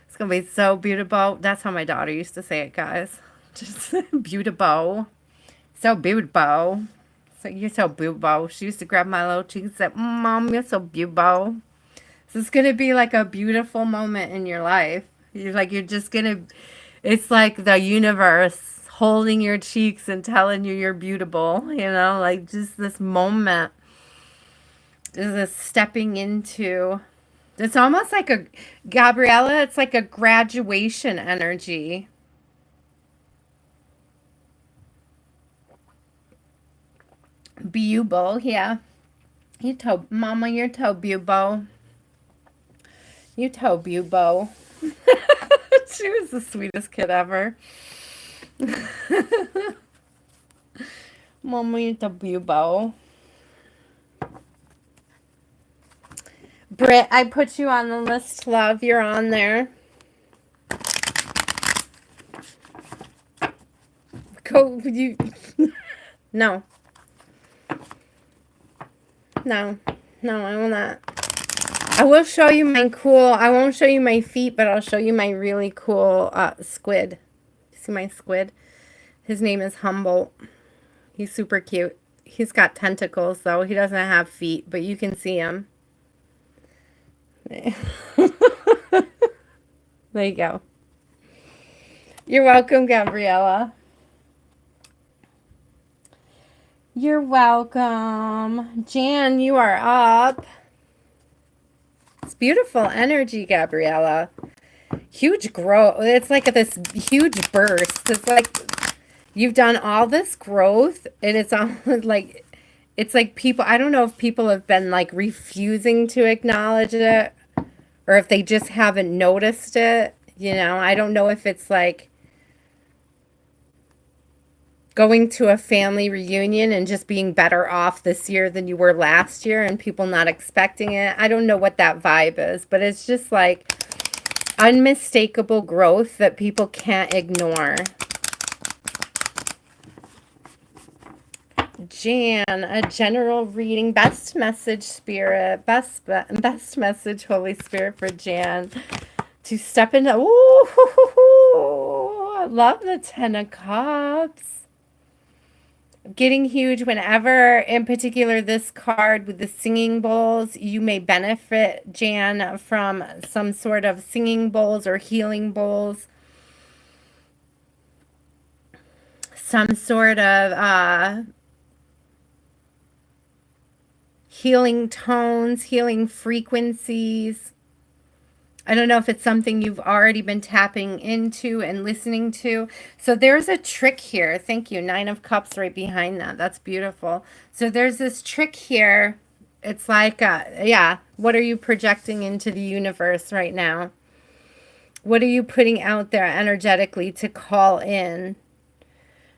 It's going to be so beautiful. That's how my daughter used to say it, guys. Just beautiful. So beautiful. So you're so beautiful. She used to grab my little cheek and say, Mom, you're so beautiful. So it's gonna be like a beautiful moment in your life. You're just gonna it's like the universe holding your cheeks and telling you you're beautiful, like just this moment is a stepping into. It's almost like a Gabriella, it's like a graduation energy. Bubo, yeah. You told Mama, you're toe bubo. You toe bubo. She was the sweetest kid ever. Mama, you're toe bubo. Britt, I put you on the list, love. You're on there. Go, you. No. No. No, I will not. I will show you my cool, I won't show you my feet, but I'll show you my really cool squid. See my squid? His name is Humboldt. He's super cute. He's got tentacles, though. He doesn't have feet, but you can see him. There you go. You're welcome, Gabriella. You're welcome. Jan, you are up. It's beautiful energy, Gabriella. Huge growth. It's like this huge burst. It's like you've done all this growth, and it's all like, it's like people, I don't know if people have been like refusing to acknowledge it or if they just haven't noticed it. I don't know if it's like going to a family reunion and just being better off this year than you were last year and people not expecting it. I don't know what that vibe is, but it's just like unmistakable growth that people can't ignore. Jan, a general reading. Best message, Spirit. Best message, Holy Spirit, for Jan. To step into... Ooh, I love the Ten of Cups. Getting huge whenever, in particular this card with the singing bowls, you may benefit, Jan, from some sort of singing bowls or healing bowls. Some sort of healing tones, healing frequencies. I don't know if it's something you've already been tapping into and listening to. So there's a trick here. Thank you. 9 of Cups right behind that. That's beautiful. So there's this trick here. It's like, yeah, what are you projecting into the universe right now? What are you putting out there energetically to call in?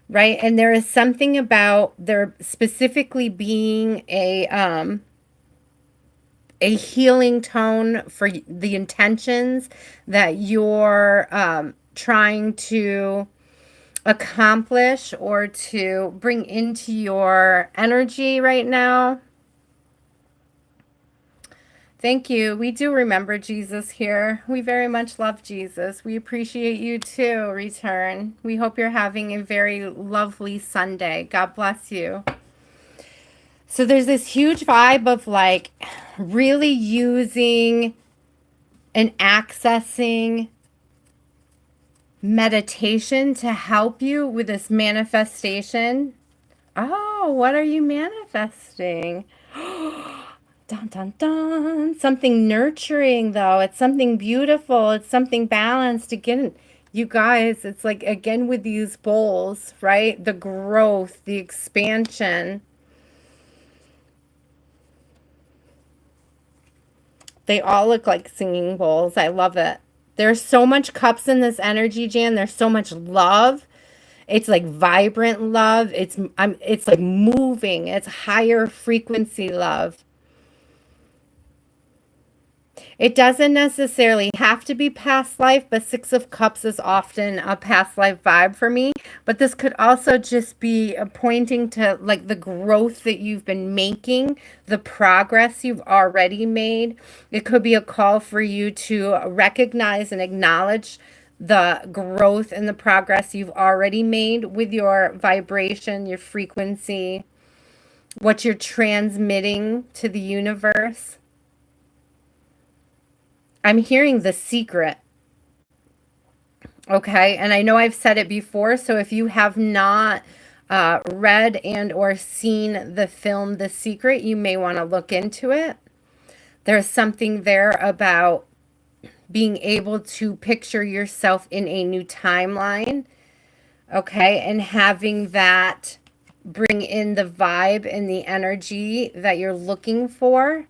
Right? And there is something about there specifically being a healing tone for the intentions that you're trying to accomplish or to bring into your energy right now. Thank you. We do remember Jesus here. We very much love Jesus. We appreciate you too, Return. We hope you're having a very lovely Sunday. God bless you. So there's this huge vibe of like really using and accessing meditation to help you with this manifestation. Oh, what are you manifesting? Dun, dun, dun. Something nurturing, though. It's something beautiful. It's something balanced. Again, you guys, it's like, again, with these bowls, right? The growth, the expansion. They all look like singing bowls. I love it. There's so much cups in this energy, Jan. There's so much love. It's like vibrant love. It's like moving. It's higher frequency love. It doesn't necessarily have to be past life, but 6 of Cups is often a past life vibe for me. But this could also just be pointing to like the growth that you've been making, the progress you've already made. It could be a call for you to recognize and acknowledge the growth and the progress you've already made with your vibration, your frequency, what you're transmitting to the universe. I'm hearing the secret. Okay, and I know I've said it before, so if you have not read and or seen the film The Secret, you may want to look into it. There's something there about being able to picture yourself in a new timeline, okay, and having that bring in the vibe and the energy that you're looking for.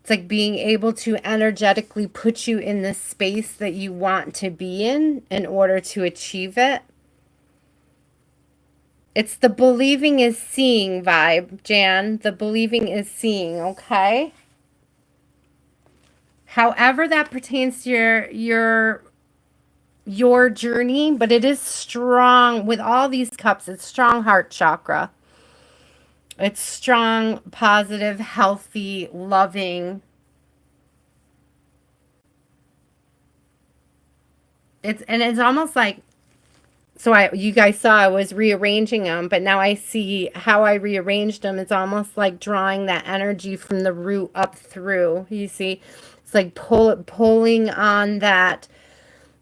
It's like being able to energetically put you in the space that you want to be in order to achieve it. It's the believing is seeing vibe, Jan. The believing is seeing, okay? However that pertains to your journey, but it is strong with all these cups. It's strong heart chakra. It's strong, positive, healthy, loving. It's almost like, so you guys saw I was rearranging them, but now I see how I rearranged them. It's almost like drawing that energy from the root up through. You see, it's like pulling on that,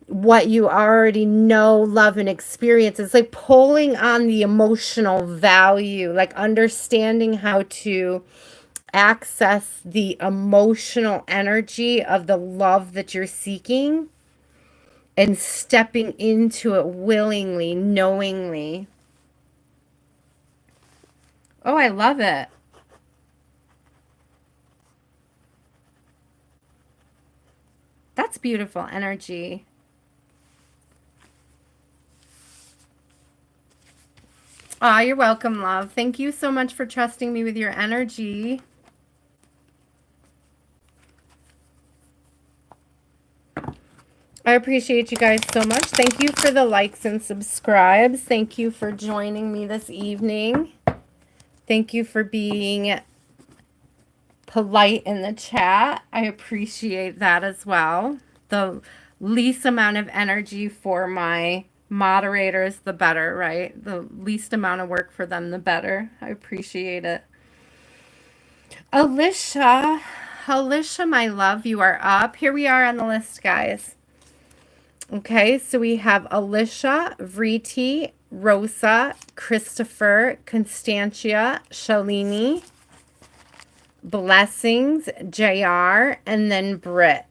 what you already know, love, and experience. It's like pulling on the emotional value, like understanding how to access the emotional energy of the love that you're seeking and stepping into it willingly, knowingly. Oh, I love it. That's beautiful energy. Ah, you're welcome, love. Thank you so much for trusting me with your energy. I appreciate you guys so much. Thank you for the likes and subscribes. Thank you for joining me this evening. Thank you for being polite in the chat. I appreciate that as well. The least amount of energy for my moderators, the better, right? The least amount of work for them, the better. I appreciate it. Alicia, my love, you are up. Here we are on the list, guys. Okay, so we have Alicia, Viti, Rosa, Christopher, Constantia, Shalini, Blessings, JR, and then Britt.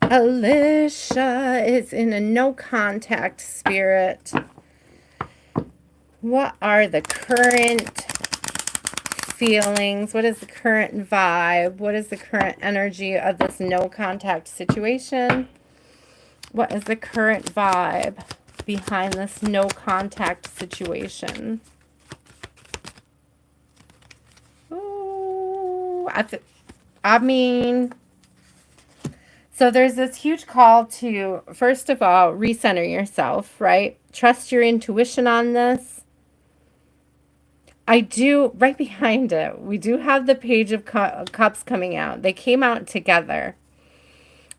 Alicia is in a no contact spirit. What are the current feelings? What is the current vibe? What is the current energy of this no contact situation? What is the current vibe behind this no contact situation? Ooh, I mean, so there's this huge call to, first of all, recenter yourself, right? Trust your intuition on this. I do, right behind it, we do have the Page of Cups coming out. They came out together.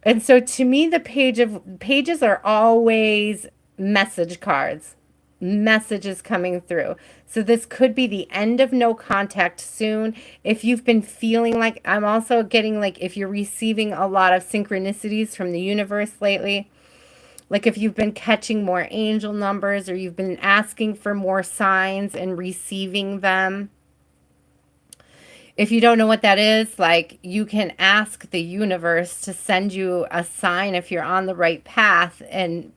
And so to me, the pages are always message cards, messages coming through. So this could be the end of no contact soon. If you've been feeling like, I'm also getting like, if you're receiving a lot of synchronicities from the universe lately, like if you've been catching more angel numbers or you've been asking for more signs and receiving them. If you don't know what that is, like you can ask the universe to send you a sign if you're on the right path. And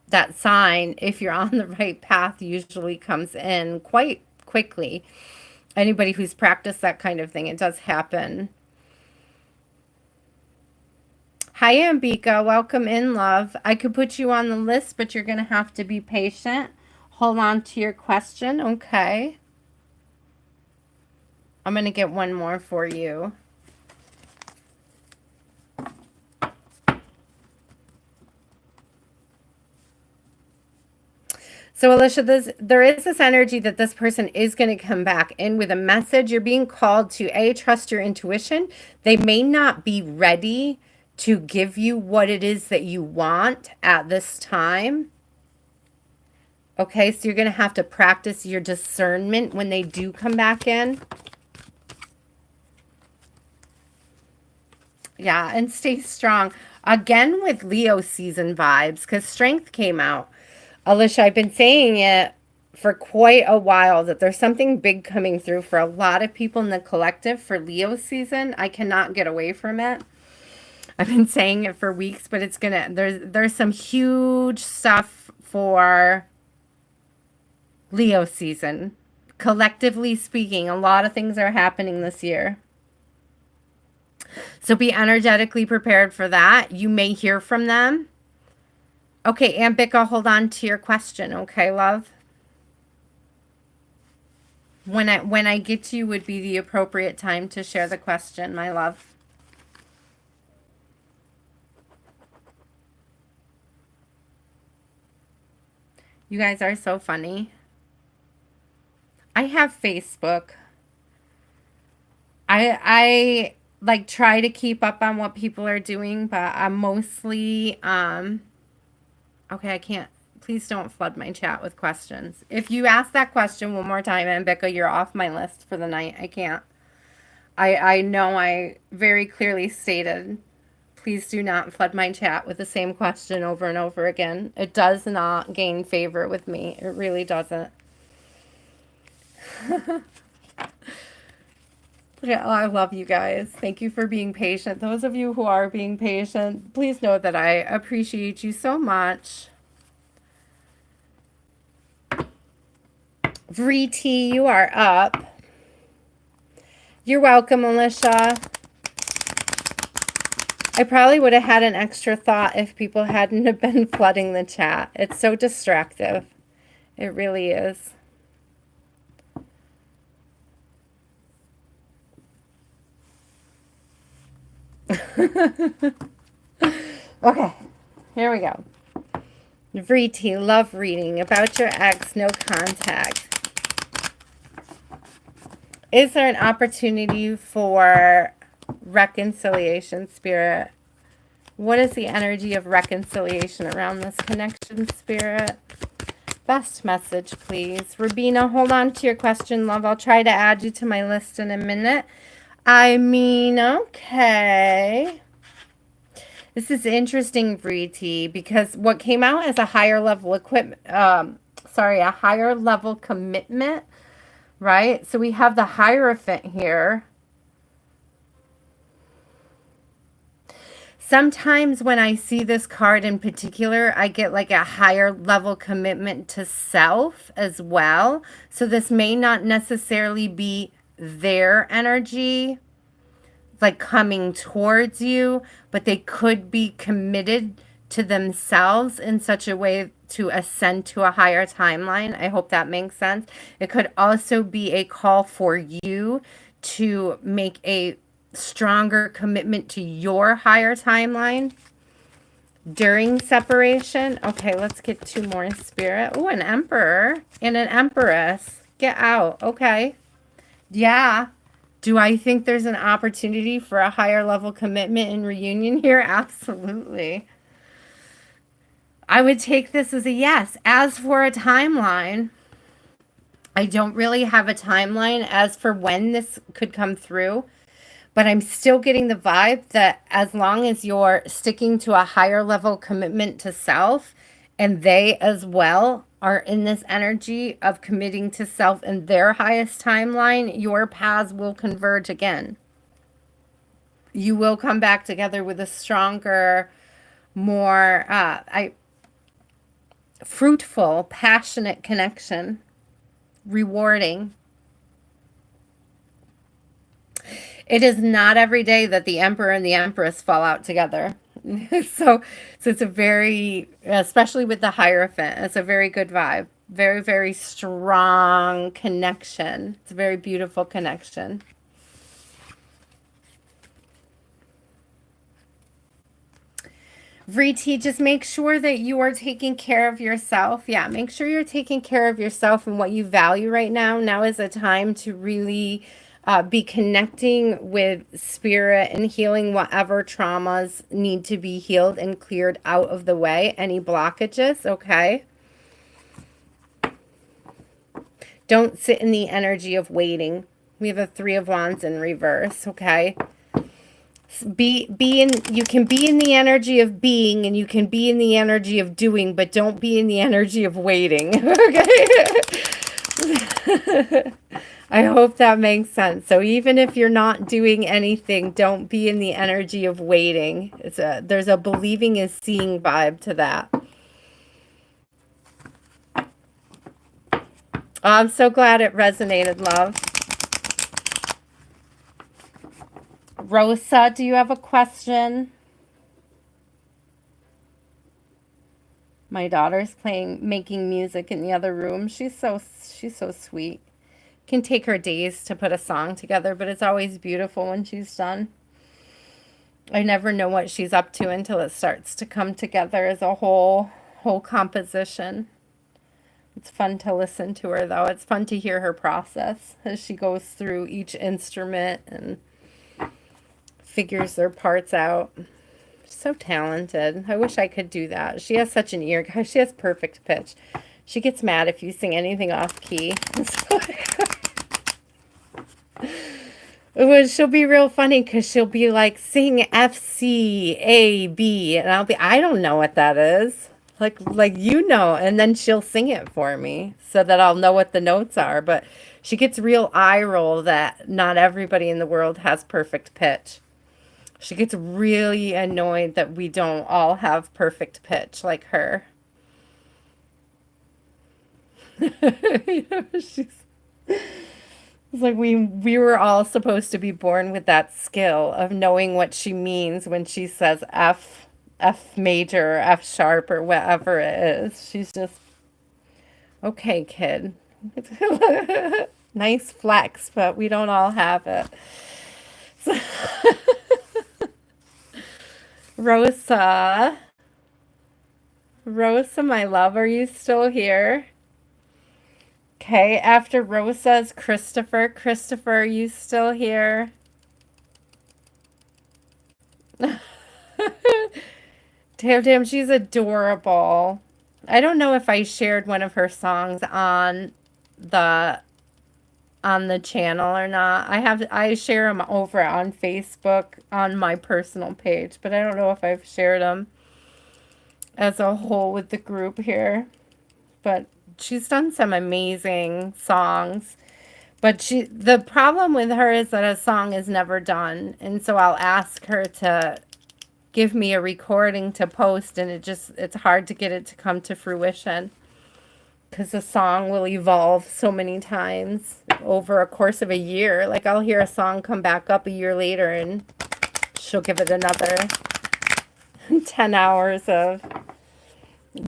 that sign, if you're on the right path, usually comes in quite quickly. Anybody who's practiced that kind of thing, it does happen. Hi, Ambika. Welcome in, love. I could put you on the list, but you're going to have to be patient. Hold on to your question, okay? I'm going to get one more for you. So Alicia, there is this energy that this person is going to come back in with a message. You're being called to trust your intuition. They may not be ready to give you what it is that you want at this time. Okay, so you're going to have to practice your discernment when they do come back in. Yeah, and stay strong. Again with Leo season vibes, because strength came out. Alicia, I've been saying it for quite a while that there's something big coming through for a lot of people in the collective for Leo season. I cannot get away from it. I've been saying it for weeks, but it's gonna there's some huge stuff for Leo season. Collectively speaking, a lot of things are happening this year. So be energetically prepared for that. You may hear from them. Okay, Ambika, hold on to your question, okay, love? When I get to you would be the appropriate time to share the question, my love. You guys are so funny. I have Facebook. I like try to keep up on what people are doing, but I'm mostly okay, I can't. Please don't flood my chat with questions. If you ask that question one more time, Ambika, you're off my list for the night. I can't. I know I very clearly stated, please do not flood my chat with the same question over and over again. It does not gain favor with me. It really doesn't. Yeah, I love you guys. Thank you for being patient. Those of you who are being patient, please know that I appreciate you so much. Viti, you are up. You're welcome, Alicia. I probably would have had an extra thought if people hadn't have been flooding the chat. It's so distractive. It really is. Okay, here we go. Viti, love reading. About your ex, no contact. Is there an opportunity for reconciliation, Spirit? What is the energy of reconciliation around this connection, Spirit? Best message, please. Rubina, hold on to your question, love. I'll try to add you to my list in a minute. I mean, okay. This is interesting, Viti, because what came out as a higher level a higher level commitment, right? So we have the Hierophant here. Sometimes when I see this card in particular, I get like a higher level commitment to self as well. So this may not necessarily be their energy like coming towards you, but they could be committed to themselves in such a way to ascend to a higher timeline. I hope that makes sense. It could also be a call for you to make a stronger commitment to your higher timeline during separation. Okay, let's get two more, Spirit. Oh, an Emperor and an Empress. Get out. Okay. Yeah. Do I think there's an opportunity for a higher level commitment and reunion here? Absolutely. I would take this as a yes. As for a timeline, I don't really have a timeline as for when this could come through, but I'm still getting the vibe that as long as you're sticking to a higher level commitment to self, and they as well are in this energy of committing to self in their highest timeline, your paths will converge again. You will come back together with a stronger, more fruitful, passionate connection, rewarding. It is not every day that the Emperor and the Empress fall out together. So it's a very, especially with the Hierophant, it's a very good vibe. Very, very strong connection. It's a very beautiful connection. Viti, just make sure that you are taking care of yourself. Yeah, make sure you're taking care of yourself and what you value right now. Now is a time to really be connecting with spirit and healing whatever traumas need to be healed and cleared out of the way. Any blockages, okay? Don't sit in the energy of waiting. We have a 3 of Wands in reverse, okay? You can be in the energy of being, and you can be in the energy of doing, but don't be in the energy of waiting. Okay. I hope that makes sense. So even if you're not doing anything, don't be in the energy of waiting. There's a believing is seeing vibe to that. I'm so glad it resonated, love. Rosa, do you have a question? My daughter's making music in the other room. She's so sweet. Can take her days to put a song together, but it's always beautiful when she's done. I never know what she's up to until it starts to come together as a whole composition. It's fun to listen to her, though. It's fun to hear her process as she goes through each instrument and figures their parts out. So talented. I wish I could do that. She has such an ear. She has perfect pitch. She gets mad if you sing anything off key. She'll be real funny because she'll be like, sing F, C, A, B. And I don't know what that is. Like you know. And then she'll sing it for me so that I'll know what the notes are. But she gets real eye roll that not everybody in the world has perfect pitch. She gets really annoyed that we don't all have perfect pitch like her. It's like we were all supposed to be born with that skill of knowing what she means when she says F major, F sharp, or whatever it is. She's just, okay, kid. Nice flex, but we don't all have it. So Rosa, my love, are you still here? Okay, after Rosa's Christopher. Christopher, are you still here? Tam, she's adorable. I don't know if I shared one of her songs on the channel or not. I share them over on Facebook on my personal page, but I don't know if I've shared them as a whole with the group here. But she's done some amazing songs. But the problem with her is that a song is never done. And so I'll ask her to give me a recording to post, and it's hard to get it to come to fruition. Because the song will evolve so many times over a course of a year. Like, I'll hear a song come back up a year later, and she'll give it another 10 hours of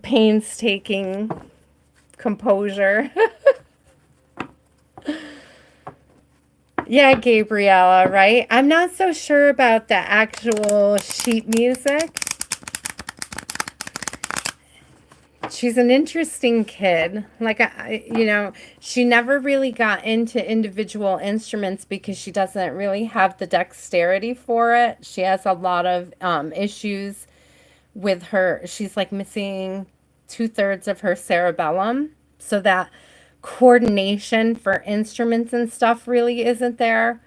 painstaking composure. Yeah, Gabriella, right? I'm not so sure about the actual sheet music. She's an interesting kid. Like, she never really got into individual instruments because she doesn't really have the dexterity for it. She has a lot of issues with her. She's like missing 2/3 of her cerebellum. So that coordination for instruments and stuff really isn't there.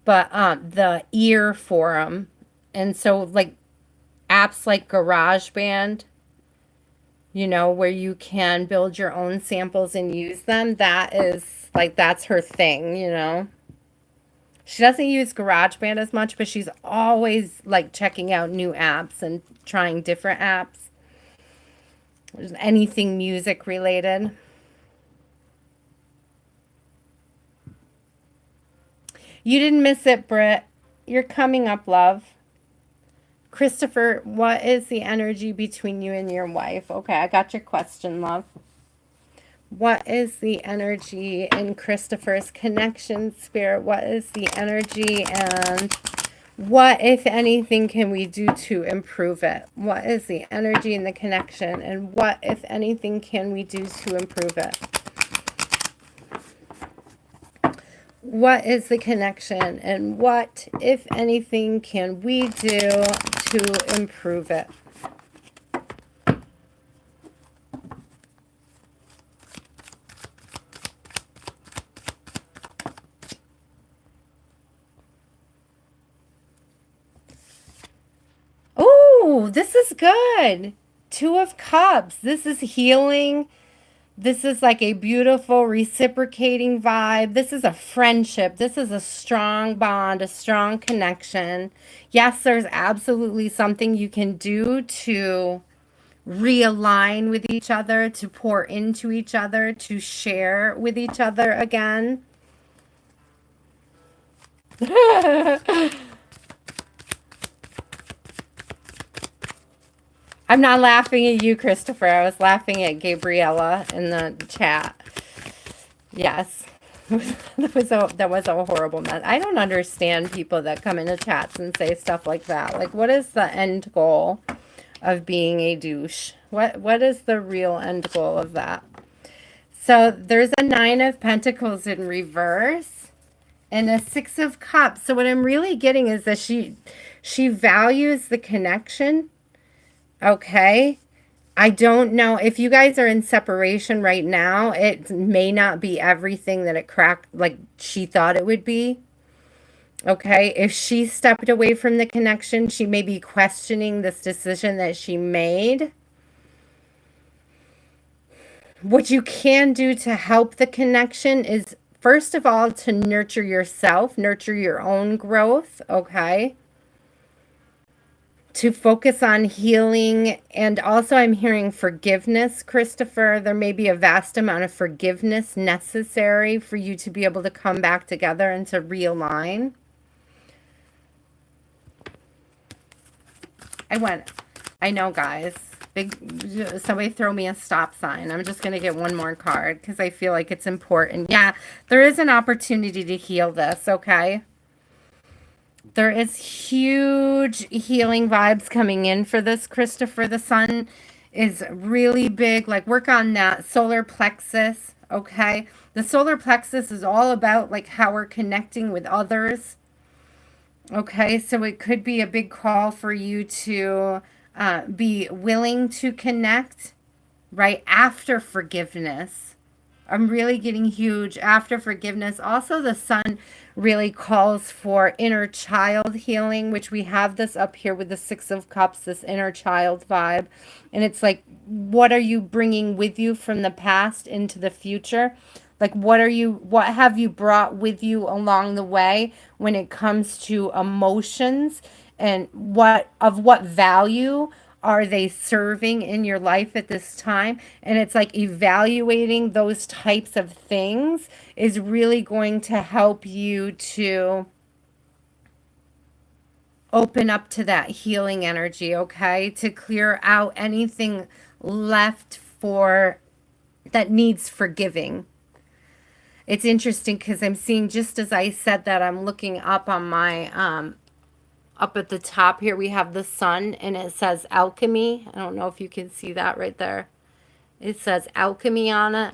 But the ear for them. And so, like, apps like GarageBand, where you can build your own samples and use them, that's her thing. She doesn't use GarageBand as much, but she's always, like, checking out new apps and trying different apps. Anything music related. You didn't miss it, Britt. You're coming up, love. Christopher, what is the energy between you and your wife? Okay, I got your question, love. What is the energy in Christopher's connection, spirit? What is the energy, and What, if anything, can we do to improve it? What is the energy and the connection? And what, if anything, can we do to improve it? What is the connection? And what, if anything, can we do to improve it? Oh, this is good. Two of Cups. This is healing. This is like a beautiful reciprocating vibe. This is a friendship. This is a strong bond, a strong connection. Yes, there's absolutely something you can do to realign with each other, to pour into each other, to share with each other again. I'm not laughing at you, Christopher. I was laughing at Gabriella in the chat. Yes. That was a horrible mess. I don't understand people that come into chats and say stuff like that. Like, what is the end goal of being a douche? What is the real end goal of that? So there's a 9 of Pentacles in reverse and a 6 of Cups. So what I'm really getting is that she values the connection. Okay. I don't know if you guys are in separation right now. It may not be everything that it cracked like she thought it would be. Okay. If she stepped away from the connection, she may be questioning this decision that she made. What you can do to help the connection is, first of all, to nurture yourself, nurture your own growth. Okay. To focus on healing. And also I'm hearing forgiveness, Christopher. There may be a vast amount of forgiveness necessary for you to be able to come back together and to realign. I know, guys. Somebody throw me a stop sign. I'm just going to get one more card because I feel like it's important. Yeah, there is an opportunity to heal this, okay? There is huge healing vibes coming in for this, Christopher. The sun is really big. Like, work on that solar plexus, okay? The solar plexus is all about, like, how we're connecting with others, okay? So it could be a big call for you to be willing to connect right after forgiveness. I'm really getting huge after forgiveness. Also, the sun really calls for inner child healing, which we have this up here with the 6 of Cups, this inner child vibe. And it's like, what are you bringing with you from the past into the future? Like, what have you brought with you along the way when it comes to emotions, and what value are they serving in your life at this time? And it's like evaluating those types of things is really going to help you to open up to that healing energy, okay? To clear out anything left for that needs forgiving. It's interesting because I'm seeing, just as I said that, I'm looking up on my up at the top here, we have the sun and it says alchemy. I don't know if you can see that right there. It says alchemy on it.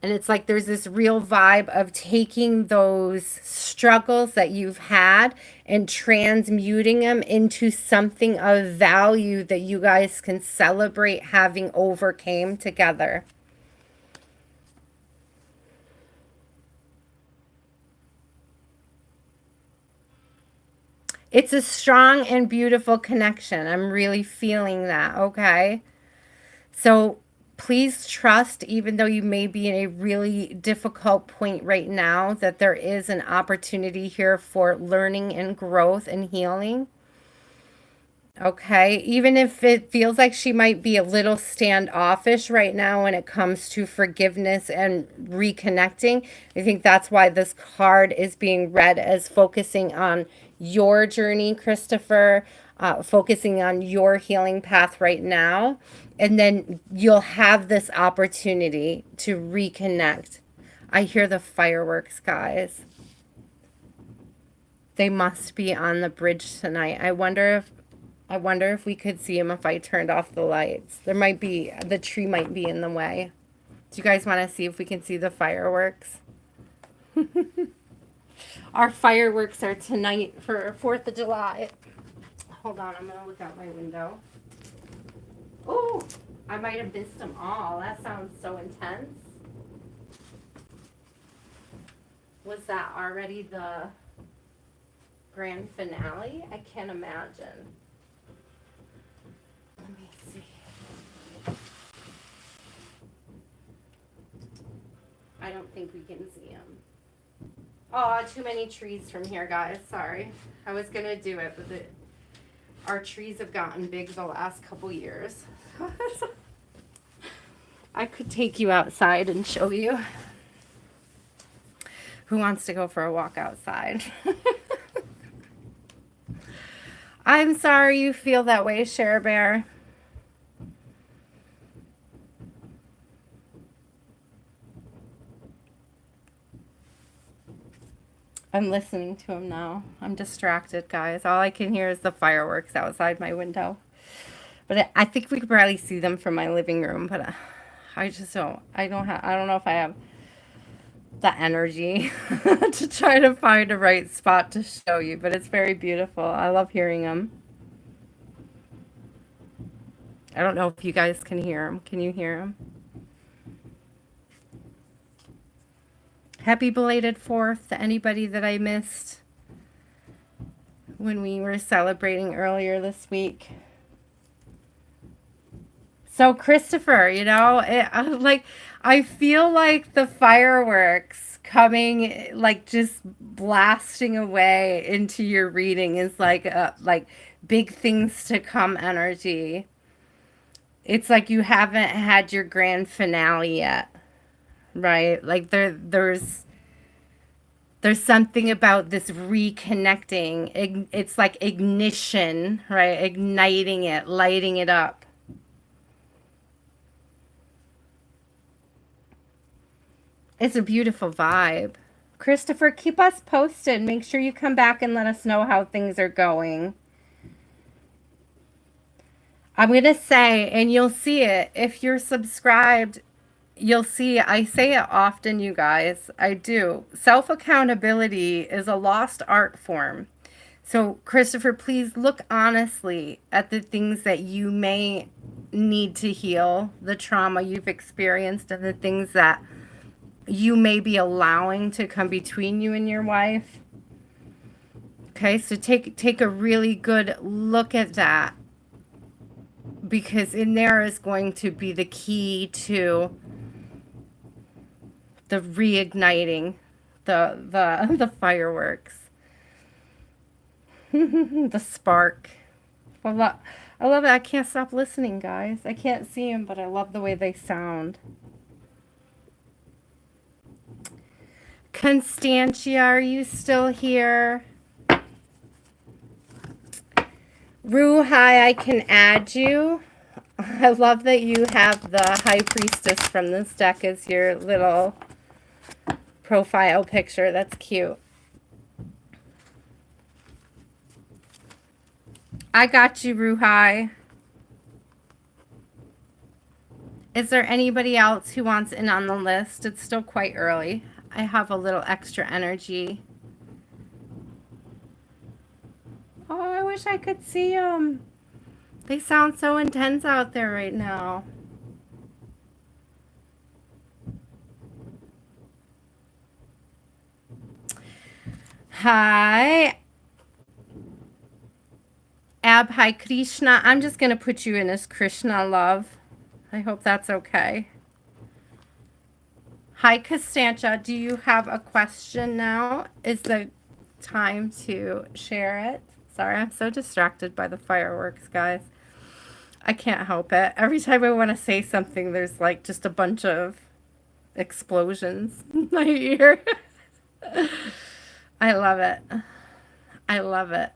And it's like there's this real vibe of taking those struggles that you've had and transmuting them into something of value that you guys can celebrate having overcame together. It's a strong and beautiful connection. I'm really feeling that, okay? So please trust, even though you may be in a really difficult point right now, that there is an opportunity here for learning and growth and healing. Okay, even if it feels like she might be a little standoffish right now when it comes to forgiveness and reconnecting, I think that's why this card is being read as focusing on your journey, Christopher, focusing on your healing path right now. And then you'll have this opportunity to reconnect. I hear the fireworks, guys. They must be on the bridge tonight. I wonder if we could see them if I turned off the lights. The tree might be in the way. Do you guys want to see if we can see the fireworks? Our fireworks are tonight for 4th of July. Hold on, I'm going to look out my window. Oh, I might have missed them all. That sounds so intense. Was that already the grand finale? I can't imagine. Let me see. I don't think we can see them. Oh, too many trees from here, guys. Sorry. I was going to do it, but our trees have gotten big the last couple years. I could take you outside and show you. Who wants to go for a walk outside? I'm sorry you feel that way, Share Bear. I'm listening to him now. I'm distracted, guys. All I can hear is the fireworks outside my window. But I think we could probably see them from my living room, but I just don't. I don't know if I have the energy to try to find a right spot to show you, but it's very beautiful. I love hearing them. I don't know if you guys can hear them. Can you hear them? Happy belated 4th to anybody that I missed when we were celebrating earlier this week. So Christopher, I feel like the fireworks coming, like just blasting away into your reading is like big things to come energy. It's like you haven't had your grand finale yet, right? Like there's something about this reconnecting. It's like ignition, right? Igniting it, lighting it up. It's a beautiful vibe. Christopher, keep us posted. Make sure you come back and let us know how things are going. I'm going to say, and you'll see it, if you're subscribed, you'll see, I say it often, you guys. I do. Self-accountability is a lost art form. So, Christopher, please look honestly at the things that you may need to heal, the trauma you've experienced, and the things that you may be allowing to come between you and your wife. Okay, so take a really good look at that, because in there is going to be the key to the reigniting the fireworks. The spark. I love it. I can't stop listening, guys. I can't see them, but I love the way they sound. Constantia, are you still here? Ruhai, I can add you. I love that you have the High Priestess from this deck as your little profile picture. That's cute. I got you, Ruhai. Is there anybody else who wants in on the list? It's still quite early. I have a little extra energy. Oh, I wish I could see them. They sound so intense out there right now. Hi. Abhai Krishna. I'm just going to put you in as Krishna, love. I hope that's okay. Hi, Constantia. Do you have a question now? Is the time to share it? Sorry, I'm so distracted by the fireworks, guys. I can't help it. Every time I want to say something, there's like just a bunch of explosions in my ear. I love it. I love it.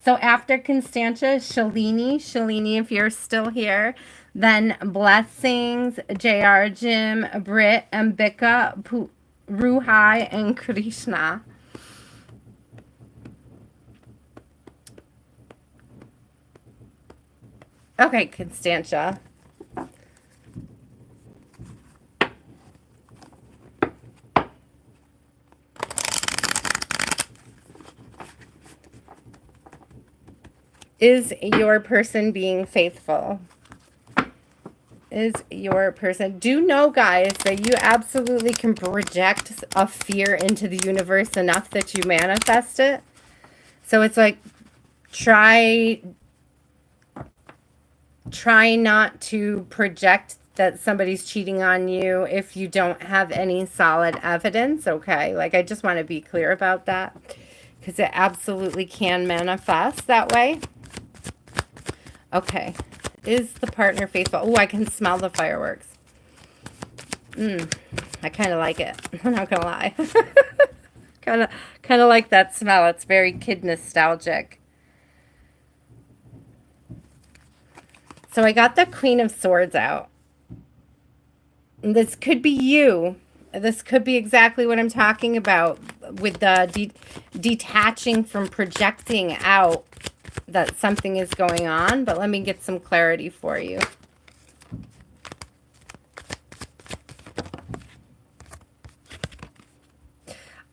So after Constantia, Shalini, if you're still here, Then blessings, JR, Jim, Britt, Ambika, Ruhai, and Krishna. Okay, Constantia. Is your person being faithful? Is your person... Do know, guys, that you absolutely can project a fear into the universe enough that you manifest it. So it's like, try not to project that somebody's cheating on you if you don't have any solid evidence, okay? Like, I just want to be clear about that, because it absolutely can manifest that way. Okay. Is the partner faithful? Oh, I can smell the fireworks. I kind of like it. I'm not going to lie. kind of like that smell. It's very kid nostalgic. So I got the Queen of Swords out. This could be you. This could be exactly what I'm talking about with the detaching from projecting out that something is going on. But let me get some clarity for you.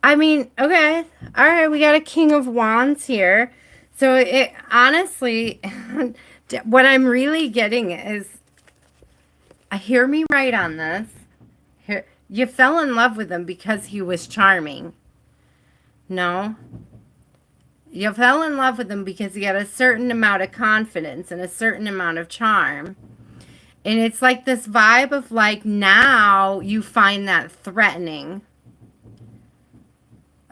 I mean, okay. All right, we got a King of Wands here. So it honestly, what I'm really getting is, hear me right on this. You fell in love with him because he was charming. No. You fell in love with him because he had a certain amount of confidence and a certain amount of charm. And it's like this vibe of like, now you find that threatening.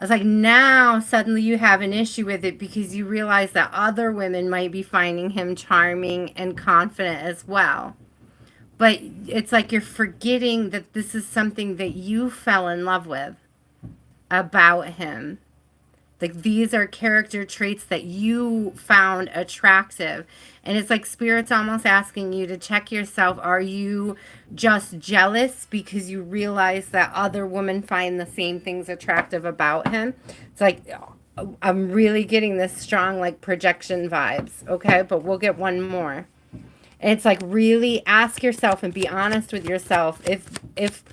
It's like now suddenly you have an issue with it because you realize that other women might be finding him charming and confident as well. But it's like you're forgetting that this is something that you fell in love with about him. Like, these are character traits that you found attractive. And it's like Spirit's almost asking you to check yourself. Are you just jealous because you realize that other women find the same things attractive about him? It's like, I'm really getting this strong, like, projection vibes. Okay, but we'll get one more. And it's like, really ask yourself and be honest with yourself if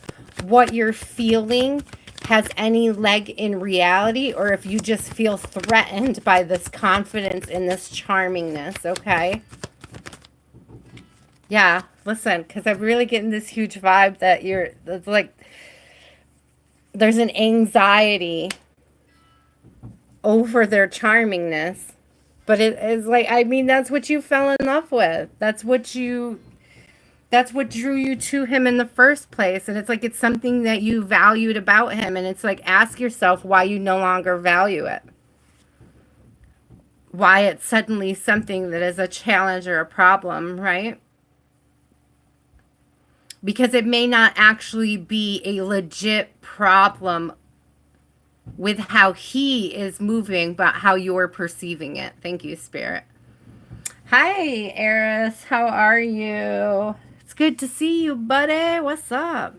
what you're feeling has any leg in reality, or if you just feel threatened by this confidence and this charmingness, okay? Yeah, listen, because I'm really getting this huge vibe that it's like, there's an anxiety over their charmingness. But it is like, I mean, that's what you fell in love with. That's what drew you to him in the first place. And it's like, it's something that you valued about him. And it's like, ask yourself why you no longer value it. Why it's suddenly something that is a challenge or a problem, right? Because it may not actually be a legit problem with how he is moving, but how you're perceiving it. Thank you, Spirit. Hi, Eris. How are you? It's good to see you, buddy. What's up?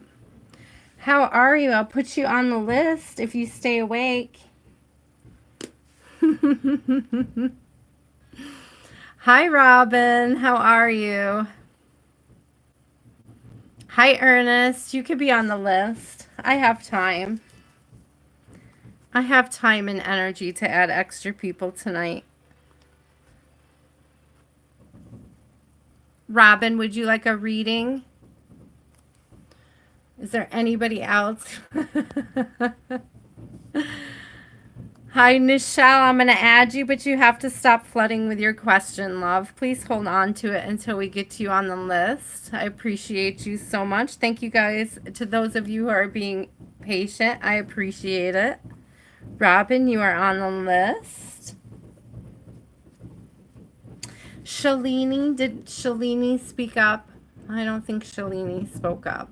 How are you? I'll put you on the list if you stay awake. Hi, Robin. How are you? Hi, Ernest. You could be on the list. I have time. I have time and energy to add extra people tonight. Robin, would you like a reading? Is there anybody else? Hi, Nichelle. I'm going to add you, but you have to stop flooding with your question, love. Please hold on to it until we get you on the list. I appreciate you so much. Thank you, guys. To those of you who are being patient, I appreciate it. Robin, you are on the list. Shalini, did Shalini speak up? I don't think Shalini spoke up.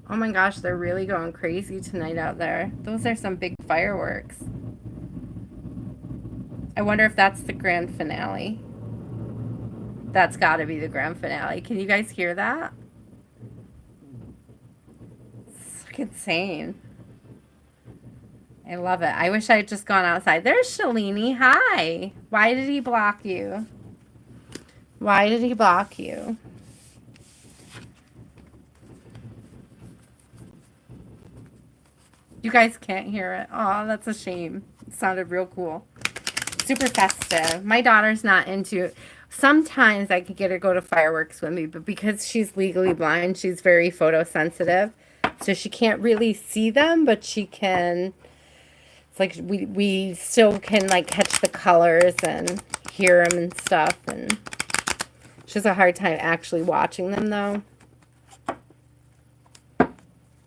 Oh my gosh, they're really going crazy tonight out there. Those are some big fireworks. I wonder if that's the grand finale. That's got to be the grand finale. Can you guys hear that? It's like insane. I love it. I wish I had just gone outside. There's Shalini. Hi. Why did he block you? Why did he block you? You guys can't hear it. Oh, that's a shame. It sounded real cool. Super festive. My daughter's not into it. Sometimes I could get her to go to fireworks with me, but because she's legally blind, she's very photosensitive. So she can't really see them, but she can, it's like we still can like catch the colors and hear them and stuff. And she has a hard time actually watching them though.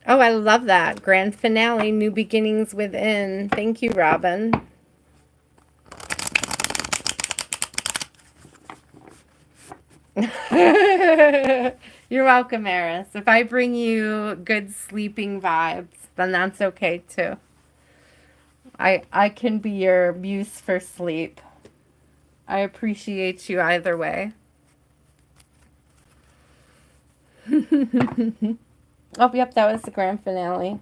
Oh, I love that. Grand finale, new beginnings within. Thank you, Robin. You're welcome, Eris. If I bring you good sleeping vibes, then that's okay too. I can be your muse for sleep. I appreciate you either way. Oh, yep, that was the grand finale.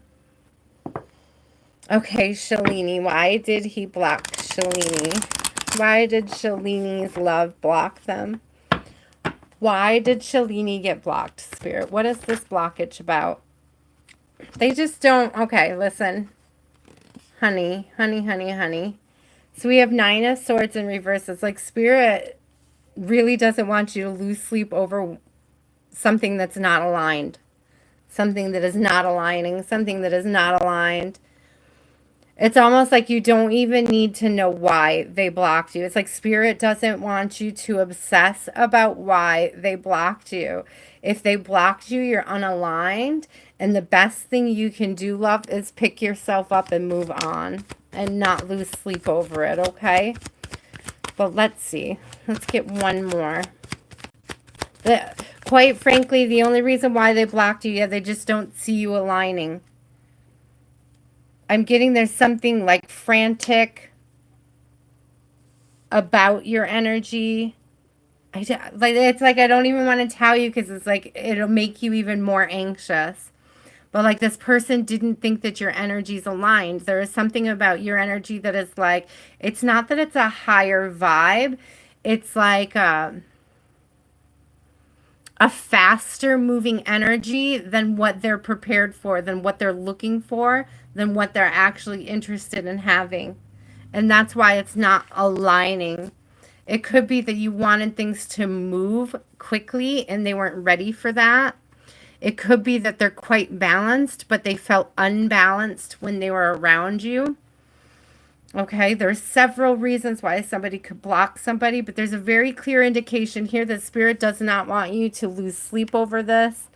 Okay, Shalini. Why did he block Shalini? Why did Shalini's love block them? Why did Shalini get blocked, Spirit? What is this blockage about? They just don't... Okay, listen. Honey, honey, honey, honey. So we have 9 of Swords in reverse. It's like Spirit really doesn't want you to lose sleep over something that's not aligned. Something that is not aligning. Something that is not aligned. It's almost like you don't even need to know why they blocked you. It's like Spirit doesn't want you to obsess about why they blocked you. If they blocked you, you're unaligned. And the best thing you can do, love, is pick yourself up and move on. And not lose sleep over it, okay? But let's see. Let's get one more. Quite frankly, the only reason why they blocked you, yeah, they just don't see you aligning. I'm getting there's something like frantic about your energy. It's like I don't even want to tell you because it's like it'll make you even more anxious. But like this person didn't think that your energy's aligned. There is something about your energy that is like, it's not that it's a higher vibe. It's like a faster moving energy than what they're prepared for, than what they're looking for, than what they're actually interested in having. And that's why it's not aligning. It could be that you wanted things to move quickly and they weren't ready for that. It could be that they're quite balanced, but they felt unbalanced when they were around you. Okay, there's several reasons why somebody could block somebody, but there's a very clear indication here that Spirit does not want you to lose sleep over this,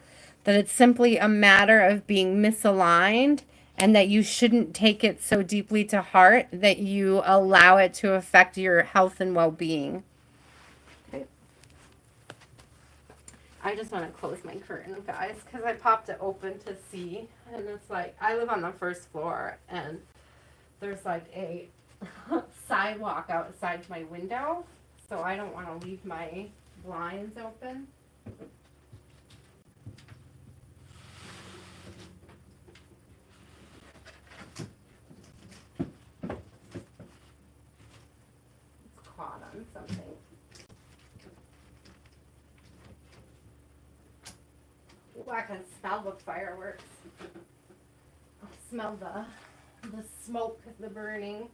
that it's simply a matter of being misaligned, and that you shouldn't take it so deeply to heart that you allow it to affect your health and well-being. Okay. I just want to close my curtain, guys, because I popped it open to see, and it's like, I live on the first floor, and there's like a sidewalk outside my window, so I don't want to leave my blinds open. It's caught on something. Ooh, I can smell the fireworks. I smell the smoke, the burning.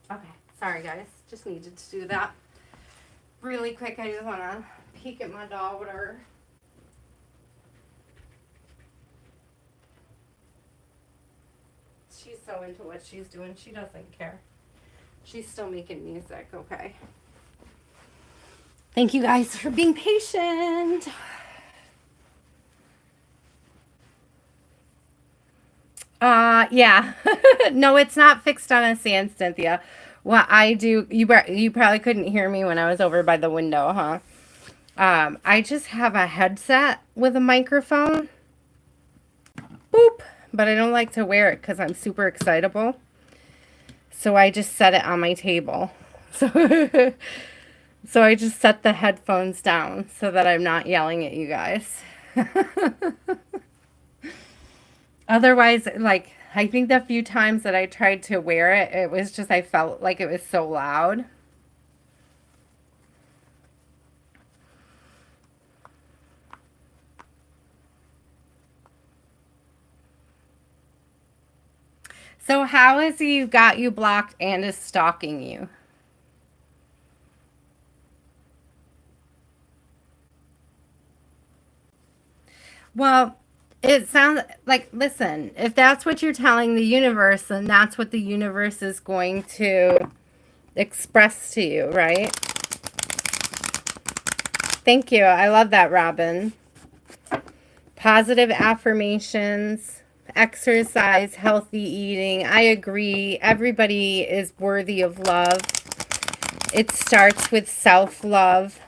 Okay, sorry guys, just needed to do that really quick. I just want to peek at my daughter. She's so into what she's doing, she doesn't care. She's still making music, okay. Thank you guys for being patient. Yeah. No, it's not fixed on a stand, Cynthia. What I do, you probably couldn't hear me when I was over by the window, huh? I just have a headset with a microphone. Boop. But I don't like to wear it because I'm super excitable. So I just set it on my table. So, so I just set the headphones down so that I'm not yelling at you guys. Otherwise, like, I think the few times that I tried to wear it, it was just, I felt like it was so loud. So how has he got you blocked and is stalking you? Well, it sounds like, listen, if that's what you're telling the universe, then that's what the universe is going to express to you, right? Thank you. I love that, Robin. Positive affirmations, exercise, healthy eating. I agree. Everybody is worthy of love. It starts with self-love.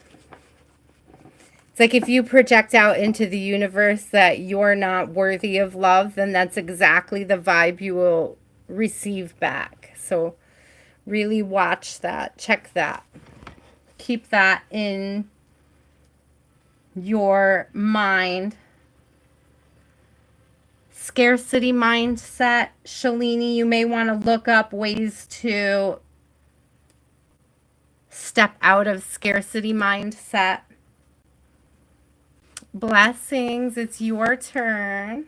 It's like if you project out into the universe that you're not worthy of love, then that's exactly the vibe you will receive back. So really watch that. Check that. Keep that in your mind. Scarcity mindset. Shalini, you may want to look up ways to step out of scarcity mindset. Blessings, it's your turn.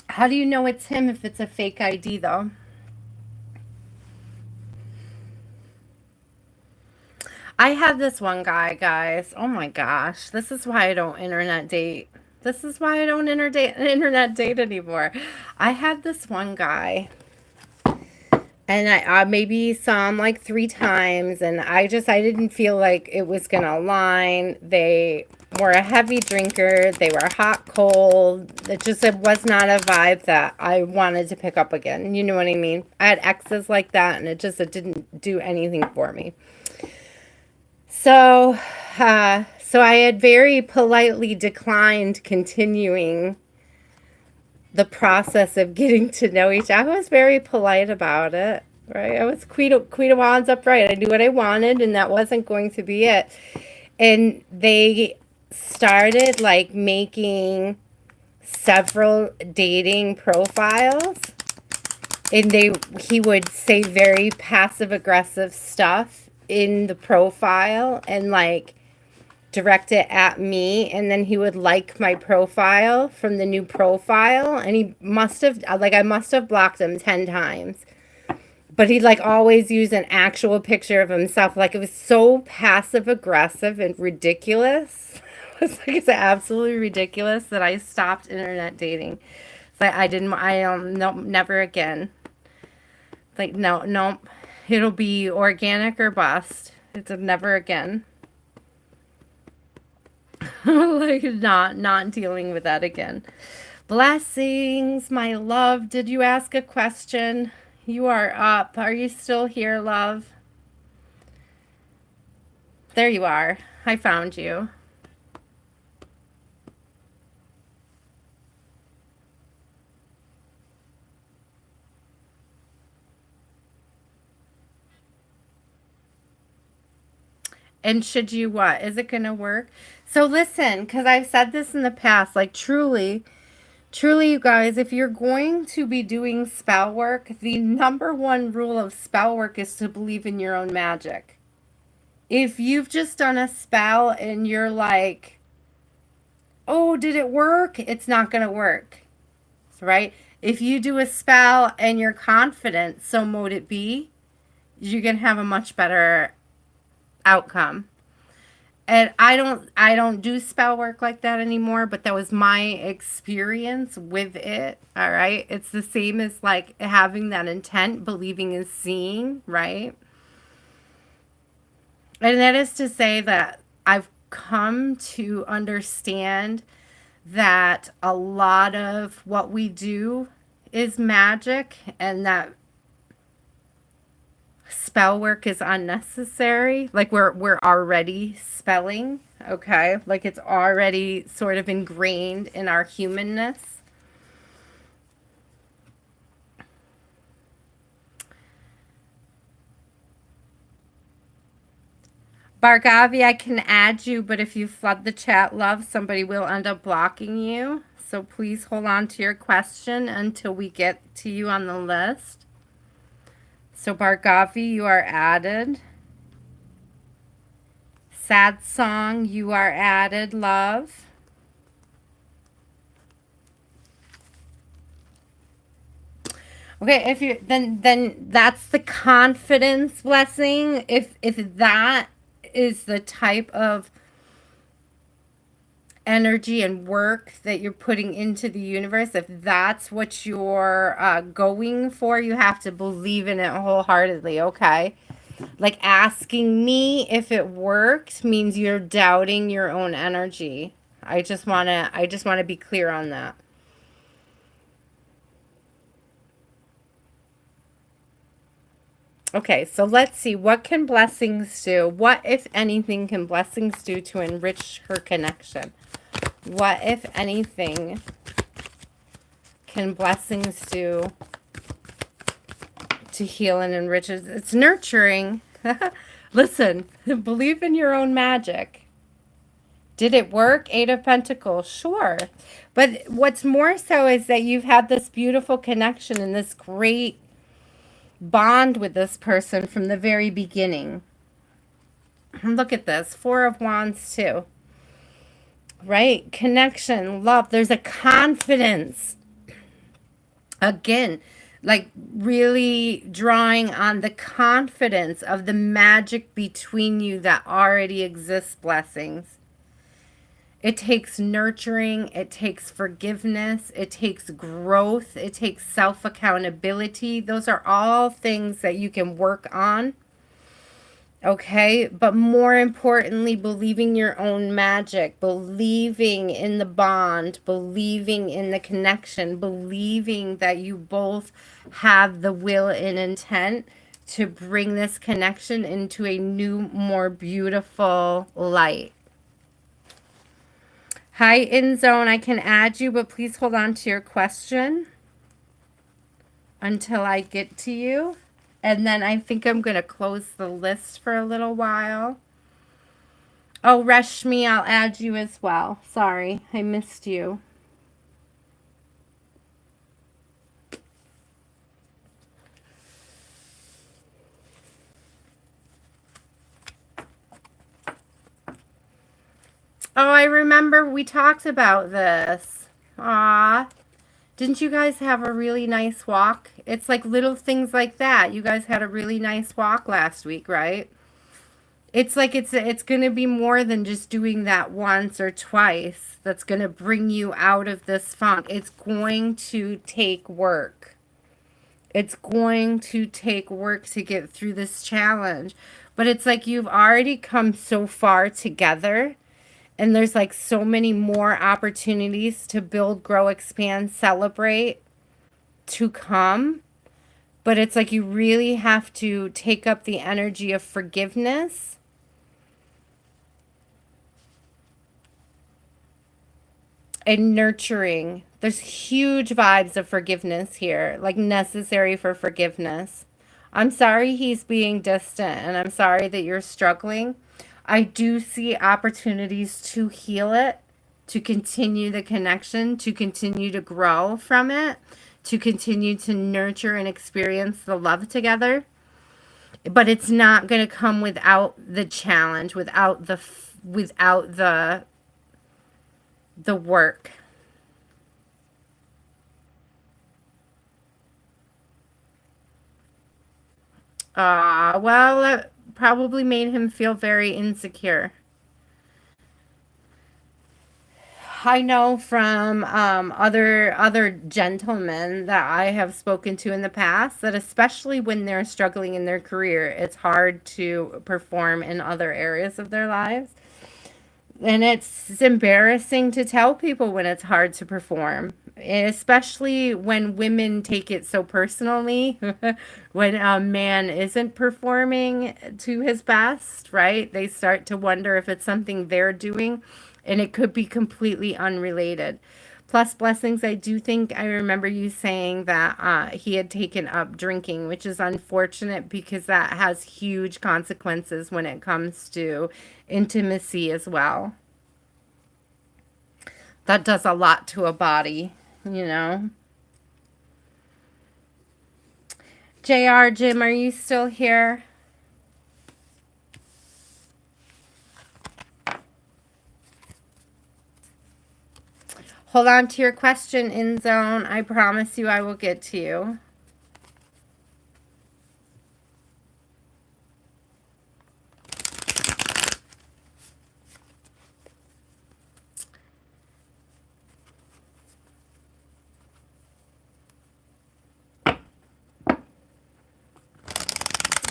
How do you know it's him if it's a fake ID, though? I had this one guy, guys. Oh my gosh. This is why I don't internet date. This is why I don't internet date anymore. I had this one guy, and I maybe saw him like 3 times, and I didn't feel like it was gonna align. They were a heavy drinker. They were hot, cold. It was not a vibe that I wanted to pick up again. You know what I mean? I had exes like that, and it didn't do anything for me. So, so I had very politely declined continuing the process of getting to know each other. I was very polite about it, right? I was Queen of Wands upright. I knew what I wanted, and that wasn't going to be it. And they started like making several dating profiles, and he would say very passive aggressive stuff in the profile and like direct it at me, and then he would like my profile from the new profile, and he must have I must have blocked him 10 times, but he'd like always use an actual picture of himself. Like, it was so passive aggressive and ridiculous. It's absolutely ridiculous that I stopped internet dating. So nope, never again. Like, no, it'll be organic or bust. It's a never again. Like, not dealing with that again. Blessings, my love. Did you ask a question? You are up. Are you still here, love? There you are. I found you. And should you what? Is it going to work? So listen, because I've said this in the past, like truly, you guys, if you're going to be doing spell work, the number one rule of spell work is to believe in your own magic. If you've just done a spell and you're like, oh, did it work? It's not going to work, right? If you do a spell and you're confident, so mote it be, you're going to have a much better outcome. And I don't do spell work like that anymore, but that was my experience with it. All right. It's the same as like having that intent, believing is seeing, right? And that is to say that I've come to understand that a lot of what we do is magic and that spell work is unnecessary. Like we're already spelling, okay? Like it's already sort of ingrained in our humanness. Bargavei, I can add you, but if you flood the chat, love, somebody will end up blocking you. So please hold on to your question until we get to you on the list. So Bargavei, you are added. Sad song, you are added, love. Okay, if you then that's the confidence blessing. If that is the type of energy and work that you're putting into the universe, if that's what you're going for, you have to believe in it wholeheartedly, okay? Like asking me if it worked means you're doubting your own energy. I just want to be clear on that. Okay, so let's see. What can blessings do? What, if anything, can blessings do to enrich her connection? What, if anything, can blessings do to heal and enrich? It's nurturing. Listen, believe in your own magic. Did it work? Eight of Pentacles, sure. But what's more so is that you've had this beautiful connection and this great bond with this person from the very beginning. Look at this. Four of Wands too. Right? Connection, love. There's a confidence. Again, like really drawing on the confidence of the magic between you that already exists, blessings. It takes nurturing, it takes forgiveness, it takes growth, it takes self-accountability. Those are all things that you can work on. Okay, but more importantly, believing your own magic, believing in the bond, believing in the connection, believing that you both have the will and intent to bring this connection into a new, more beautiful light. Hi, In Zone. I can add you, but please hold on to your question until I get to you. And then I think I'm going to close the list for a little while. Oh, Reshmi, I'll add you as well. Sorry, I missed you. Oh, I remember we talked about this. Aw. Didn't you guys have a really nice walk? It's like little things like that. You guys had a really nice walk last week, right? It's like it's going to be more than just doing that once or twice that's going to bring you out of this funk. It's going to take work. It's going to take work to get through this challenge. But it's like you've already come so far together. And there's like so many more opportunities to build, grow, expand, celebrate to come. But it's like you really have to take up the energy of forgiveness. And nurturing. There's huge vibes of forgiveness here, like necessary for forgiveness. I'm sorry he's being distant, and I'm sorry that you're struggling. I do see opportunities to heal it, to continue the connection, to continue to grow from it, to continue to nurture and experience the love together. But it's not going to come without the challenge, without the work. Well, that probably made him feel very insecure. I know from other gentlemen that I have spoken to in the past that especially when they're struggling in their career, it's hard to perform in other areas of their lives. And it's embarrassing to tell people when it's hard to perform. especially when women take it so personally, when a man isn't performing to his best, right? They start to wonder if it's something they're doing, and it could be completely unrelated. Plus, blessings, I do think I remember you saying that he had taken up drinking, which is unfortunate because that has huge consequences when it comes to intimacy as well. That does a lot to a body, you know. JR, Jim, are you still here? Hold on to your question, in zone. I promise you I will get to you.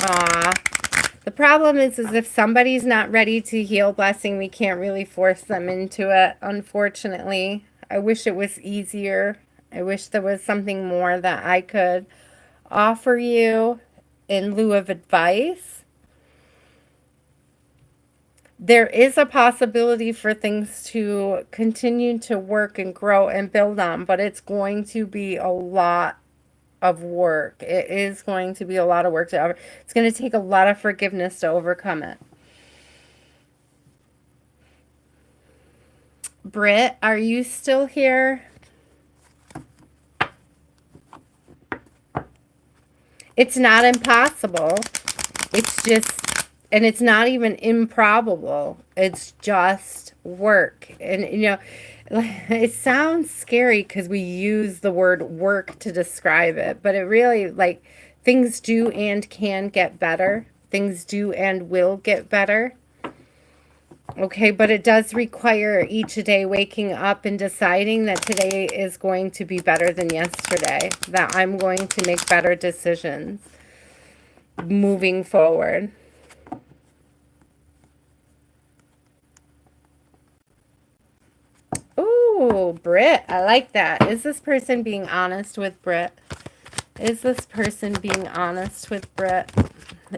Aw. The problem is if somebody's not ready to heal, blessing, we can't really force them into it, unfortunately. I wish it was easier. I wish there was something more that I could offer you in lieu of advice. There is a possibility for things to continue to work and grow and build on, but it's going to be a lot of work. It is going to be a lot of work to it's going to take a lot of forgiveness to overcome it. Britt, are you still here? It's not impossible. It's just, and it's not even improbable. It's just work. And, you know, it sounds scary because we use the word work to describe it, but it really, like, things do and can get better. Things do and will get better. Okay, but it does require each day waking up and deciding that today is going to be better than yesterday, that I'm going to make better decisions moving forward. Ooh, Britt, I like that. Is this person being honest with Britt? Is this person being honest with Britt?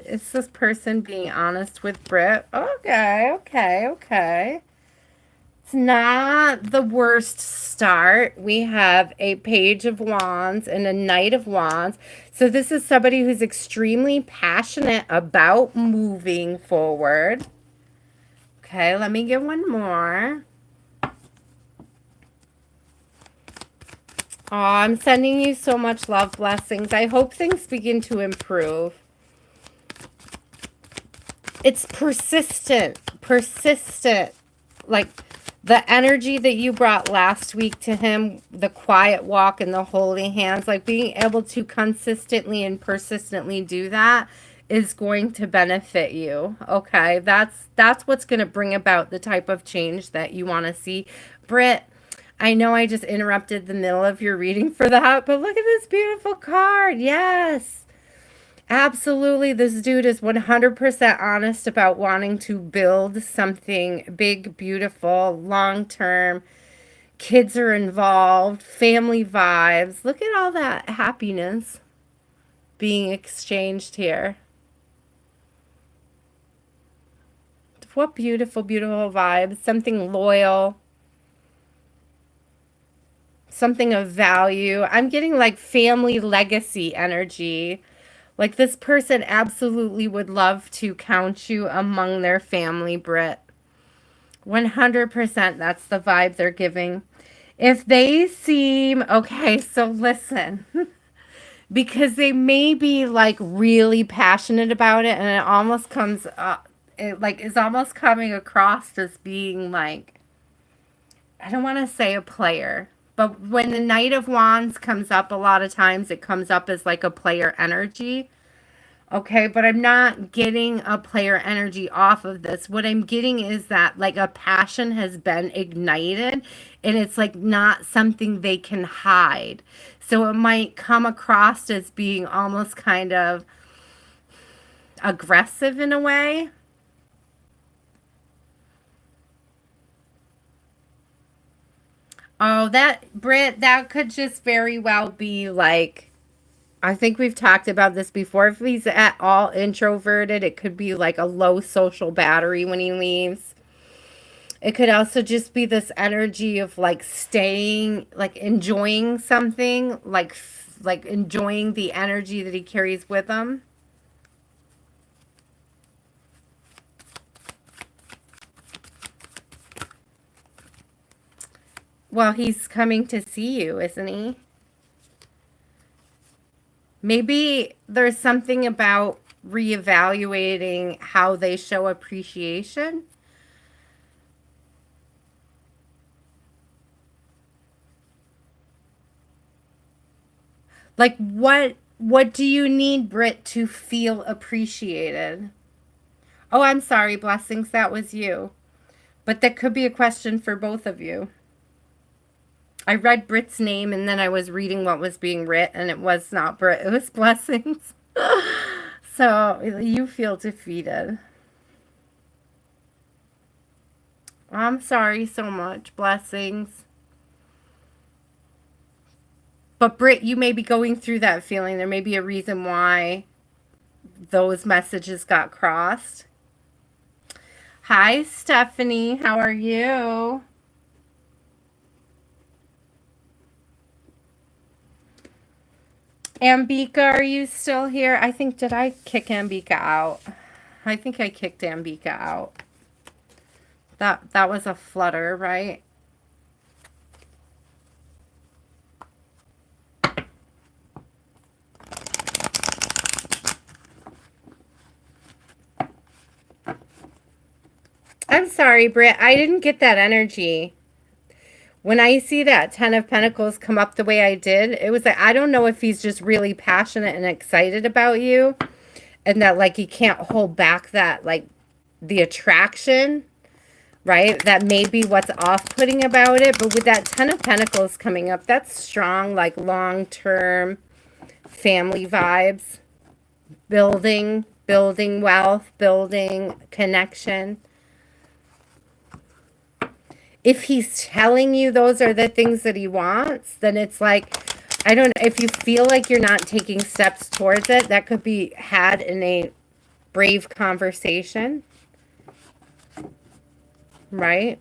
Is this person being honest with Britt? Okay, okay, okay. It's not the worst start. We have a Page of Wands and a Knight of Wands. So this is somebody who's extremely passionate about moving forward. Okay, let me get one more. Oh, I'm sending you so much love, blessings. I hope things begin to improve. It's persistent, persistent. Like the energy that you brought last week to him, the quiet walk and the holy hands, like being able to consistently and persistently do that is going to benefit you. Okay, that's what's going to bring about the type of change that you want to see. Britt, I know I just interrupted the middle of your reading for that, but look at this beautiful card. Yes. Absolutely. This dude is 100% honest about wanting to build something big, beautiful, long-term. Kids are involved, family vibes. Look at all that happiness being exchanged here. What beautiful, beautiful vibes. Something loyal. Something of value. I'm getting like family legacy energy. Like this person absolutely would love to count you among their family, Britt. 100% that's the vibe they're giving. If they seem, okay, so listen, because they may be like really passionate about it and it almost comes up, it like is almost coming across as being like, I don't want to say a player, but when the Knight of Wands comes up, a lot of times it comes up as like a player energy. Okay, but I'm not getting a player energy off of this. What I'm getting is that like a passion has been ignited and it's like not something they can hide. So it might come across as being almost kind of aggressive in a way. Oh, that, Britt, that could just very well be like, I think we've talked about this before. If he's at all introverted, it could be like a low social battery when he leaves. It could also just be this energy of like staying, like enjoying something, like enjoying the energy that he carries with him. Well, he's coming to see you, isn't he? Maybe there's something about reevaluating how they show appreciation. Like what do you need, Britt, to feel appreciated? Oh, I'm sorry, blessings, that was you. But that could be a question for both of you. I read Britt's name and then I was reading what was being writ and it was not Britt, it was blessings. So you feel defeated. I'm sorry so much, blessings. But Britt, you may be going through that feeling. There may be a reason why those messages got crossed. Hi, Stephanie. How are you? Ambika, are you still here? I think, did I kick Ambika out? I think I kicked Ambika out. That was a flutter, right? I'm sorry, Britt. I didn't get that energy. When I see that Ten of Pentacles come up the way I did, it was like, I don't know if he's just really passionate and excited about you and that like he can't hold back that like the attraction, right? That may be what's off-putting about it. But with that Ten of Pentacles coming up, that's strong, like long-term family vibes, building wealth, building connection. If he's telling you those are the things that he wants, then it's like, I don't know, if you feel like you're not taking steps towards it, that could be had in a brave conversation, right?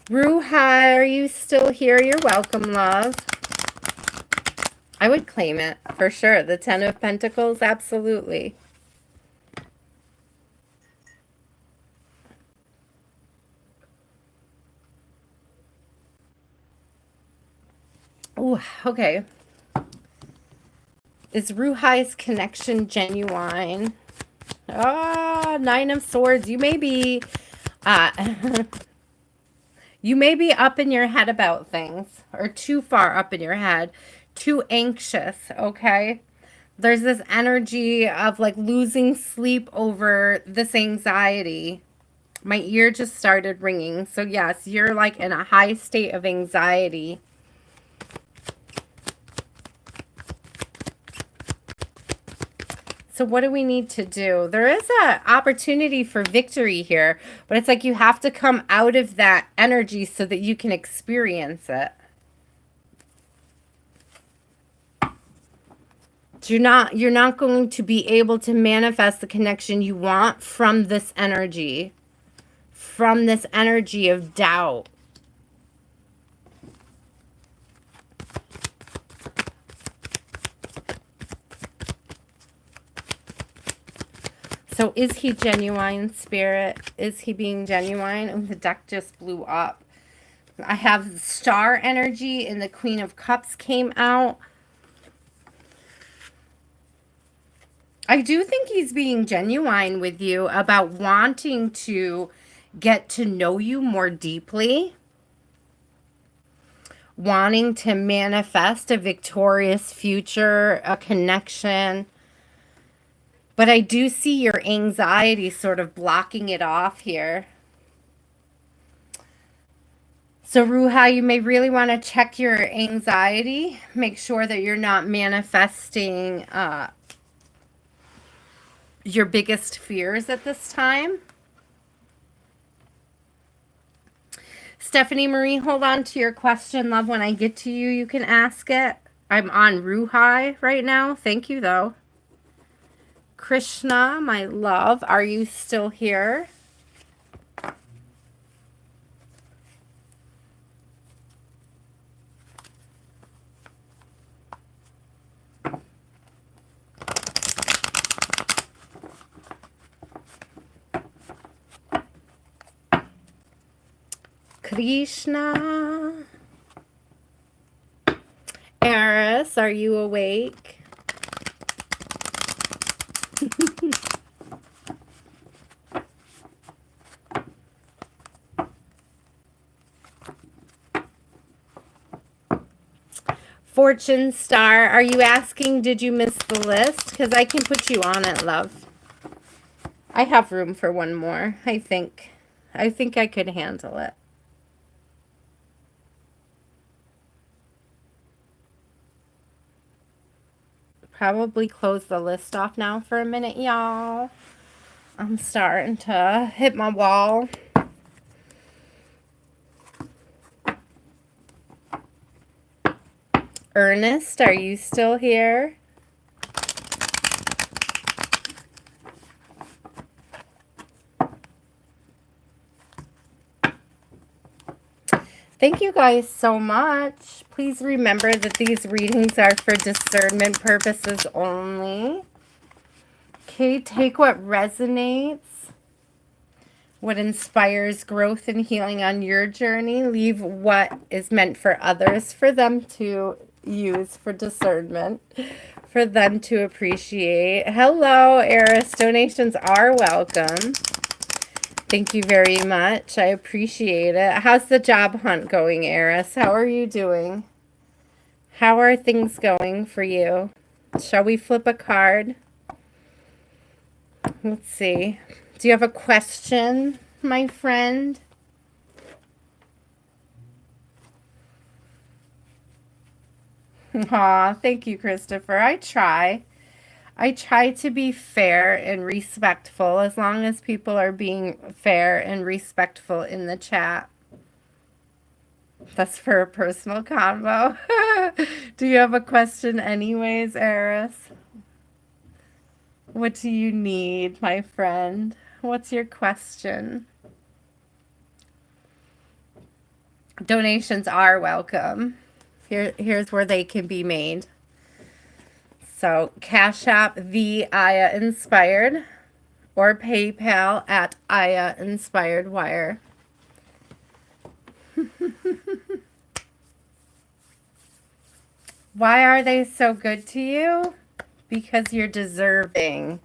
Ruha, are you still here? You're welcome, love. I would claim it for sure. The Ten of Pentacles, absolutely. Oh, okay. Is Ruhai's connection genuine? Ah, Nine of Swords. You may be, uh, you may be up in your head about things, or too far up in your head, too anxious. Okay. There's this energy of like losing sleep over this anxiety. My ear just started ringing. So yes, you're like in a high state of anxiety. So what do we need to do? There is an opportunity for victory here, but it's like you have to come out of that energy so that you can experience it. You're not going to be able to manifest the connection you want from this energy, of doubt. So is he genuine, Spirit? Is he being genuine? Oh, the deck just blew up. I have star energy and the Queen of Cups came out. I do think he's being genuine with you about wanting to get to know you more deeply, wanting to manifest a victorious future, a connection. But I do see your anxiety sort of blocking it off here. So Ruha, you may really want to check your anxiety. Make sure that you're not manifesting your biggest fears at this time. Stephanie Marie, hold on to your question, love. When I get to you, you can ask it. I'm on Ruhai right now. Thank you, though. Krishna, my love, are you still here? Krishna. Eris, are you awake? Fortune Star, are you asking, did you miss the list? Because I can put you on it, love. I have room for one more, I think. I think I could handle it. Probably close the list off now for a minute, y'all. I'm starting to hit my wall. Ernest, are you still here? Thank you guys so much. Please remember that these readings are for discernment purposes only. Okay, take what resonates, what inspires growth and healing on your journey. Leave what is meant for others for them to use for discernment, for them to appreciate. Hello, Eris. Donations are welcome. Thank you very much. I appreciate it. How's the job hunt going, Eris? How are you doing? How are things going for you? Shall we flip a card? Let's see. Do you have a question, my friend? Aw, thank you, Christopher. I try. I try to be fair and respectful as long as people are being fair and respectful in the chat. That's for a personal convo. Do you have a question anyways, Eris? What do you need, my friend? What's your question? Donations are welcome. Here's where they can be made. So Cash App the Aya Inspired or PayPal at Aya Inspired Wire. Why are they so good to you? Because you're deserving.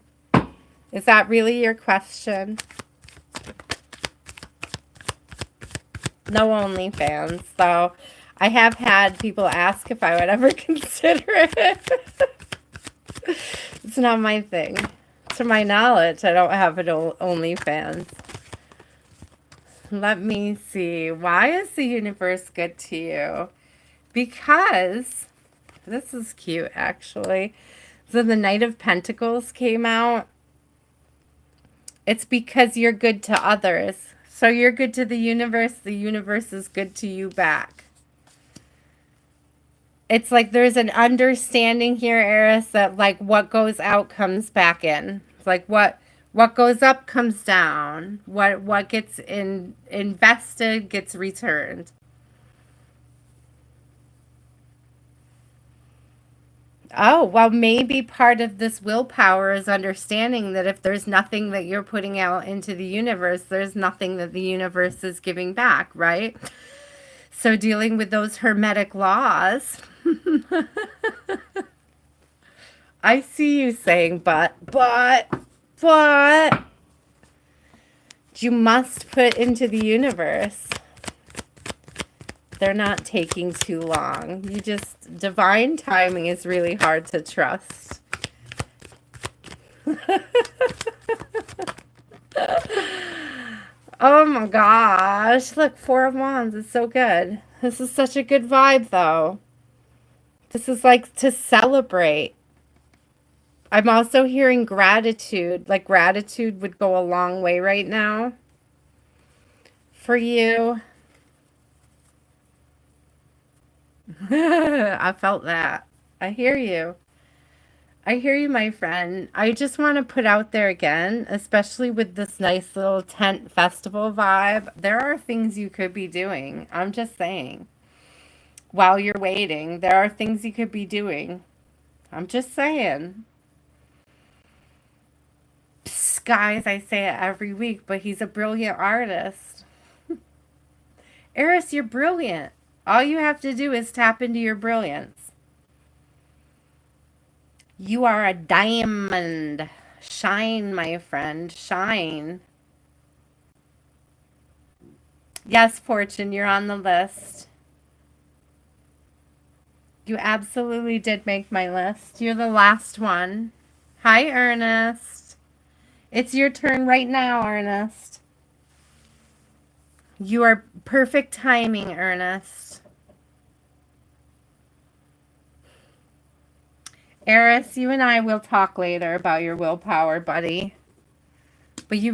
Is that really your question? No OnlyFans, though. I have had people ask if I would ever consider it. It's not my thing. To my knowledge, I don't have an OnlyFans. Let me see. Why is the universe good to you? Because, this is cute, actually. So the Knight of Pentacles came out. It's because you're good to others. So you're good to the universe is good to you back. It's like there's an understanding here, Eris, that like what goes out comes back in. It's like what goes up comes down. What gets invested gets returned. Oh, well, maybe part of this willpower is understanding that if there's nothing that you're putting out into the universe, there's nothing that the universe is giving back, right? So dealing with those hermetic laws. I see you saying, but, you must put into the universe. They're not taking too long. Divine timing is really hard to trust. Oh my gosh. Look, Four of Wands is so good. This is such a good vibe, though. This is like to celebrate. I'm also hearing gratitude. Like gratitude would go a long way right now for you. I felt that. I hear you. I hear you, my friend. I just want to put out there again, especially with this nice little tent festival vibe, there are things you could be doing. I'm just saying. While you're waiting, there are things you could be doing. I'm just saying. Psst, guys, I say it every week, but he's a brilliant artist. Eris, you're brilliant. All you have to do is tap into your brilliance. You are a diamond. Shine, my friend. Shine. Yes, Fortune, you're on the list. You absolutely did make my list. You're the last one. Hi, Ernest. It's your turn right now, Ernest. You are perfect timing, Ernest. Eris, you and I will talk later about your willpower, buddy. But you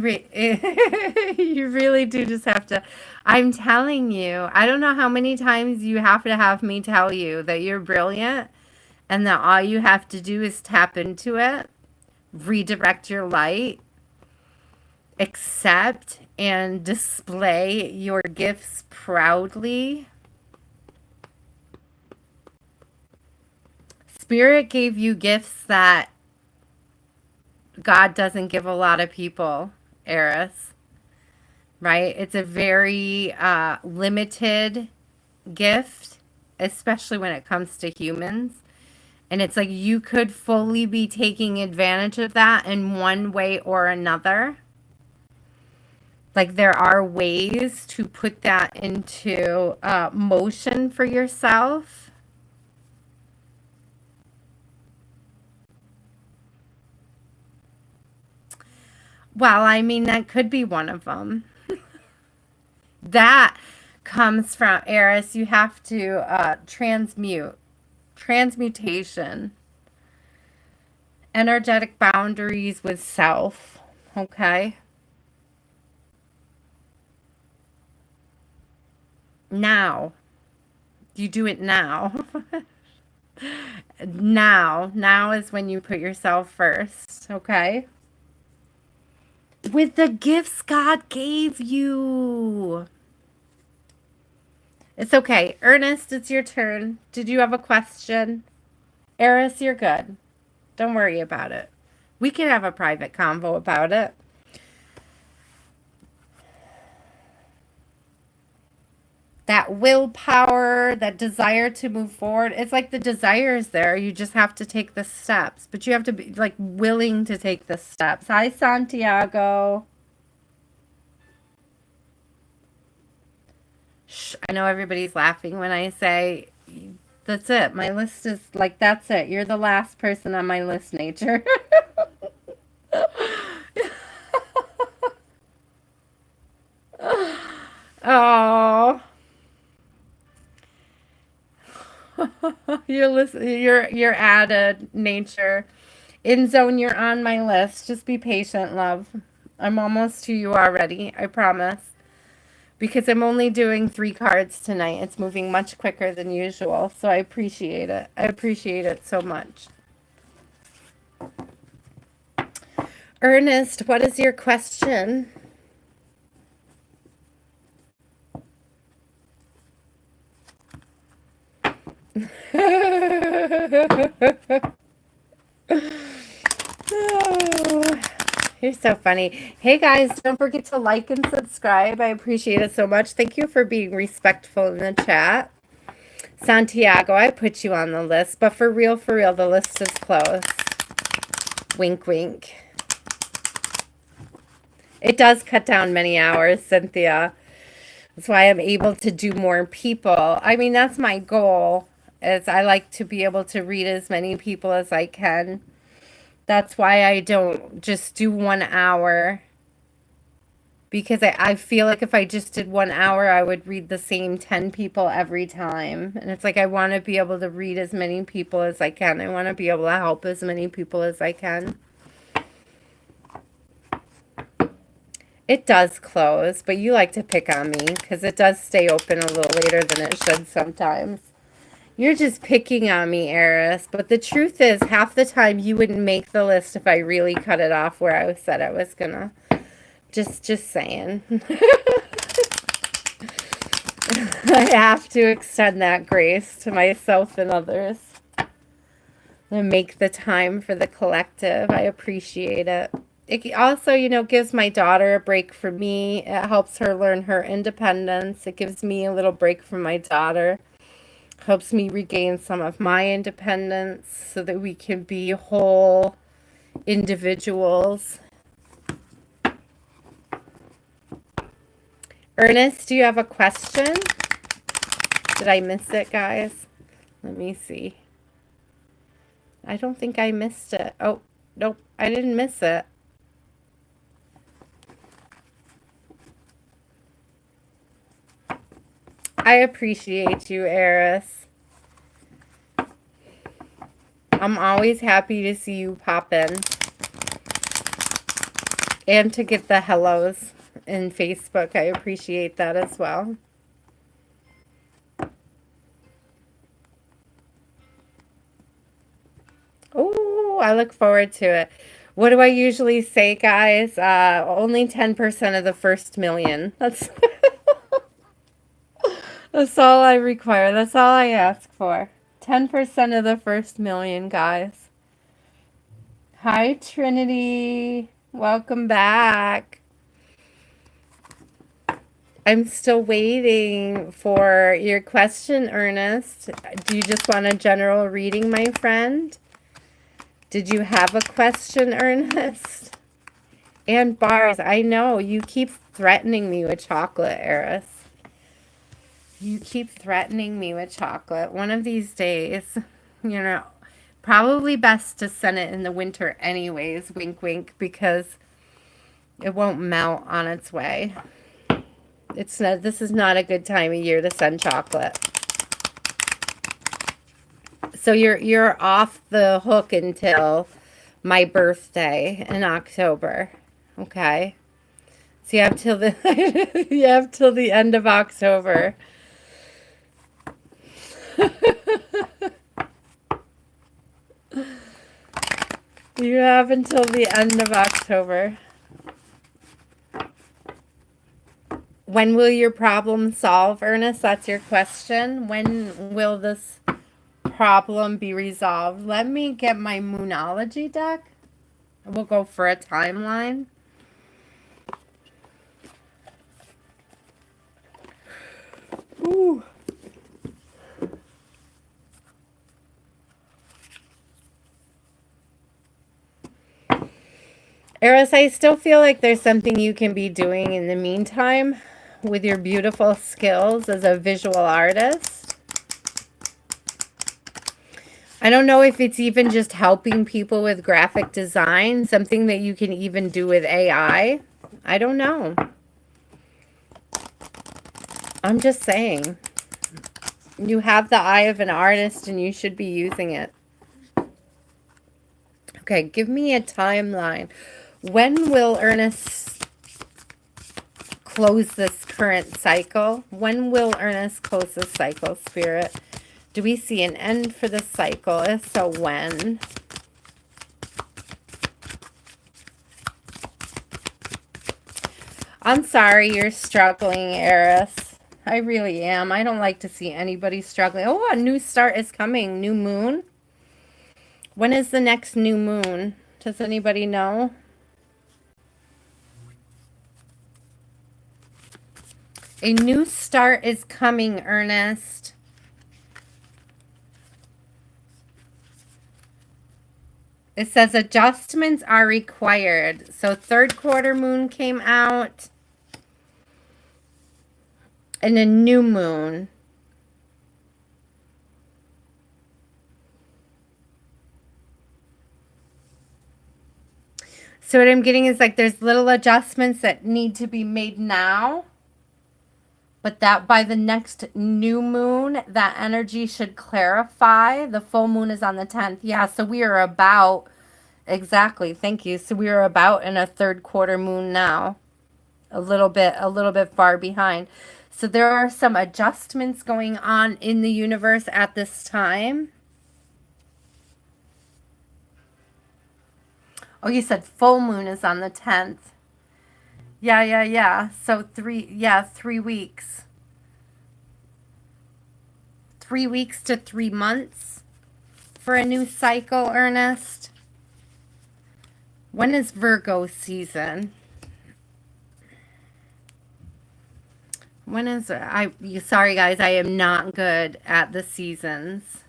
you really do just have to. I'm telling you, I don't know how many times you have to have me tell you that you're brilliant and that all you have to do is tap into it, redirect your light, accept and display your gifts proudly. Spirit gave you gifts that God doesn't give a lot of people, Eris, right? It's a very limited gift, especially when it comes to humans. And it's like you could fully be taking advantage of that in one way or another. Like there are ways to put that into motion for yourself. Well, I mean, that could be one of them. That comes from Eris. You have to transmutation, energetic boundaries with self. Okay. Now. You do it now. Now is when you put yourself first. Okay. With the gifts God gave you. It's okay. Ernest, it's your turn. Did you have a question? Eris, you're good. Don't worry about it. We can have a private convo about it. That willpower, that desire to move forward. It's like the desire is there. You just have to take the steps. But you have to be like willing to take the steps. Hi, Santiago. Shh, I know everybody's laughing when I say that's it. My list is like, that's it. You're the last person on my list, Nature. Oh. You're added, Nature. In zone, you're on my list. Just be patient, love. I'm almost to you already, I promise. Because I'm only doing 3 cards tonight. It's moving much quicker than usual, so I appreciate it. I appreciate it so much. Ernest, what is your question? Oh, you're so funny. Hey guys, don't forget to like and subscribe. I appreciate it so much. Thank you for being respectful in the chat. Santiago, I put you on the list, but for real, the list is closed. Wink, wink. It does cut down many hours, Cynthia. That's why I'm able to do more people. I mean, that's my goal, is I like to be able to read as many people as I can. That's why I don't just do 1 hour. because I feel like if I just did 1 hour, I would read the same 10 people every time. And it's like I want to be able to read as many people as I can. I want to be able to help as many people as I can. It does close, but you like to pick on me because it does stay open a little later than it should sometimes. You're just picking on me, Eris. But the truth is, half the time you wouldn't make the list if I really cut it off where I said I was gonna. Just saying. I have to extend that grace to myself and others. And make the time for the collective. I appreciate it. It also, you know, gives my daughter a break from me. It helps her learn her independence. It gives me a little break from my daughter. Helps me regain some of my independence so that we can be whole individuals. Ernest, do you have a question? Did I miss it, guys? Let me see. I don't think I missed it. Oh, nope, I didn't miss it. I appreciate you, Eris. I'm always happy to see you pop in. And to get the hellos in Facebook. I appreciate that as well. Oh, I look forward to it. What do I usually say, guys? Only 10% of the first million. That's that's all I require. That's all I ask for. 10% of the first million, guys. Hi, Trinity. Welcome back. I'm still waiting for your question, Ernest. Do you just want a general reading, my friend? Did you have a question, Ernest? And bars, I know. You keep threatening me with chocolate, Eris. You keep threatening me with chocolate. One of these days, you know, probably best to send it in the winter anyways, wink, wink, because it won't melt on its way. It's not, this is not a good time of year to send chocolate. So you're off the hook until my birthday in October. Okay. So you have till the you have till the end of October. You have until the end of October. When will your problem solve, Ernest? That's your question. When will this problem be resolved? Let me get my Moonology deck. We'll go for a timeline. Ooh. Eris, I still feel like there's something you can be doing in the meantime with your beautiful skills as a visual artist. I don't know if it's even just helping people with graphic design, something that you can even do with AI. I don't know. I'm just saying. You have the eye of an artist and you should be using it. Okay, give me a timeline. When will Ernest close this current cycle? When will Ernest close this cycle, Spirit? Do we see an end for the cycle? If so, when? I'm sorry you're struggling, Eris. I really am. I don't like to see anybody struggling. Oh, a new start is coming. New moon. When is the next new moon? Does anybody know? A new start is coming, Ernest. It says adjustments are required. So third quarter moon came out. And a new moon. So what I'm getting is like there's little adjustments that need to be made now, but that by the next new moon, that energy should clarify. The full moon is on the 10th. Yeah, so we are about, exactly, thank you. So we are about in a third quarter moon now. A little bit far behind. So there are some adjustments going on in the universe at this time. Oh, you said full moon is on the 10th. Yeah. So 3 weeks. 3 weeks to 3 months for a new cycle, Ernest. When is Virgo season? When is it? Sorry guys, I am not good at the seasons.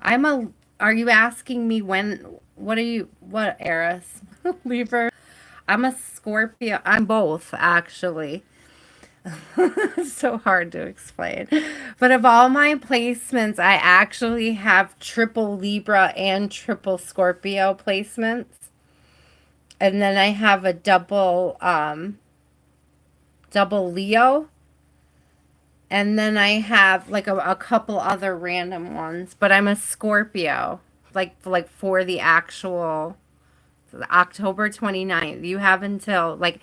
Are you asking me what Eris? Libra? I'm a Scorpio. I'm both, actually. So hard to explain. But of all my placements, I actually have triple Libra and triple Scorpio placements. And then I have a double Leo. And then I have like a couple other random ones, but I'm a Scorpio, like for the actual October 29th. You have until like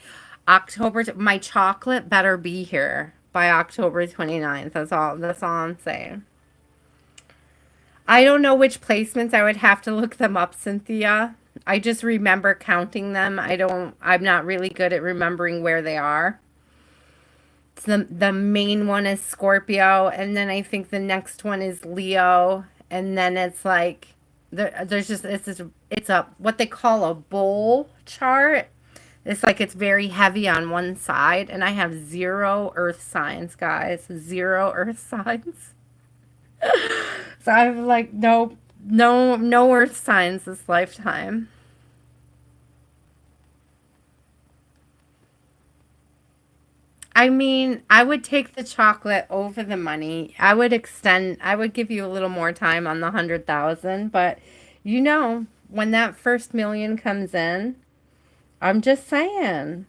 my chocolate better be here by October 29th. That's all I'm saying. I don't know which placements. I would have to look them up, Cynthia. I just remember counting them. I'm not really good at remembering where they are. The main one is Scorpio, and then I think the next one is Leo, and then it's like it's a what they call a bull chart. It's like it's very heavy on one side, and I have 0 earth signs, guys. 0 earth signs. So I'm like, no earth signs this lifetime. I mean, I would take the chocolate over the money. I would give you a little more time on the 100,000, but when that first million comes in, I'm just saying.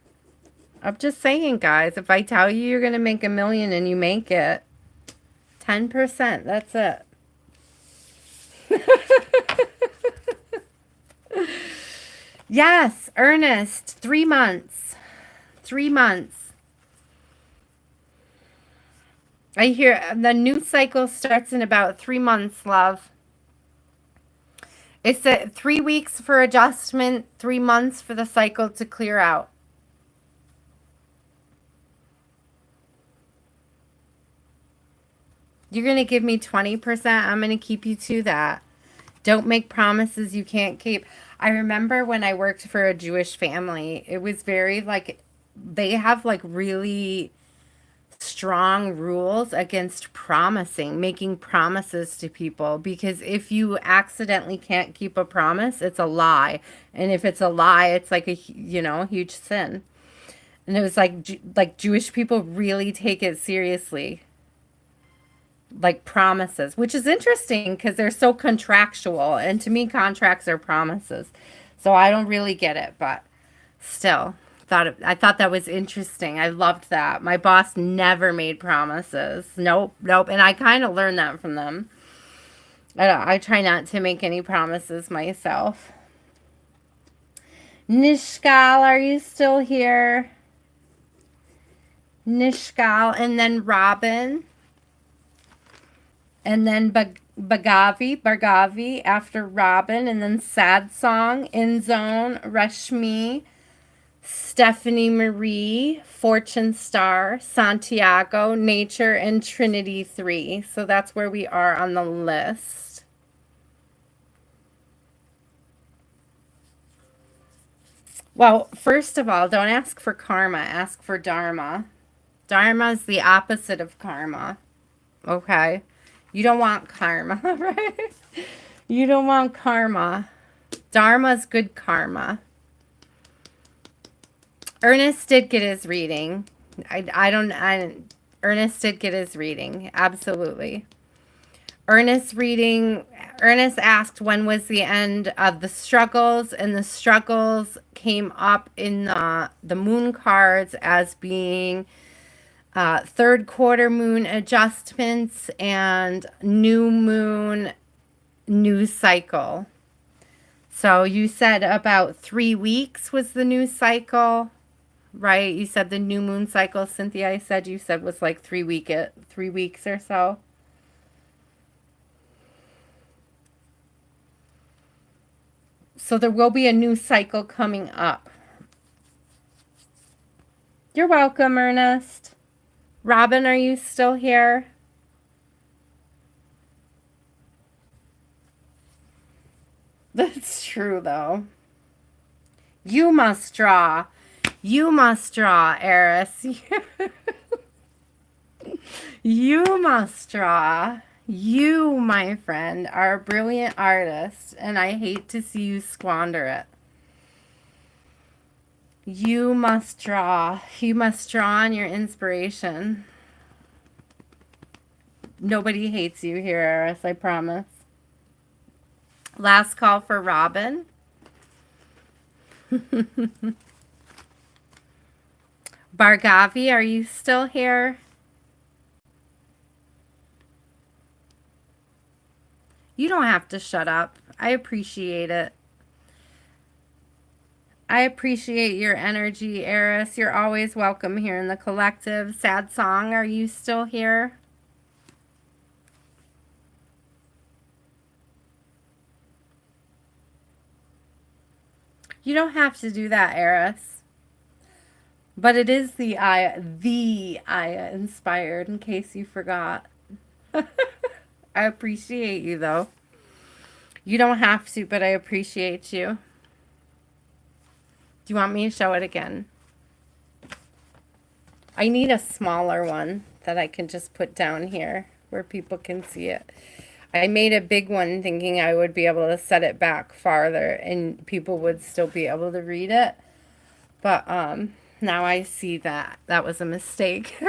I'm just saying, guys, if I tell you you're going to make 1 million and you make it, 10%, that's it. Yes, Ernest, 3 months. 3 months. I hear the new cycle starts in about 3 months, love. It's 3 weeks for adjustment, 3 months for the cycle to clear out. You're going to give me 20%. I'm going to keep you to that. Don't make promises you can't keep. I remember when I worked for a Jewish family, it was very like, they have like really strong rules against making promises to people, because if you accidentally can't keep a promise, it's a lie. And if it's a lie, it's like a huge sin. And it was like Jewish people really take it seriously, like promises, which is interesting because they're so contractual, and to me contracts are promises. So I don't really get it, but still I thought that was interesting. I loved that. My boss never made promises. Nope. And I kind of learned that from them. I try not to make any promises myself. Nishgal, are you still here? Nishgal, and then Robin. And then Bargavei after Robin, and then Sad Song, In Zone, Rashmi, Stephanie Marie, Fortune Star, Santiago, Nature, and Trinity 3. So that's where we are on the list. Well, first of all, don't ask for karma, ask for dharma. Dharma is the opposite of karma. Okay? You don't want karma, right? You don't want karma. Dharma's good karma. Ernest did get his reading. Ernest did get his reading. Absolutely. Ernest's reading Ernest asked when was the end of the struggles, and the struggles came up in the moon cards as being third quarter moon adjustments and new moon, new cycle. So you said about 3 weeks was the new cycle, right? You said the new moon cycle, Cynthia, I said you said was like 3 weeks or so. So there will be a new cycle coming up. You're welcome, Ernest. Robin, are you still here? That's true, though. You must draw. You must draw, Eris. You must draw. You, my friend, are a brilliant artist, and I hate to see you squander it. You must draw. You must draw on your inspiration. Nobody hates you here, Eris, I promise. Last call for Robin. Bargavei, are you still here? You don't have to shut up. I appreciate it. I appreciate your energy, Eris. You're always welcome here in the collective. Sad Song, are you still here? You don't have to do that, Eris. But it is the Aya inspired, in case you forgot. I appreciate you, though. You don't have to, but I appreciate you. Do you want me to show it again? I need a smaller one that I can just put down here where people can see it. I made a big one thinking I would be able to set it back farther and people would still be able to read it. But now I see that that was a mistake.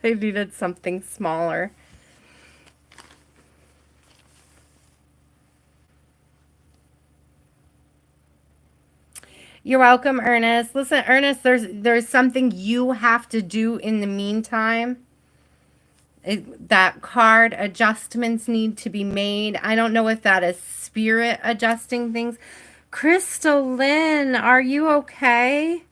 I needed something smaller. You're welcome, Ernest. Listen, Ernest, there's something you have to do in the meantime. That card adjustments need to be made. I don't know if that is spirit adjusting things. Crystal Lynn, are you okay?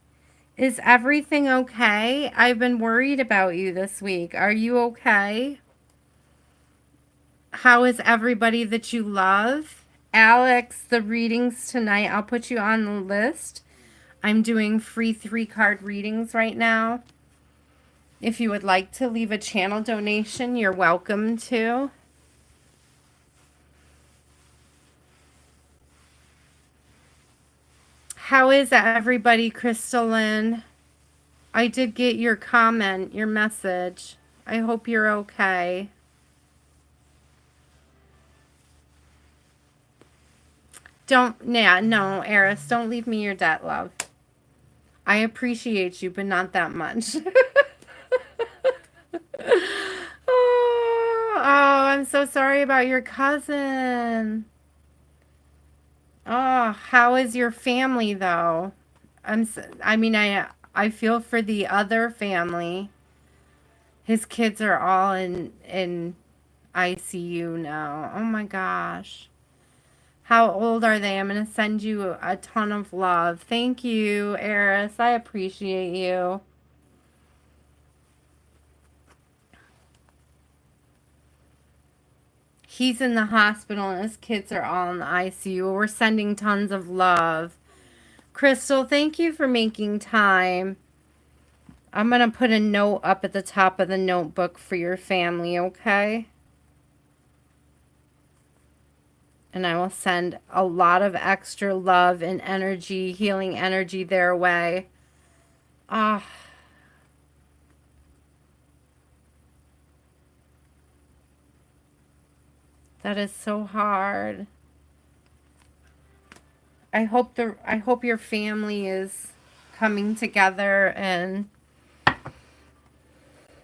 Is everything okay? I've been worried about you this week. Are you okay? How is everybody that you love? Alex, the readings tonight, I'll put you on the list. I'm doing free 3-card readings right now. If you would like to leave a channel donation, you're welcome to. How is everybody, Crystal Lynn? I did get your comment, your message. I hope you're okay. No, Eris, don't leave me your debt, love. I appreciate you, but not that much. Oh, I'm so sorry about your cousin. Oh, how is your family though? I feel for the other family. His kids are all in ICU now. Oh my gosh. How old are they? I'm going to send you a ton of love. Thank you, Eris. I appreciate you. He's in the hospital and his kids are all in the ICU. We're sending tons of love. Crystal, thank you for making time. I'm going to put a note up at the top of the notebook for your family, okay? And I will send a lot of extra love and energy, healing energy their way. Ah. That is so hard. I hope your family is coming together and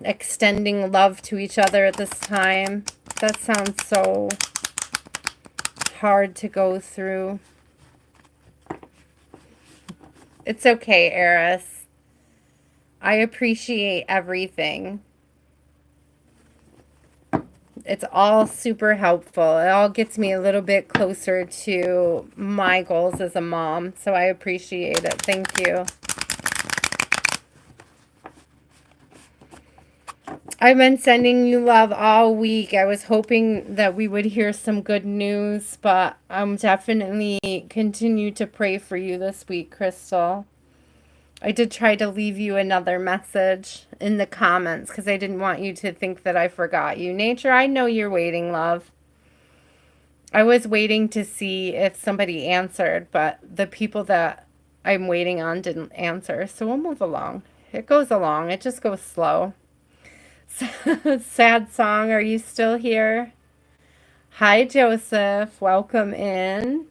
extending love to each other at this time. That sounds so hard to go through. It's okay, Eris. I appreciate everything. It's all super helpful. It all gets me a little bit closer to my goals as a mom. So I appreciate it. Thank you. I've been sending you love all week. I was hoping that we would hear some good news, but I'm definitely continue to pray for you this week, Crystal. I did try to leave you another message in the comments because I didn't want you to think that I forgot you. Nature, I know you're waiting, love. I was waiting to see if somebody answered, but the people that I'm waiting on didn't answer. So we'll move along. It goes along. It just goes slow. Sad song, are you still here? Hi, Joseph. Welcome in.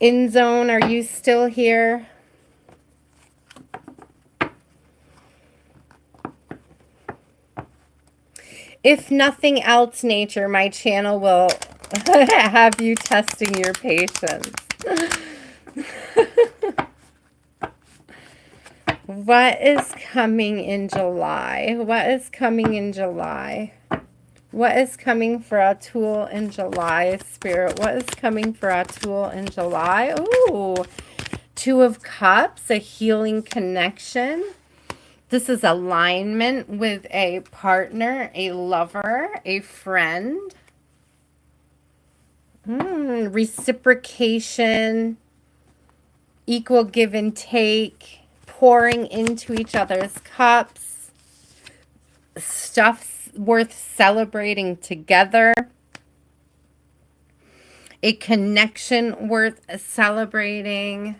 In Zone, are you still here? If nothing else, Nature, my channel will have you testing your patience. What is coming in July? What is coming in July? What is coming for our tool in July, Spirit? What is coming for our tool in July? Ooh, Two of Cups, a healing connection. This is alignment with a partner, a lover, a friend. Reciprocation, equal give and take, pouring into each other's cups, stuff worth celebrating together, a connection worth celebrating.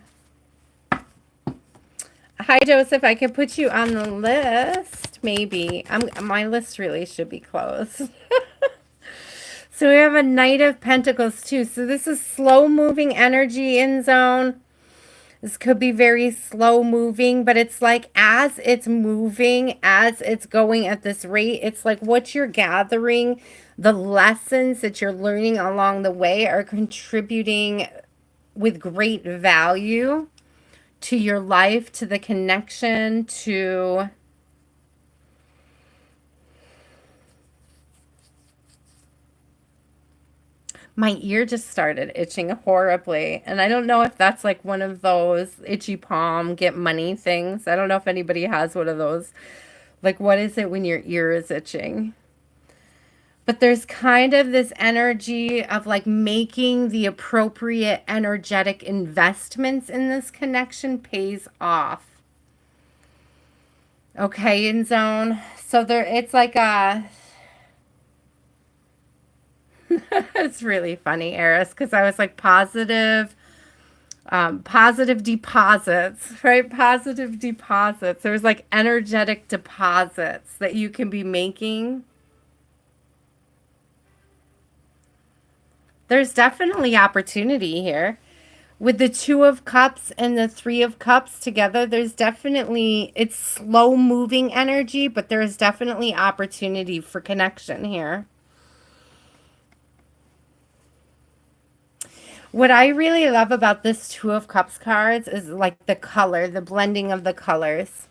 Hi, Joseph. I can put you on the list. Maybe. My list really should be closed. So we have a Knight of Pentacles too. So this is slow moving energy in Zone. This could be very slow moving, but it's like as it's moving, as it's going at this rate, it's like what you're gathering, the lessons that you're learning along the way are contributing with great value to your life, to the connection, to my ear just started itching horribly. And I don't know if that's like one of those itchy palm, get money things. I don't know if anybody has one of those. Like, what is it when your ear is itching? But there's kind of this energy of like making the appropriate energetic investments in this connection pays off. Okay, in Zone. So there, it's like a... It's really funny, Eris, because I was like positive deposits, right? Positive deposits. There's like energetic deposits that you can be making. There's definitely opportunity here. With the Two of Cups and the Three of Cups together, there's definitely, it's slow moving energy, but there's definitely opportunity for connection here. What I really love about this Two of Cups cards is like the color, the blending of the colors.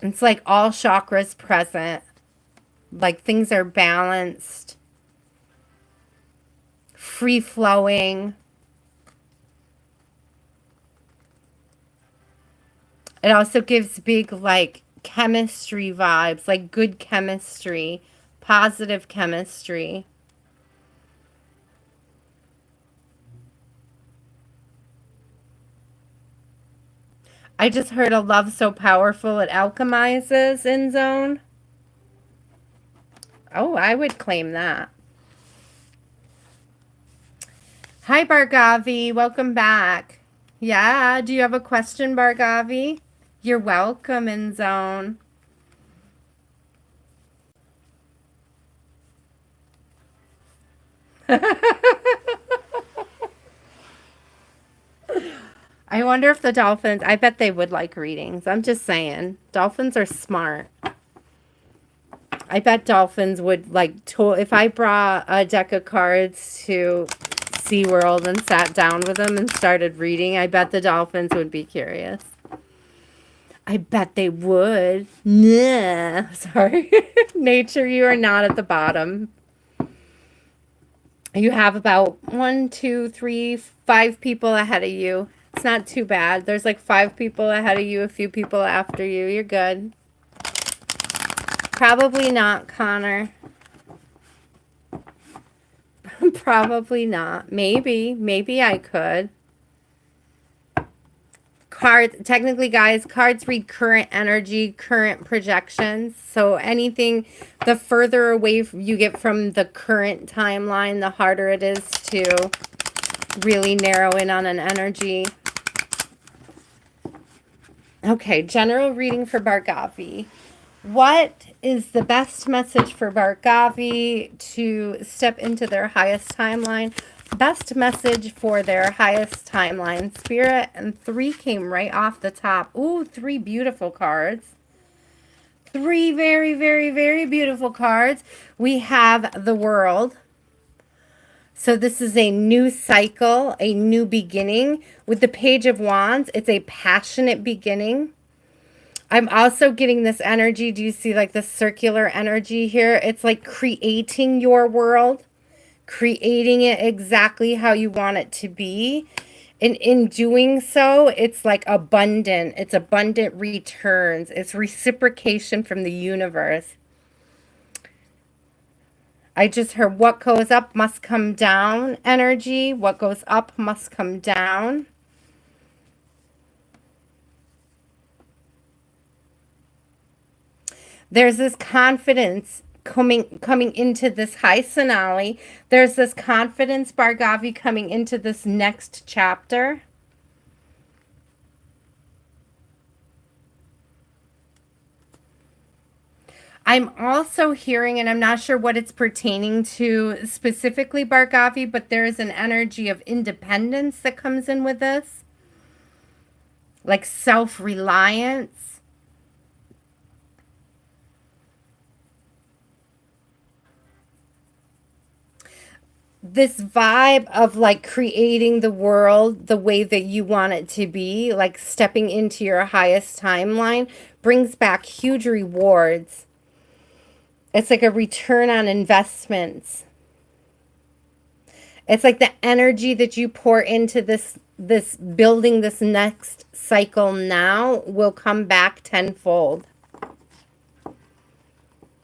It's like all chakras present. Like things are balanced. Free flowing. It also gives big like chemistry vibes, like good chemistry, positive chemistry. I just heard a love so powerful it alchemizes in Zone. Oh, I would claim that. Hi, Bargavei. Welcome back. Yeah, do you have a question, Bargavei? You're welcome in Zone. I wonder if the dolphins, I bet they would like readings. I'm just saying. Dolphins are smart. I bet dolphins would like if I brought a deck of cards to SeaWorld and sat down with them and started reading, I bet the dolphins would be curious. I bet they would. Nah. Sorry. Nature, you are not at the bottom. You have about 1, 2, 3, 5 people ahead of you. It's not too bad. There's like 5 people ahead of you, a few people after you. You're good. Probably not, Connor. Probably not. Maybe I could. Cards, technically, guys, cards read current energy, current projections. So anything, the further away you get from the current timeline, the harder it is to really narrow in on an energy. Okay, general reading for Bargavei. What is the best message for Bargavei to step into their highest timeline? Best message for their highest timeline. Spirit, and 3 came right off the top. Ooh, 3 beautiful cards. 3 very, very, very beautiful cards. We have the World. So this is a new cycle, a new beginning. With the Page of Wands, it's a passionate beginning. I'm also getting this energy. Do you see like the circular energy here? It's like creating your world, creating it exactly how you want it to be. And in doing so, it's like abundant. It's abundant returns. It's reciprocation from the universe. I just heard what goes up must come down energy. What goes up must come down. There's this confidence coming into this high finale. There's this confidence, Bargavei, coming into this next chapter. I'm also hearing, and I'm not sure what it's pertaining to specifically, Bargavei, but there is an energy of independence that comes in with this. Like self-reliance. This vibe of like creating the world the way that you want it to be, like stepping into your highest timeline, brings back huge rewards. It's like a return on investments. It's like the energy that you pour into this building this next cycle now will come back tenfold.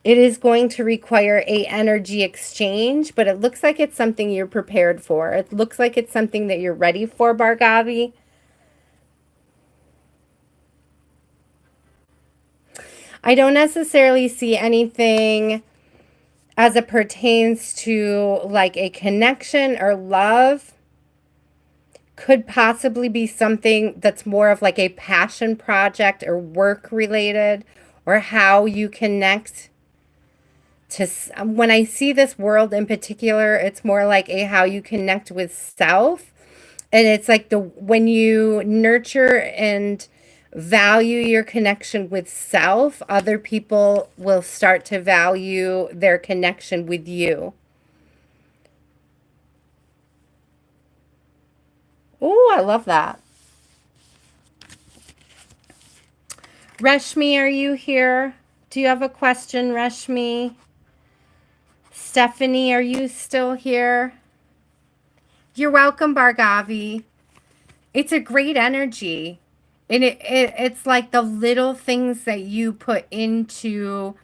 It is going to require a energy exchange, but it looks like it's something you're prepared for. It looks like it's something that you're ready for, Bargavei. I don't necessarily see anything as it pertains to like a connection or love. Could possibly be something that's more of like a passion project or work related, or how you connect to. When I see this world in particular, it's more like a how you connect with self. And it's like when you nurture and value your connection with self, other people will start to value their connection with you. Oh, I love that. Reshmi, are you here? Do you have a question, Reshmi? Stephanie, are you still here? You're welcome, Bargavei. It's a great energy. And it's like the little things that you put into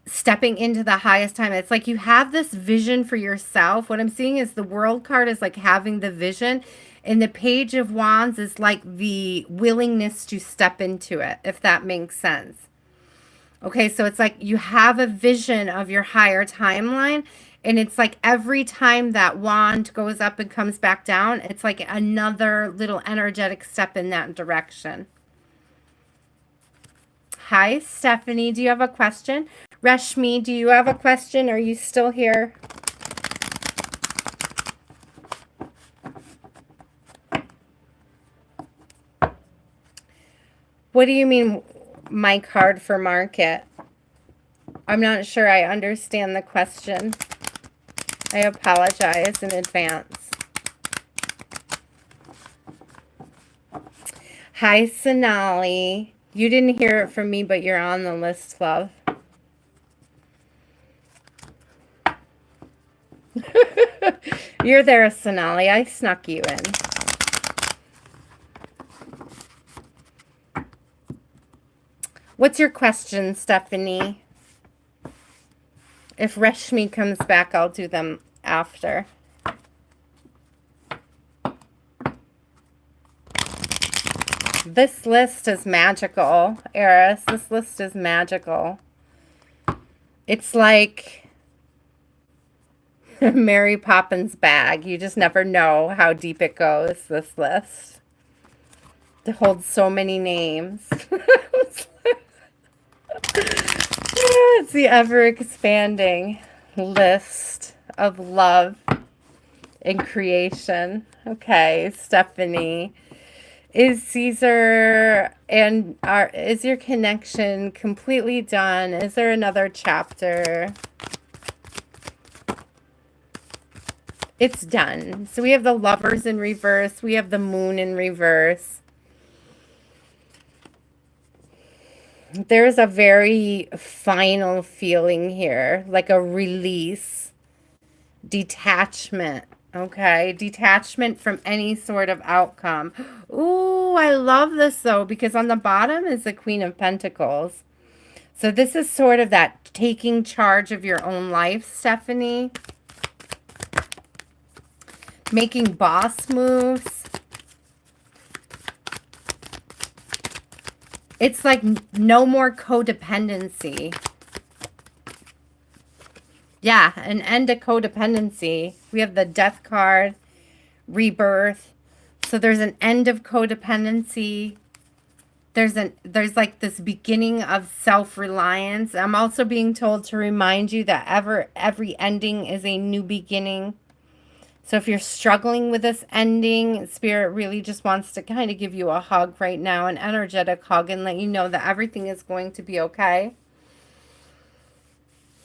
stepping into the highest time. It's like you have this vision for yourself. What I'm seeing is the World card is like having the vision, and the Page of Wands is like the willingness to step into it, if that makes sense. Okay, so it's like you have a vision of your higher timeline, and it's like every time that wand goes up and comes back down, it's like another little energetic step in that direction. Hi, Stephanie. Do you have a question? Reshmi, do you have a question? Are you still here? What do you mean, my card for market? I'm not sure I understand the question. I apologize in advance. Hi, Sonali. You didn't hear it from me, but you're on the list, love. You're there, Sonali. I snuck you in. What's your question, Stephanie? If Reshmi comes back, I'll do them after. This list is magical, Eris. This list is magical. It's like Mary Poppins bag. You just never know how deep it goes, this list. It holds so many names. It's the ever-expanding list of love and creation. Okay, Stephanie. Is Caesar and is your connection completely done? Is there another chapter? It's done. So we have the Lovers in reverse. We have the Moon in reverse. There's a very final feeling here, like a release, detachment, okay? Detachment from any sort of outcome. Ooh, I love this though, because on the bottom is the Queen of Pentacles. So this is sort of that taking charge of your own life, Stephanie. Making boss moves. It's like no more codependency. Yeah, an end to codependency. We have the Death card, rebirth. So there's an end of codependency. There's like this beginning of self-reliance. I'm also being told to remind you that every ending is a new beginning. So if you're struggling with this ending, Spirit really just wants to kind of give you a hug right now, an energetic hug, and let you know that everything is going to be okay.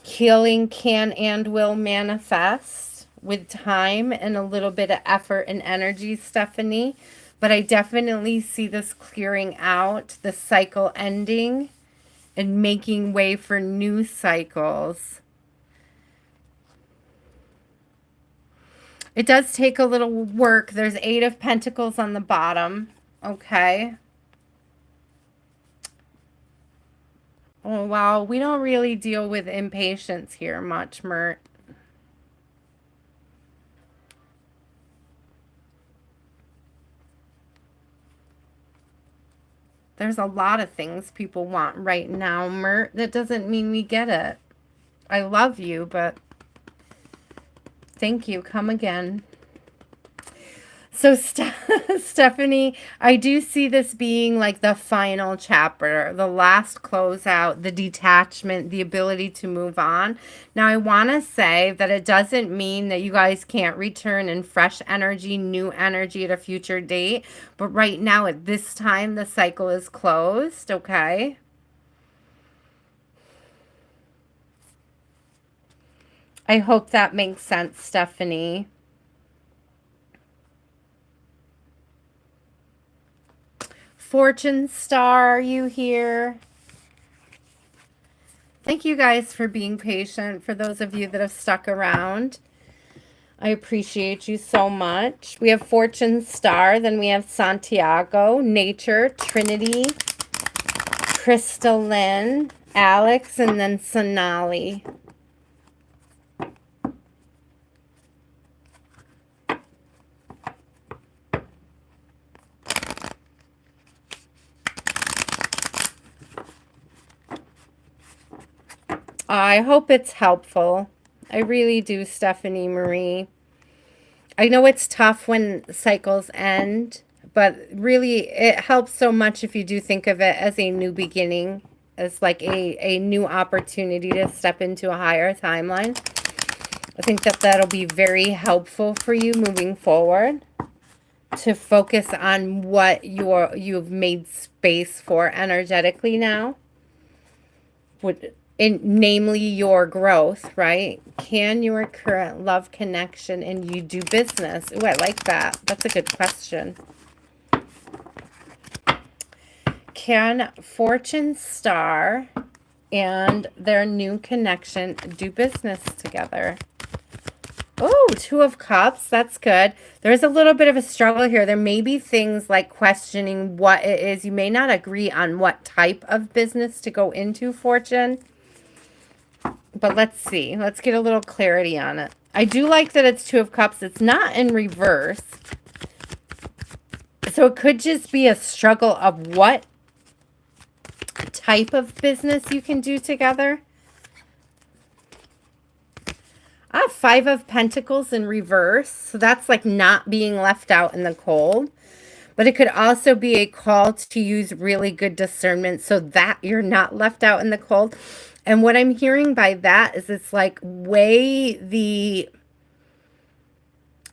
Healing can and will manifest with time and a little bit of effort and energy, Stephanie. But I definitely see this clearing out, the cycle ending, and making way for new cycles. It does take a little work. There's 8 of Pentacles on the bottom. Okay. Oh, wow. We don't really deal with impatience here much, Mert. There's a lot of things people want right now, Mert. That doesn't mean we get it. I love you, but thank you. Come again. So, Stephanie, I do see this being like the final chapter, the last closeout, the detachment, the ability to move on. Now, I want to say that it doesn't mean that you guys can't return in fresh energy, new energy at a future date. But right now, at this time, the cycle is closed, okay? I hope that makes sense, Stephanie. Fortune star, are you here? Thank you guys for being patient. For those of you that have stuck around, I appreciate you so much. We have Fortune star, then we have Santiago, Nature, Trinity, Crystalline, Alex, and then Sonali. I hope it's helpful. I really do, Stephanie Marie. I know it's tough when cycles end, but really it helps so much if you do think of it as a new beginning, as like a new opportunity to step into a higher timeline. I think that that'll be very helpful for you moving forward, to focus on what you've made space for energetically now. namely your growth, right? Can your current love connection and you do business? Ooh, I like that. That's a good question. Can Fortune Star and their new connection do business together? Oh, Two of Cups. That's good. There's a little bit of a struggle here. There may be things like questioning what it is. You may not agree on what type of business to go into, Fortune. But let's see. Let's get a little clarity on it. I do like that it's Two of Cups. It's not in reverse. So it could just be a struggle of what type of business you can do together. Five of Pentacles in reverse. So that's like not being left out in the cold. But it could also be a call to use really good discernment so that you're not left out in the cold. And what I'm hearing by that is it's like weigh the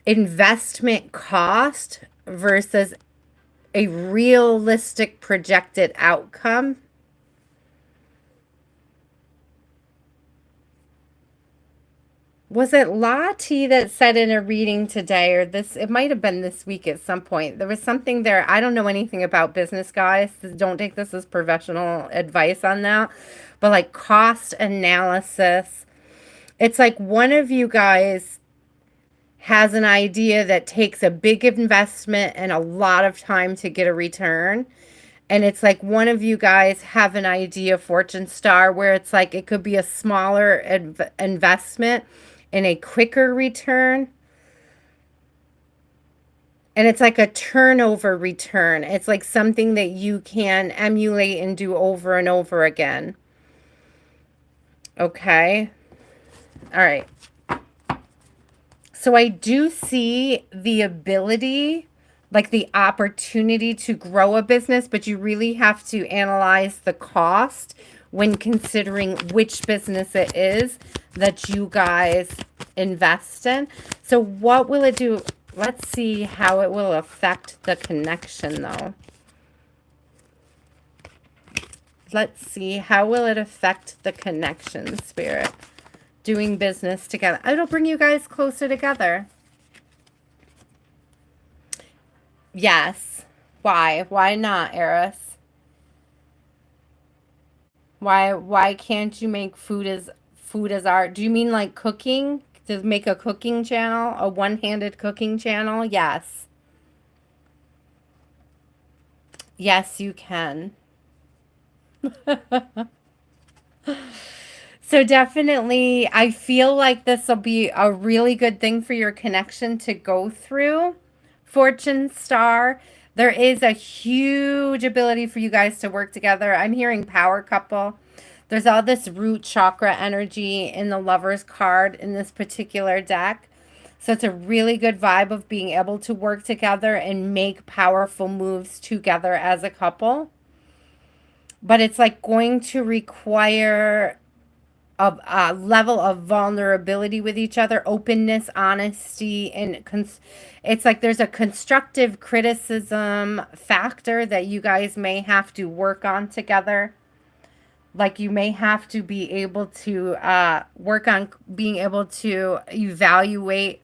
investment cost versus a realistic projected outcome. Was it Lottie that said in a reading today, or this, it might have been this week at some point, there was something there. I don't know anything about business, guys. Don't take this as professional advice on that. But like cost analysis, it's like one of you guys has an idea that takes a big investment and a lot of time to get a return. And it's like one of you guys have an idea, Fortune Star, where it's like it could be a smaller investment and a quicker return. And it's like a turnover return. It's like something that you can emulate and do over and over again. Okay. All right. So I do see the ability, like the opportunity to grow a business, but you really have to analyze the cost when considering which business it is that you guys invest in. So what will it do? Let's see how it will affect the connection, though. Let's see, how will it affect the connection, Spirit? Doing business together. It'll bring you guys closer together. Yes. Why? Why not, Eris? Why can't you make food as art? Do you mean like cooking? To make a cooking channel, a one-handed cooking channel? Yes. Yes, you can. So definitely, I feel like this will be a really good thing for your connection to go through, Fortune Star. There is a huge ability for you guys to work together. I'm hearing power couple. There's all this root chakra energy in the Lover's card in this particular deck. So it's a really good vibe of being able to work together and make powerful moves together as a couple. But it's like going to require a level of vulnerability with each other, openness, honesty, and it's like there's a constructive criticism factor that you guys may have to work on together. Like you may have to be able to work on being able to evaluate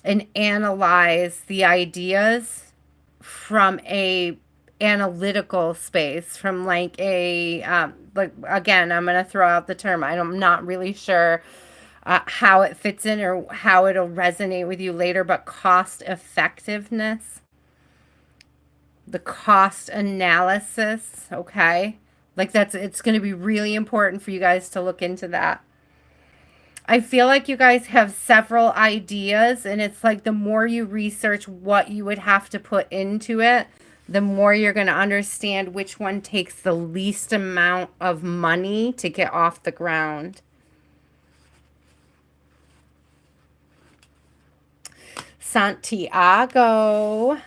and analyze the ideas from a analytical space, from like a like, again, I'm going to throw out the term, I'm not really sure how it fits in or how it'll resonate with you later, but cost effectiveness, the cost analysis. Okay, like it's going to be really important for you guys to look into that. I feel like you guys have several ideas, and it's like the more you research what you would have to put into it, the more you're going to understand which one takes the least amount of money to get off the ground. Santiago.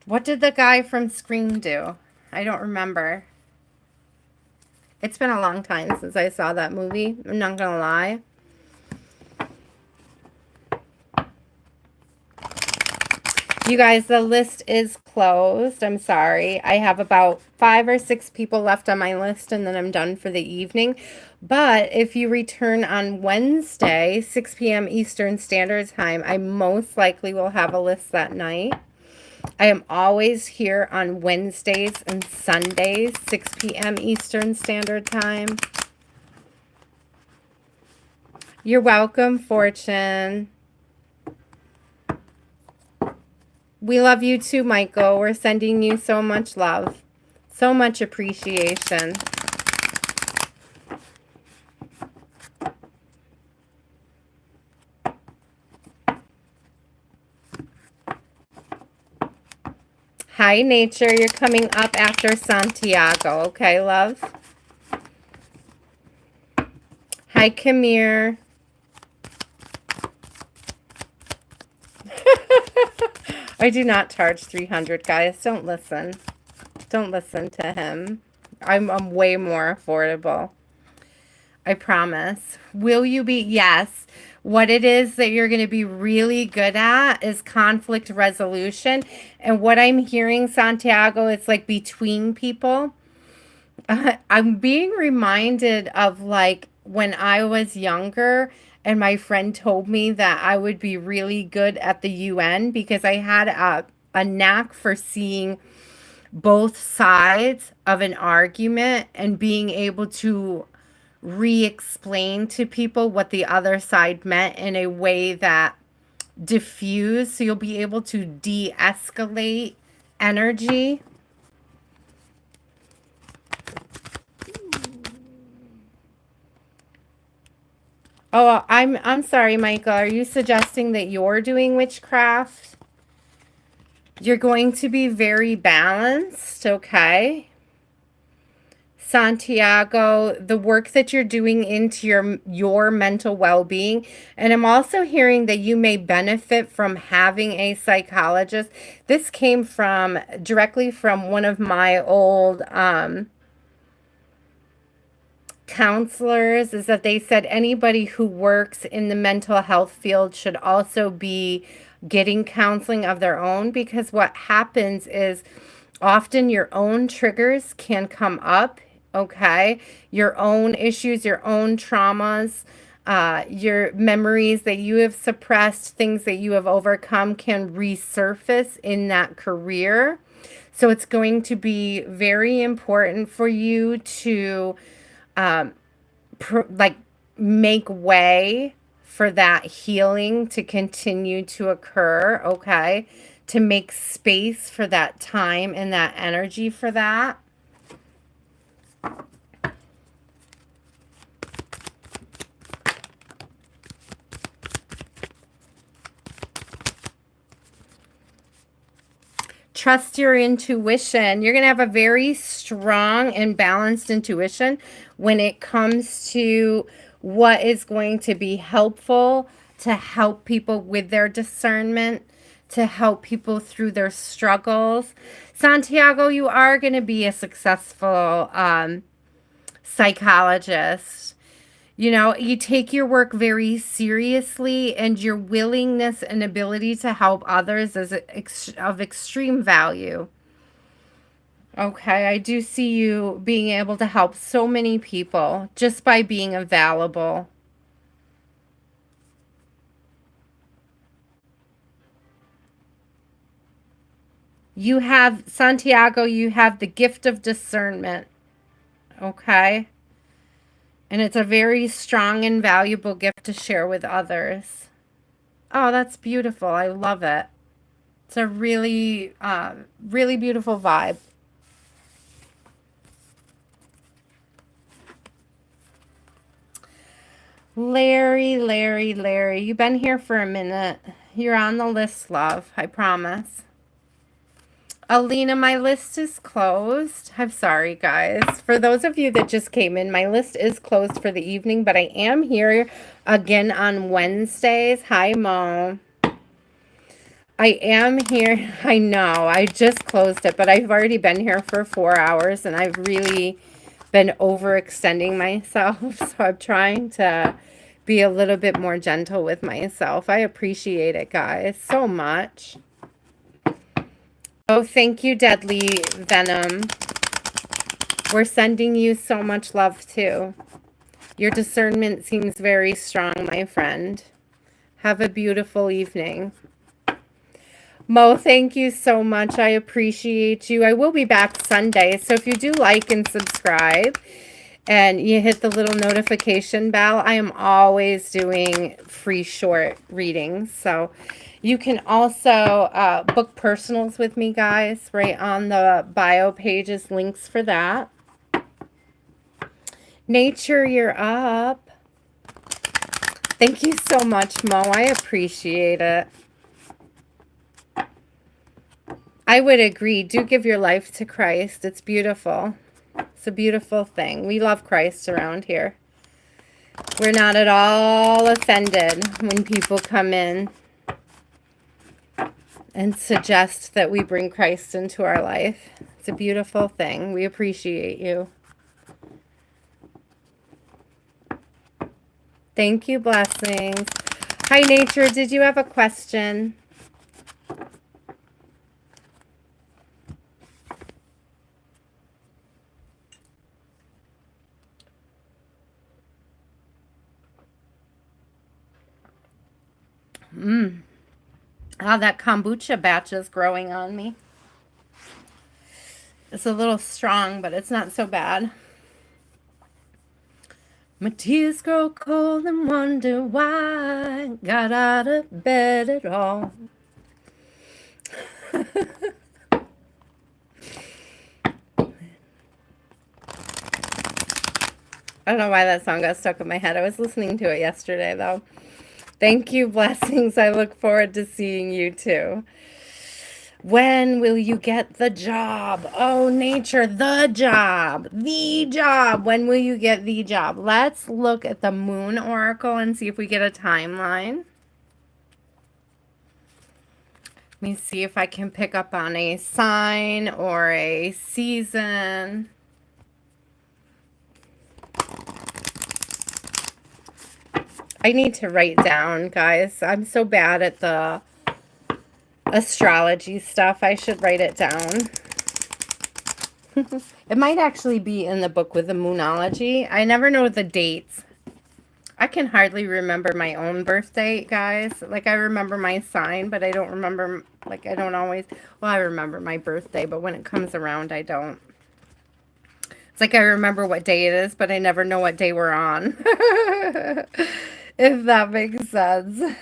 What did the guy from Scream do? I don't remember. It's been a long time since I saw that movie. I'm not going to lie. You guys, the list is closed. I'm sorry. I have about 5 or 6 people left on my list, and then I'm done for the evening. But if you return on Wednesday, 6 p.m. Eastern Standard Time, I most likely will have a list that night. I am always here on Wednesdays and Sundays, 6 p.m. Eastern Standard Time. You're welcome, Fortune. We love you too, Michael. We're sending you so much love, so much appreciation. Hi, Nature. You're coming up after Santiago. Okay, love? Hi, Kamir. I do not charge 300, guys. Don't listen. Don't listen to him. I'm way more affordable. I promise. Will you be? Yes. What it is that you're going to be really good at is conflict resolution. And what I'm hearing, Santiago, it's like between people. I'm being reminded of like when I was younger and my friend told me that I would be really good at the UN because I had a knack for seeing both sides of an argument and being able to re-explain to people what the other side meant in a way that diffused, so you'll be able to de-escalate energy. Oh, I'm sorry, Michael. Are you suggesting that you're doing witchcraft? You're going to be very balanced, okay? Santiago, the work that you're doing into your mental well-being. And I'm also hearing that you may benefit from having a psychologist. This came from directly from one of my old counselors, is that they said anybody who works in the mental health field should also be getting counseling of their own, because what happens is often your own triggers can come up, okay? Your own issues, your own traumas, your memories that you have suppressed, things that you have overcome can resurface in that career. So it's going to be very important for you to like make way for that healing to continue to occur, okay? To make space for that time and that energy for that. Trust your intuition. You're going to have a very strong and balanced intuition when it comes to what is going to be helpful to help people with their discernment, to help people through their struggles. Santiago, you are going to be a successful psychologist. You know, you take your work very seriously, and your willingness and ability to help others is of extreme value. Okay, I do see you being able to help so many people just by being available. You have, Santiago, you have the gift of discernment. Okay? And it's a very strong and valuable gift to share with others. Oh, that's beautiful. I love it. It's a really, really beautiful vibe. Larry, you've been here for a minute. You're on the list, love. I promise. Alina, my list is closed. I'm sorry, guys. For those of you that just came in, my list is closed for the evening, but I am here again on Wednesdays. Hi, Mo. I am here. I know. I just closed it, but I've already been here for 4 hours, and I've really been overextending myself. So I'm trying to be a little bit more gentle with myself. I appreciate it, guys, so much. Oh, thank you, Deadly Venom. We're sending you so much love, too. Your discernment seems very strong, my friend. Have a beautiful evening. Mo, thank you so much. I appreciate you. I will be back Sunday, so if you do like and subscribe and you hit the little notification bell, I am always doing free short readings. So you can also book personals with me, guys. Right on the bio pages, links for that. Nature, you're up. Thank you so much, Mo. I appreciate it. I would agree. Do give your life to Christ. It's beautiful. It's a beautiful thing. We love Christ around here. We're not at all offended when people come in and suggest that we bring Christ into our life. It's a beautiful thing. We appreciate you. Thank you, blessings. Hi, Nature. Did you have a question? Oh, that kombucha batch is growing on me. It's a little strong, but it's not so bad. My tears grow cold and wonder why I got out of bed at all. I don't know why that song got stuck in my head. I was listening to it yesterday, though. Thank you, blessings. I look forward to seeing you, too. When will you get the job? Oh, Nature, the job. The job. When will you get the job? Let's look at the Moon Oracle and see if we get a timeline. Let me see if I can pick up on a sign or a season. I need to write down, guys. I'm so bad at the astrology stuff. I should write it down. It might actually be in the book with the Moonology. I never know the dates. I can hardly remember my own birthday, guys. Like, I remember my sign, but I don't remember, like, I don't always, well, I remember my birthday, but when it comes around, I don't. It's like I remember what day it is, but I never know what day we're on. If that makes sense.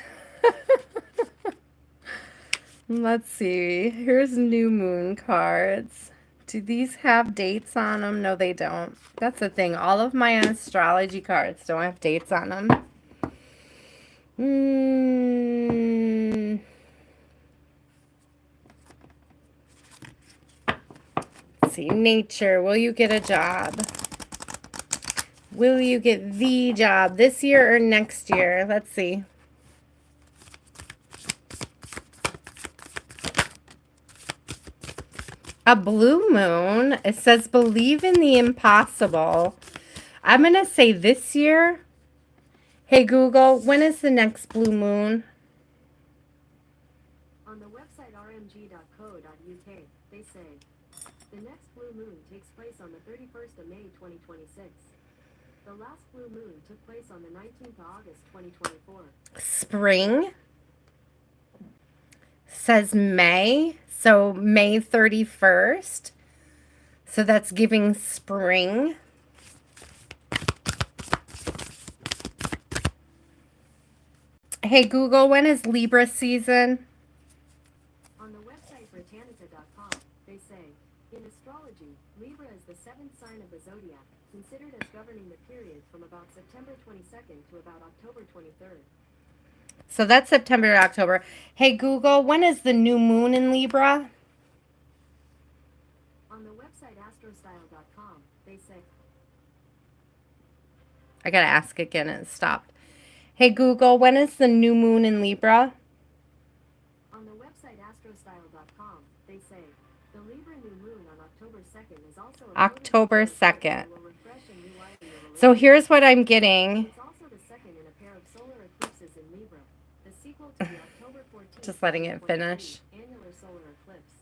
Let's see. Here's new moon cards. Do these have dates on them? No, they don't. That's the thing. All of my astrology cards don't have dates on them. Let's see. Nature. Will you get a job? Will you get the job this year or next year? Let's see. A blue moon. It says believe in the impossible. I'm going to say this year. Hey, Google, when is the next blue moon? On the website rmg.co.uk, they say, the next blue moon takes place on the 31st of May 2026. The last blue moon took place on the 19th of August 2024. Spring. Says May. So May 31st. So that's giving spring. Hey, Google, when is Libra season? On the website Britannica.com, they say, in astrology, Libra is the seventh sign of the zodiac, considered as governing the period from about September 22nd to about October 23rd. So that's September to October. Hey, Google, when is the new moon in Libra? On the website astrostyle.com, they say, I got to ask again and it stopped. Hey, Google, when is the new moon in Libra? on the website astrostyle.com, they say, the Libra new moon on October 2nd is also a October 2nd. that will refresh and relight your So relationship. here's what I'm getting. It's also the second in a pair of solar eclipses in Libra, the sequel to the October 14th, Just letting it 2023 finish. annular solar eclipse.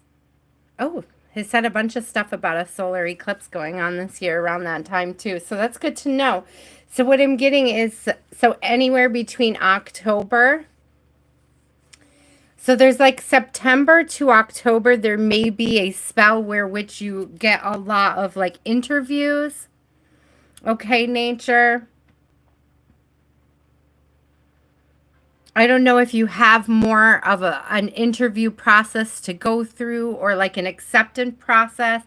Oh, he said a bunch of stuff about a solar eclipse going on this year around that time too. So that's good to know. So what I'm getting is, so anywhere between October. So there's like September to October, there may be a spell where which you get a lot of like interviews. Okay, nature. I don't know if you have more of an interview process to go through or like an acceptance process.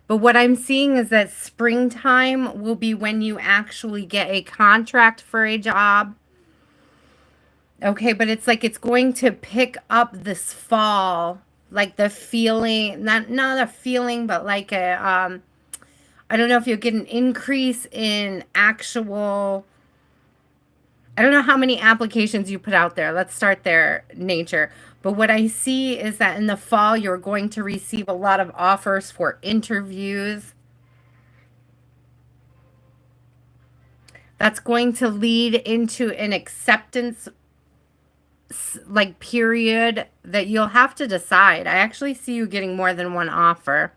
But what I'm seeing is that springtime will be when you actually get a contract for a job. Okay, but it's like it's going to pick up this fall, like the feeling, not a feeling, but like a I don't know if you'll get an increase in actual, I don't know how many applications you put out there. Let's start there, nature. But what I see is that in the fall, you're going to receive a lot of offers for interviews. That's going to lead into an acceptance like period that you'll have to decide. I actually see you getting more than one offer.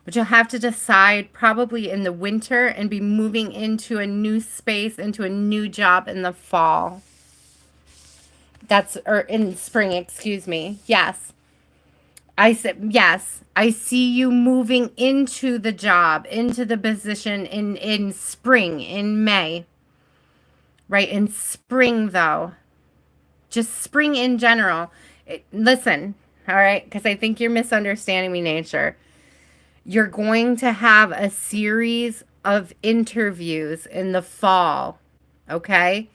But you'll have to decide probably in the winter and be moving into a new space, into a new job in the fall. Or in spring, excuse me. Yes. I said, yes. I see you moving into the job, into the position in spring, in May. Right? In spring, though. Just spring in general. Listen, all right? Because I think you're misunderstanding me, nature. You're going to have a series of interviews in the fall, okay?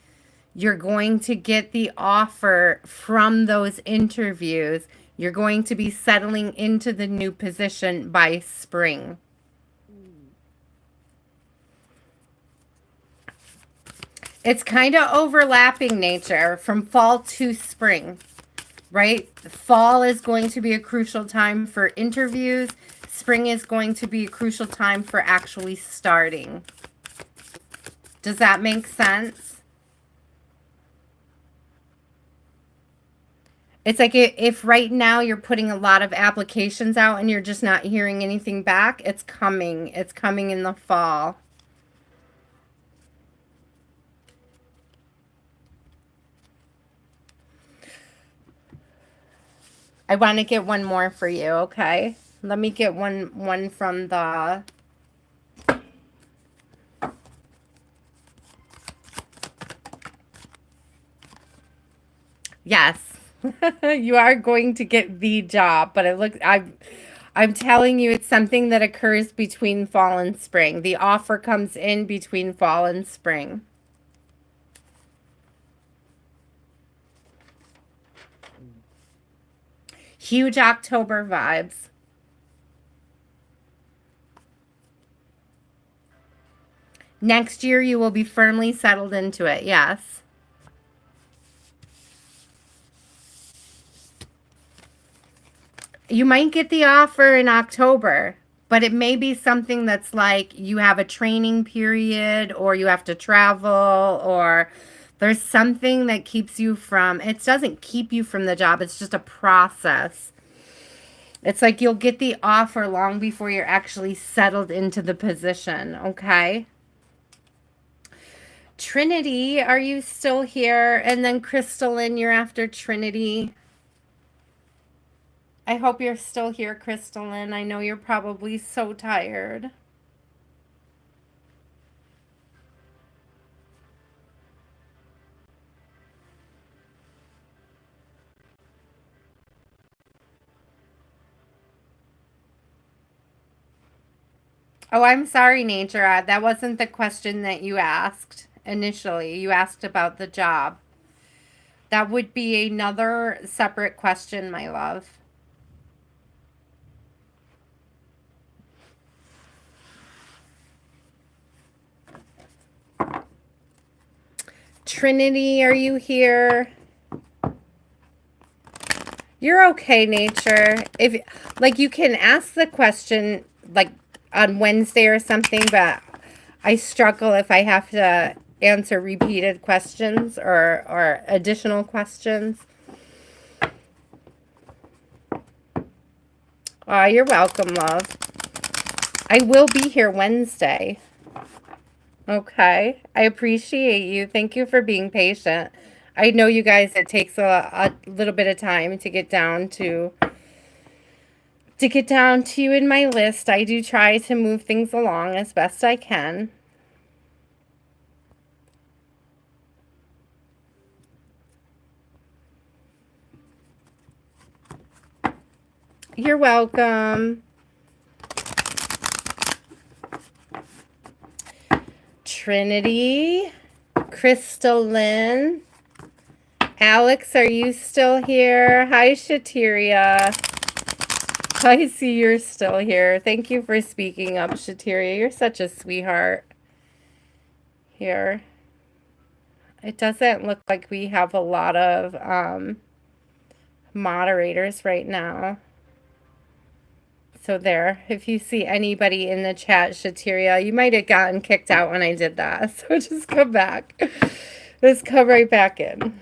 You're going to get the offer from those interviews. You're going to be settling into the new position by spring. It's kind of overlapping, nature, from fall to spring, right? Fall is going to be a crucial time for interviews. Spring is going to be a crucial time for actually starting. Does that make sense? It's like if right now you're putting a lot of applications out and you're just not hearing anything back, it's coming. It's coming in the fall. I want to get one more for you, okay? Let me get one from the... Yes. You are going to get the job, but I'm telling you, it's something that occurs between fall and spring. The offer comes in between fall and spring. Huge October vibes. Next year, you will be firmly settled into it. Yes. You might get the offer in October, but it may be something that's like you have a training period or you have to travel or there's something that keeps you from, it doesn't keep you from the job. It's just a process. It's like you'll get the offer long before you're actually settled into the position, okay? Trinity, are you still here? And then Crystalline, you're after Trinity. I hope you're still here, Crystalline. I know you're probably so tired. Oh, I'm sorry, Nature. That wasn't the question that you asked initially. You asked about the job. That would be another separate question, my love. Trinity, are you here? You're okay, Nature. If like you can ask the question like on Wednesday or something, but I struggle if I have to answer repeated questions or additional questions. Aw, you're welcome, love. I will be here Wednesday. Okay. I appreciate you. Thank you for being patient. I know you guys, it takes a little bit of time to get down to you in my list. I do try to move things along as best I can. You're welcome. Trinity, Crystalline, Alex, are you still here? Hi, Shhateria. I see you're still here. Thank you for speaking up, Shhateria. You're such a sweetheart. Here. It doesn't look like we have a lot of moderators right now. So there, if you see anybody in the chat, Shhateria, you might have gotten kicked out when I did that. So just come back. Just come right back in.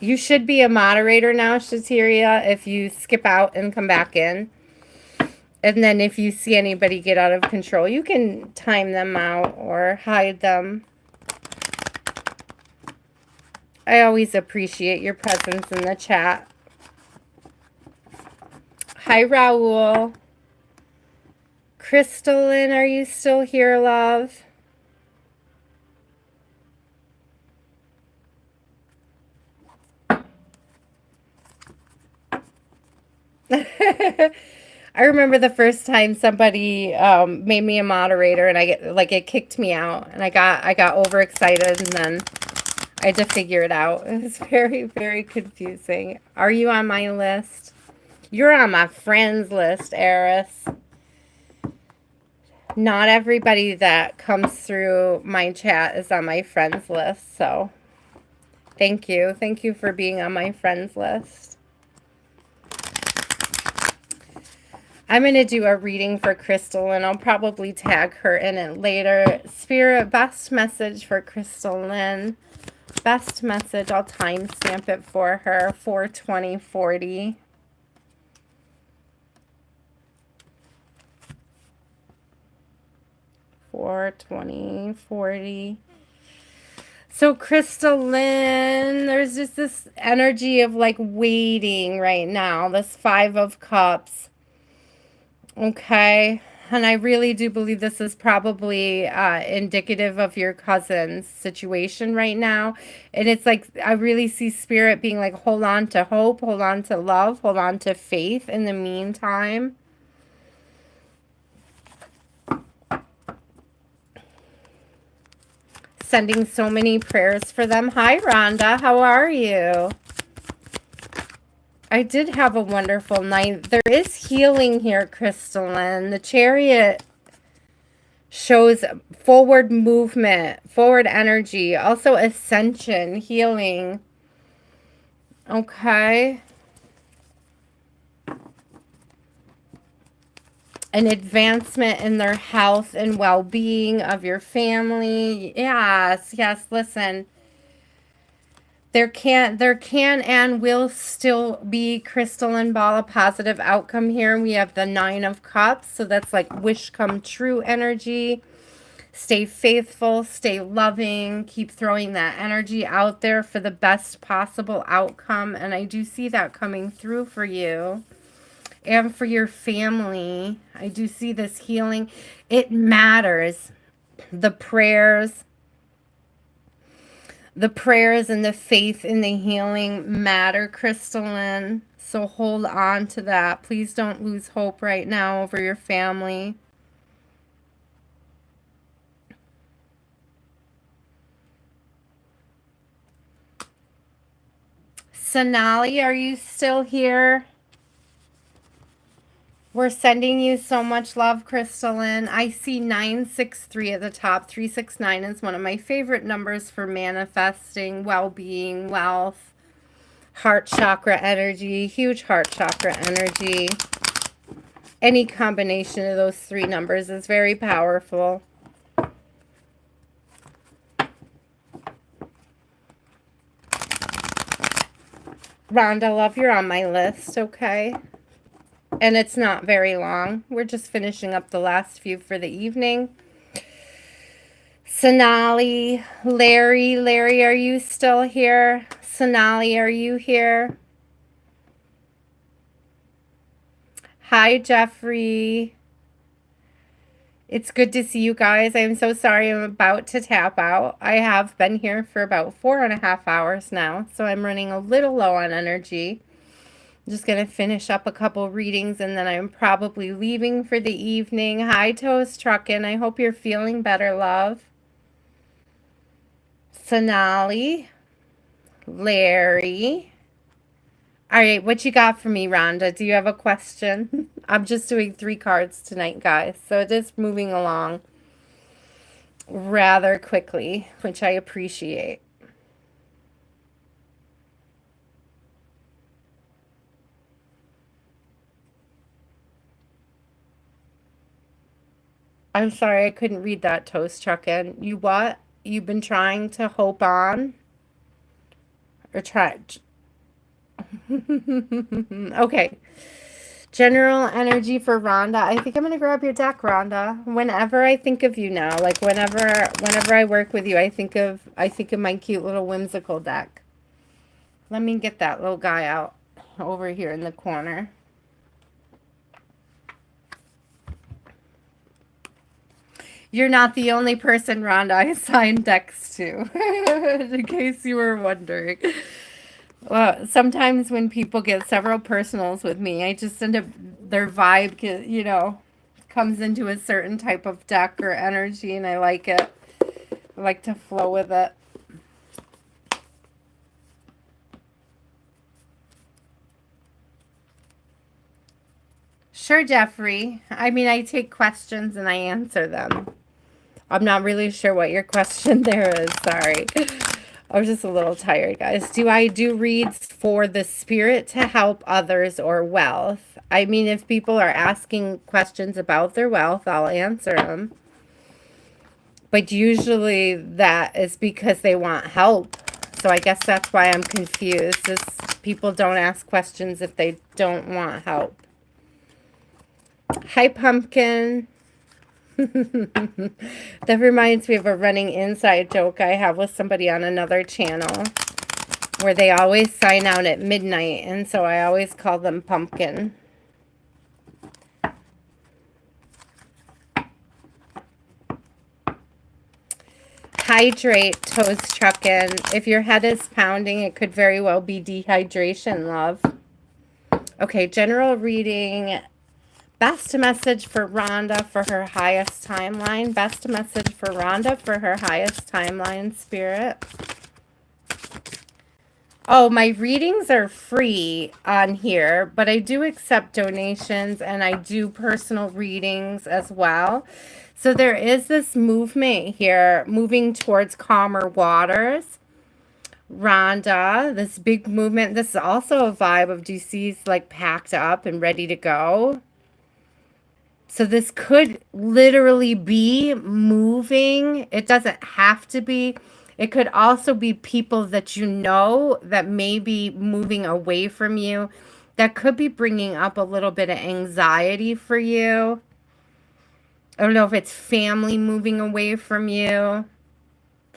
You should be a moderator now, Shhateria, if you skip out and come back in. And then if you see anybody get out of control, you can time them out or hide them. I always appreciate your presence in the chat. Hi, Raul. Crystalline, are you still here, love? I remember the first time somebody made me a moderator, and it kicked me out, and I got overexcited, and then I had to figure it out. It was very, very confusing. Are you on my list? You're on my friends list, Eris. Not everybody that comes through my chat is on my friends list, so thank you. Thank you for being on my friends list. I'm going to do a reading for Crystal, and I'll probably tag her in it later. Spirit, best message for Crystal Lynn. Best message, I'll timestamp it for her, 4/20/40. So Crystal Lynn, there's just this energy of like waiting right now. This 5 of Cups. Okay. And I really do believe this is probably indicative of your cousin's situation right now. And it's like, I really see Spirit being like, hold on to hope, hold on to love, hold on to faith in the meantime. Sending so many prayers for them. Hi, Rhonda. How are you? I did have a wonderful night. There is healing here, Crystalline. The Chariot shows forward movement, forward energy, also ascension, healing. Okay. An advancement in their health and well-being of your family. Yes, yes, listen. There can and will still be crystalline ball, a positive outcome here. We have the 9 of Cups, so that's like wish come true energy. Stay faithful, stay loving, keep throwing that energy out there for the best possible outcome. And I do see that coming through for you and for your family. I do see this healing. It matters. The prayers and the faith in the healing matter, Crystalline. So hold on to that. Please don't lose hope right now over your family. Sonali, are you still here? We're sending you so much love, Crystalline. I see 963 at the top. 369 is one of my favorite numbers for manifesting, well-being, wealth, heart chakra energy, huge heart chakra energy. Any combination of those 3 numbers is very powerful. Rhonda, love, you're on my list, okay? And it's not very long. We're just finishing up the last few for the evening. Sonali, Larry, are you still here? Sonali, are you here? Hi, Jeffrey. It's good to see you guys. I'm so sorry I'm about to tap out. I have been here for about 4.5 hours now, so I'm running a little low on energy. I'm just going to finish up a couple readings, and then I'm probably leaving for the evening. Hi, Toast Truckin'. I hope you're feeling better, love. Sonali, Larry. All right, what you got for me, Rhonda? Do you have a question? I'm just doing 3 cards tonight, guys, so it is moving along rather quickly, which I appreciate. I'm sorry I couldn't read that, Toast Truckin'. You what? You've been trying to hope on? Or try... Okay. General energy for Rhonda. I think I'm going to grab your deck, Rhonda. Whenever I think of you now, like whenever I work with you, I think of my cute little whimsical deck. Let me get that little guy out over here in the corner. You're not the only person, Rhonda, I assigned decks to, in case you were wondering. Well, sometimes when people get several personals with me, I just end up, their vibe, comes into a certain type of deck or energy, and I like it. I like to flow with it. Sure, Jeffrey. I mean, I take questions and I answer them. I'm not really sure what your question there is. Sorry. I was just a little tired, guys. Do I do reads for the spirit to help others or wealth? I mean, if people are asking questions about their wealth, I'll answer them. But usually that is because they want help. So I guess that's why I'm confused. Is people don't ask questions if they don't want help. Hi, Pumpkin. That reminds me of a running inside joke I have with somebody on another channel where they always sign out at midnight, and so I always call them Pumpkin. Hydrate, Toast Truckin'. If your head is pounding, it could very well be dehydration, love. Okay, general reading. Best message for Rhonda for her highest timeline. Best message for Rhonda for her highest timeline, Spirit. Oh, my readings are free on here, but I do accept donations and I do personal readings as well. So there is this movement here, moving towards calmer waters. Rhonda, this big movement. This is also a vibe of DC's like packed up and ready to go. So this could literally be moving. It doesn't have to be. It could also be people that you know that may be moving away from you. That could be bringing up a little bit of anxiety for you. I don't know if it's family moving away from you.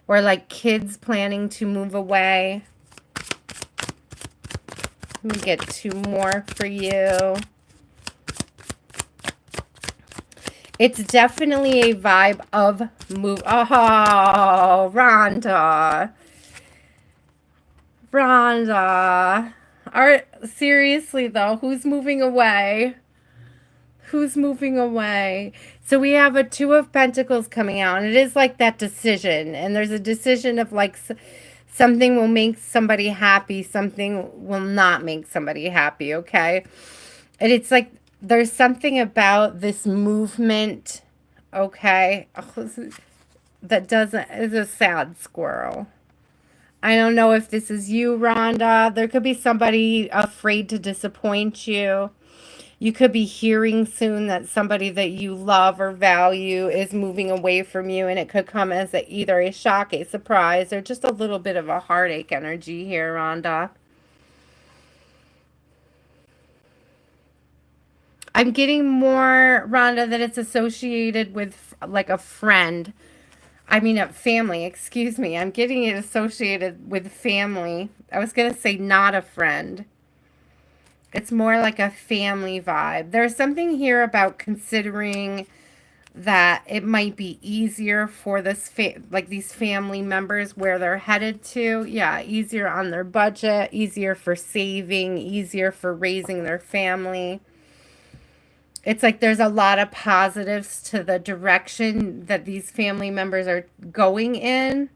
Or like kids planning to move away. Let me get 2 more for you. It's definitely a vibe of move. Oh, Rhonda. Rhonda. Seriously, though, who's moving away? Who's moving away? So we have a 2 of Pentacles coming out, and it is like that decision. And there's a decision of like something will make somebody happy, something will not make somebody happy, okay? And it's like there's something about this movement, okay, that doesn't, is a sad squirrel. I don't know if this is you, Rhonda. There could be somebody afraid to disappoint you. You could be hearing soon that somebody that you love or value is moving away from you, and it could come as either a shock, a surprise, or just a little bit of a heartache energy here, Rhonda. I'm getting more, Rhonda, that it's associated with like a friend. I mean, a family, excuse me. I'm getting it associated with family. I was going to say not a friend. It's more like a family vibe. There's something here about considering that it might be easier for like these family members where they're headed to. Yeah, easier on their budget, easier for saving, easier for raising their family. It's like there's a lot of positives to the direction that these family members are going in.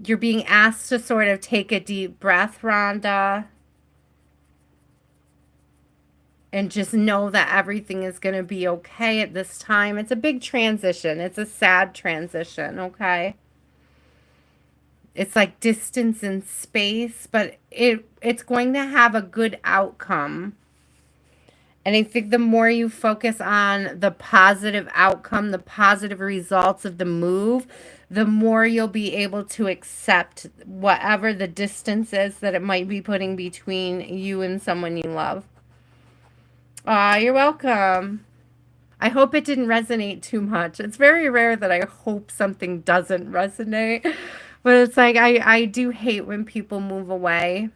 You're being asked to sort of take a deep breath, Rhonda, and just know that everything is going to be okay at this time. It's a big transition. It's a sad transition, okay? It's like distance and space, but it's going to have a good outcome. And I think the more you focus on the positive outcome, the positive results of the move, the more you'll be able to accept whatever the distance is that it might be putting between you and someone you love. Ah, you're welcome. I hope it didn't resonate too much. It's very rare that I hope something doesn't resonate. But it's like I do hate when people move away.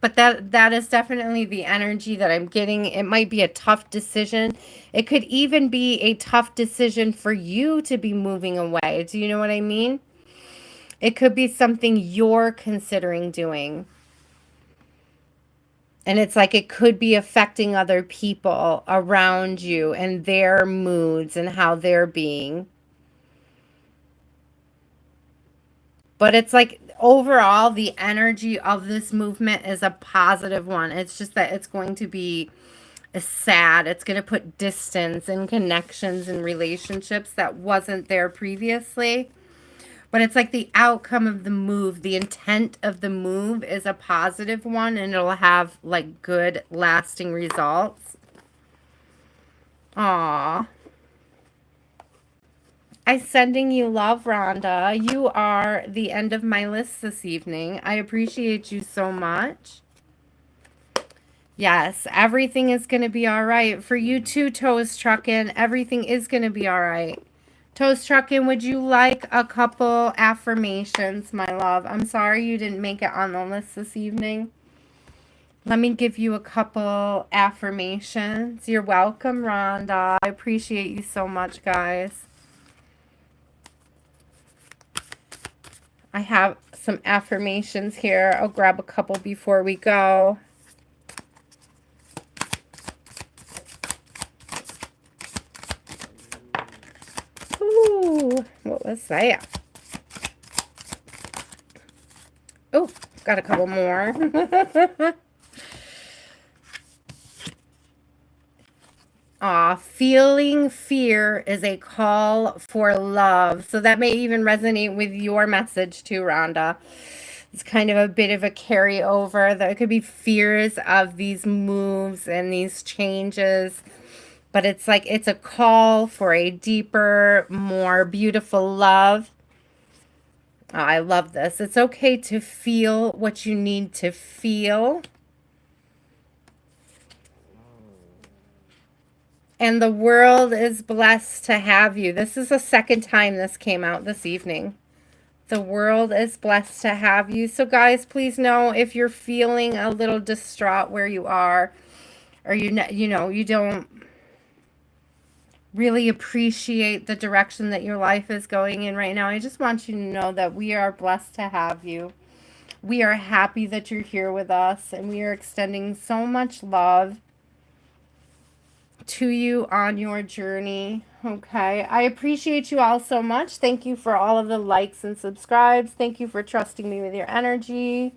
But that is definitely the energy that I'm getting. It might be a tough decision. It could even be a tough decision for you to be moving away. Do you know what I mean? It could be something you're considering doing. And it's like it could be affecting other people around you and their moods and how they're being. But it's like overall, the energy of this movement is a positive one. It's just that it's going to be sad. It's going to put distance and connections and relationships that wasn't there previously. But it's like the outcome of the move, the intent of the move is a positive one and it'll have like good lasting results. Aw. I'm sending you love, Rhonda. You are the end of my list this evening. I appreciate you so much. Yes, everything is going to be all right. For you too, Toes Truckin', everything is going to be all right. Toes Truckin', would you like a couple affirmations, my love? I'm sorry you didn't make it on the list this evening. Let me give you a couple affirmations. You're welcome, Rhonda. I appreciate you so much, guys. I have some affirmations here. I'll grab a couple before we go. Ooh, what was that? Oh, got a couple more. Feeling fear is a call for love. So that may even resonate with your message too, Rhonda. It's kind of a bit of a carryover. There could be fears of these moves and these changes. But it's like it's a call for a deeper, more beautiful love. Oh, I love this. It's okay to feel what you need to feel. And the world is blessed to have you. This is the second time this came out this evening. The world is blessed to have you. So guys, please know if you're feeling a little distraught where you are, or you know, you don't really appreciate the direction that your life is going in right now, I just want you to know that we are blessed to have you. We are happy that you're here with us, and we are extending so much love to you on your journey. Okay, I appreciate you all so much. Thank you for all of the likes and subscribes. Thank you for trusting me with your energy.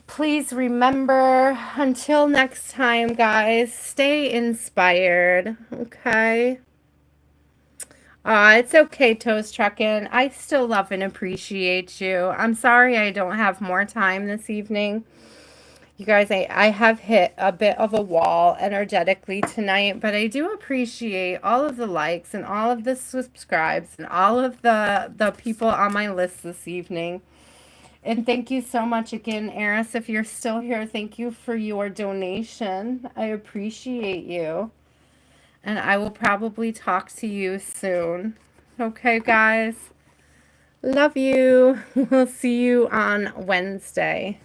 Please remember, until next time, guys, stay inspired. Okay. It's okay, Toast Truckin'. I still love and appreciate you. I'm sorry I don't have more time this evening. You guys, I have hit a bit of a wall energetically tonight, but I do appreciate all of the likes and all of the subscribes and all of the people on my list this evening. And thank you so much again, Eris. If you're still here, thank you for your donation. I appreciate you. And I will probably talk to you soon. Okay, guys? Love you. We'll see you on Wednesday.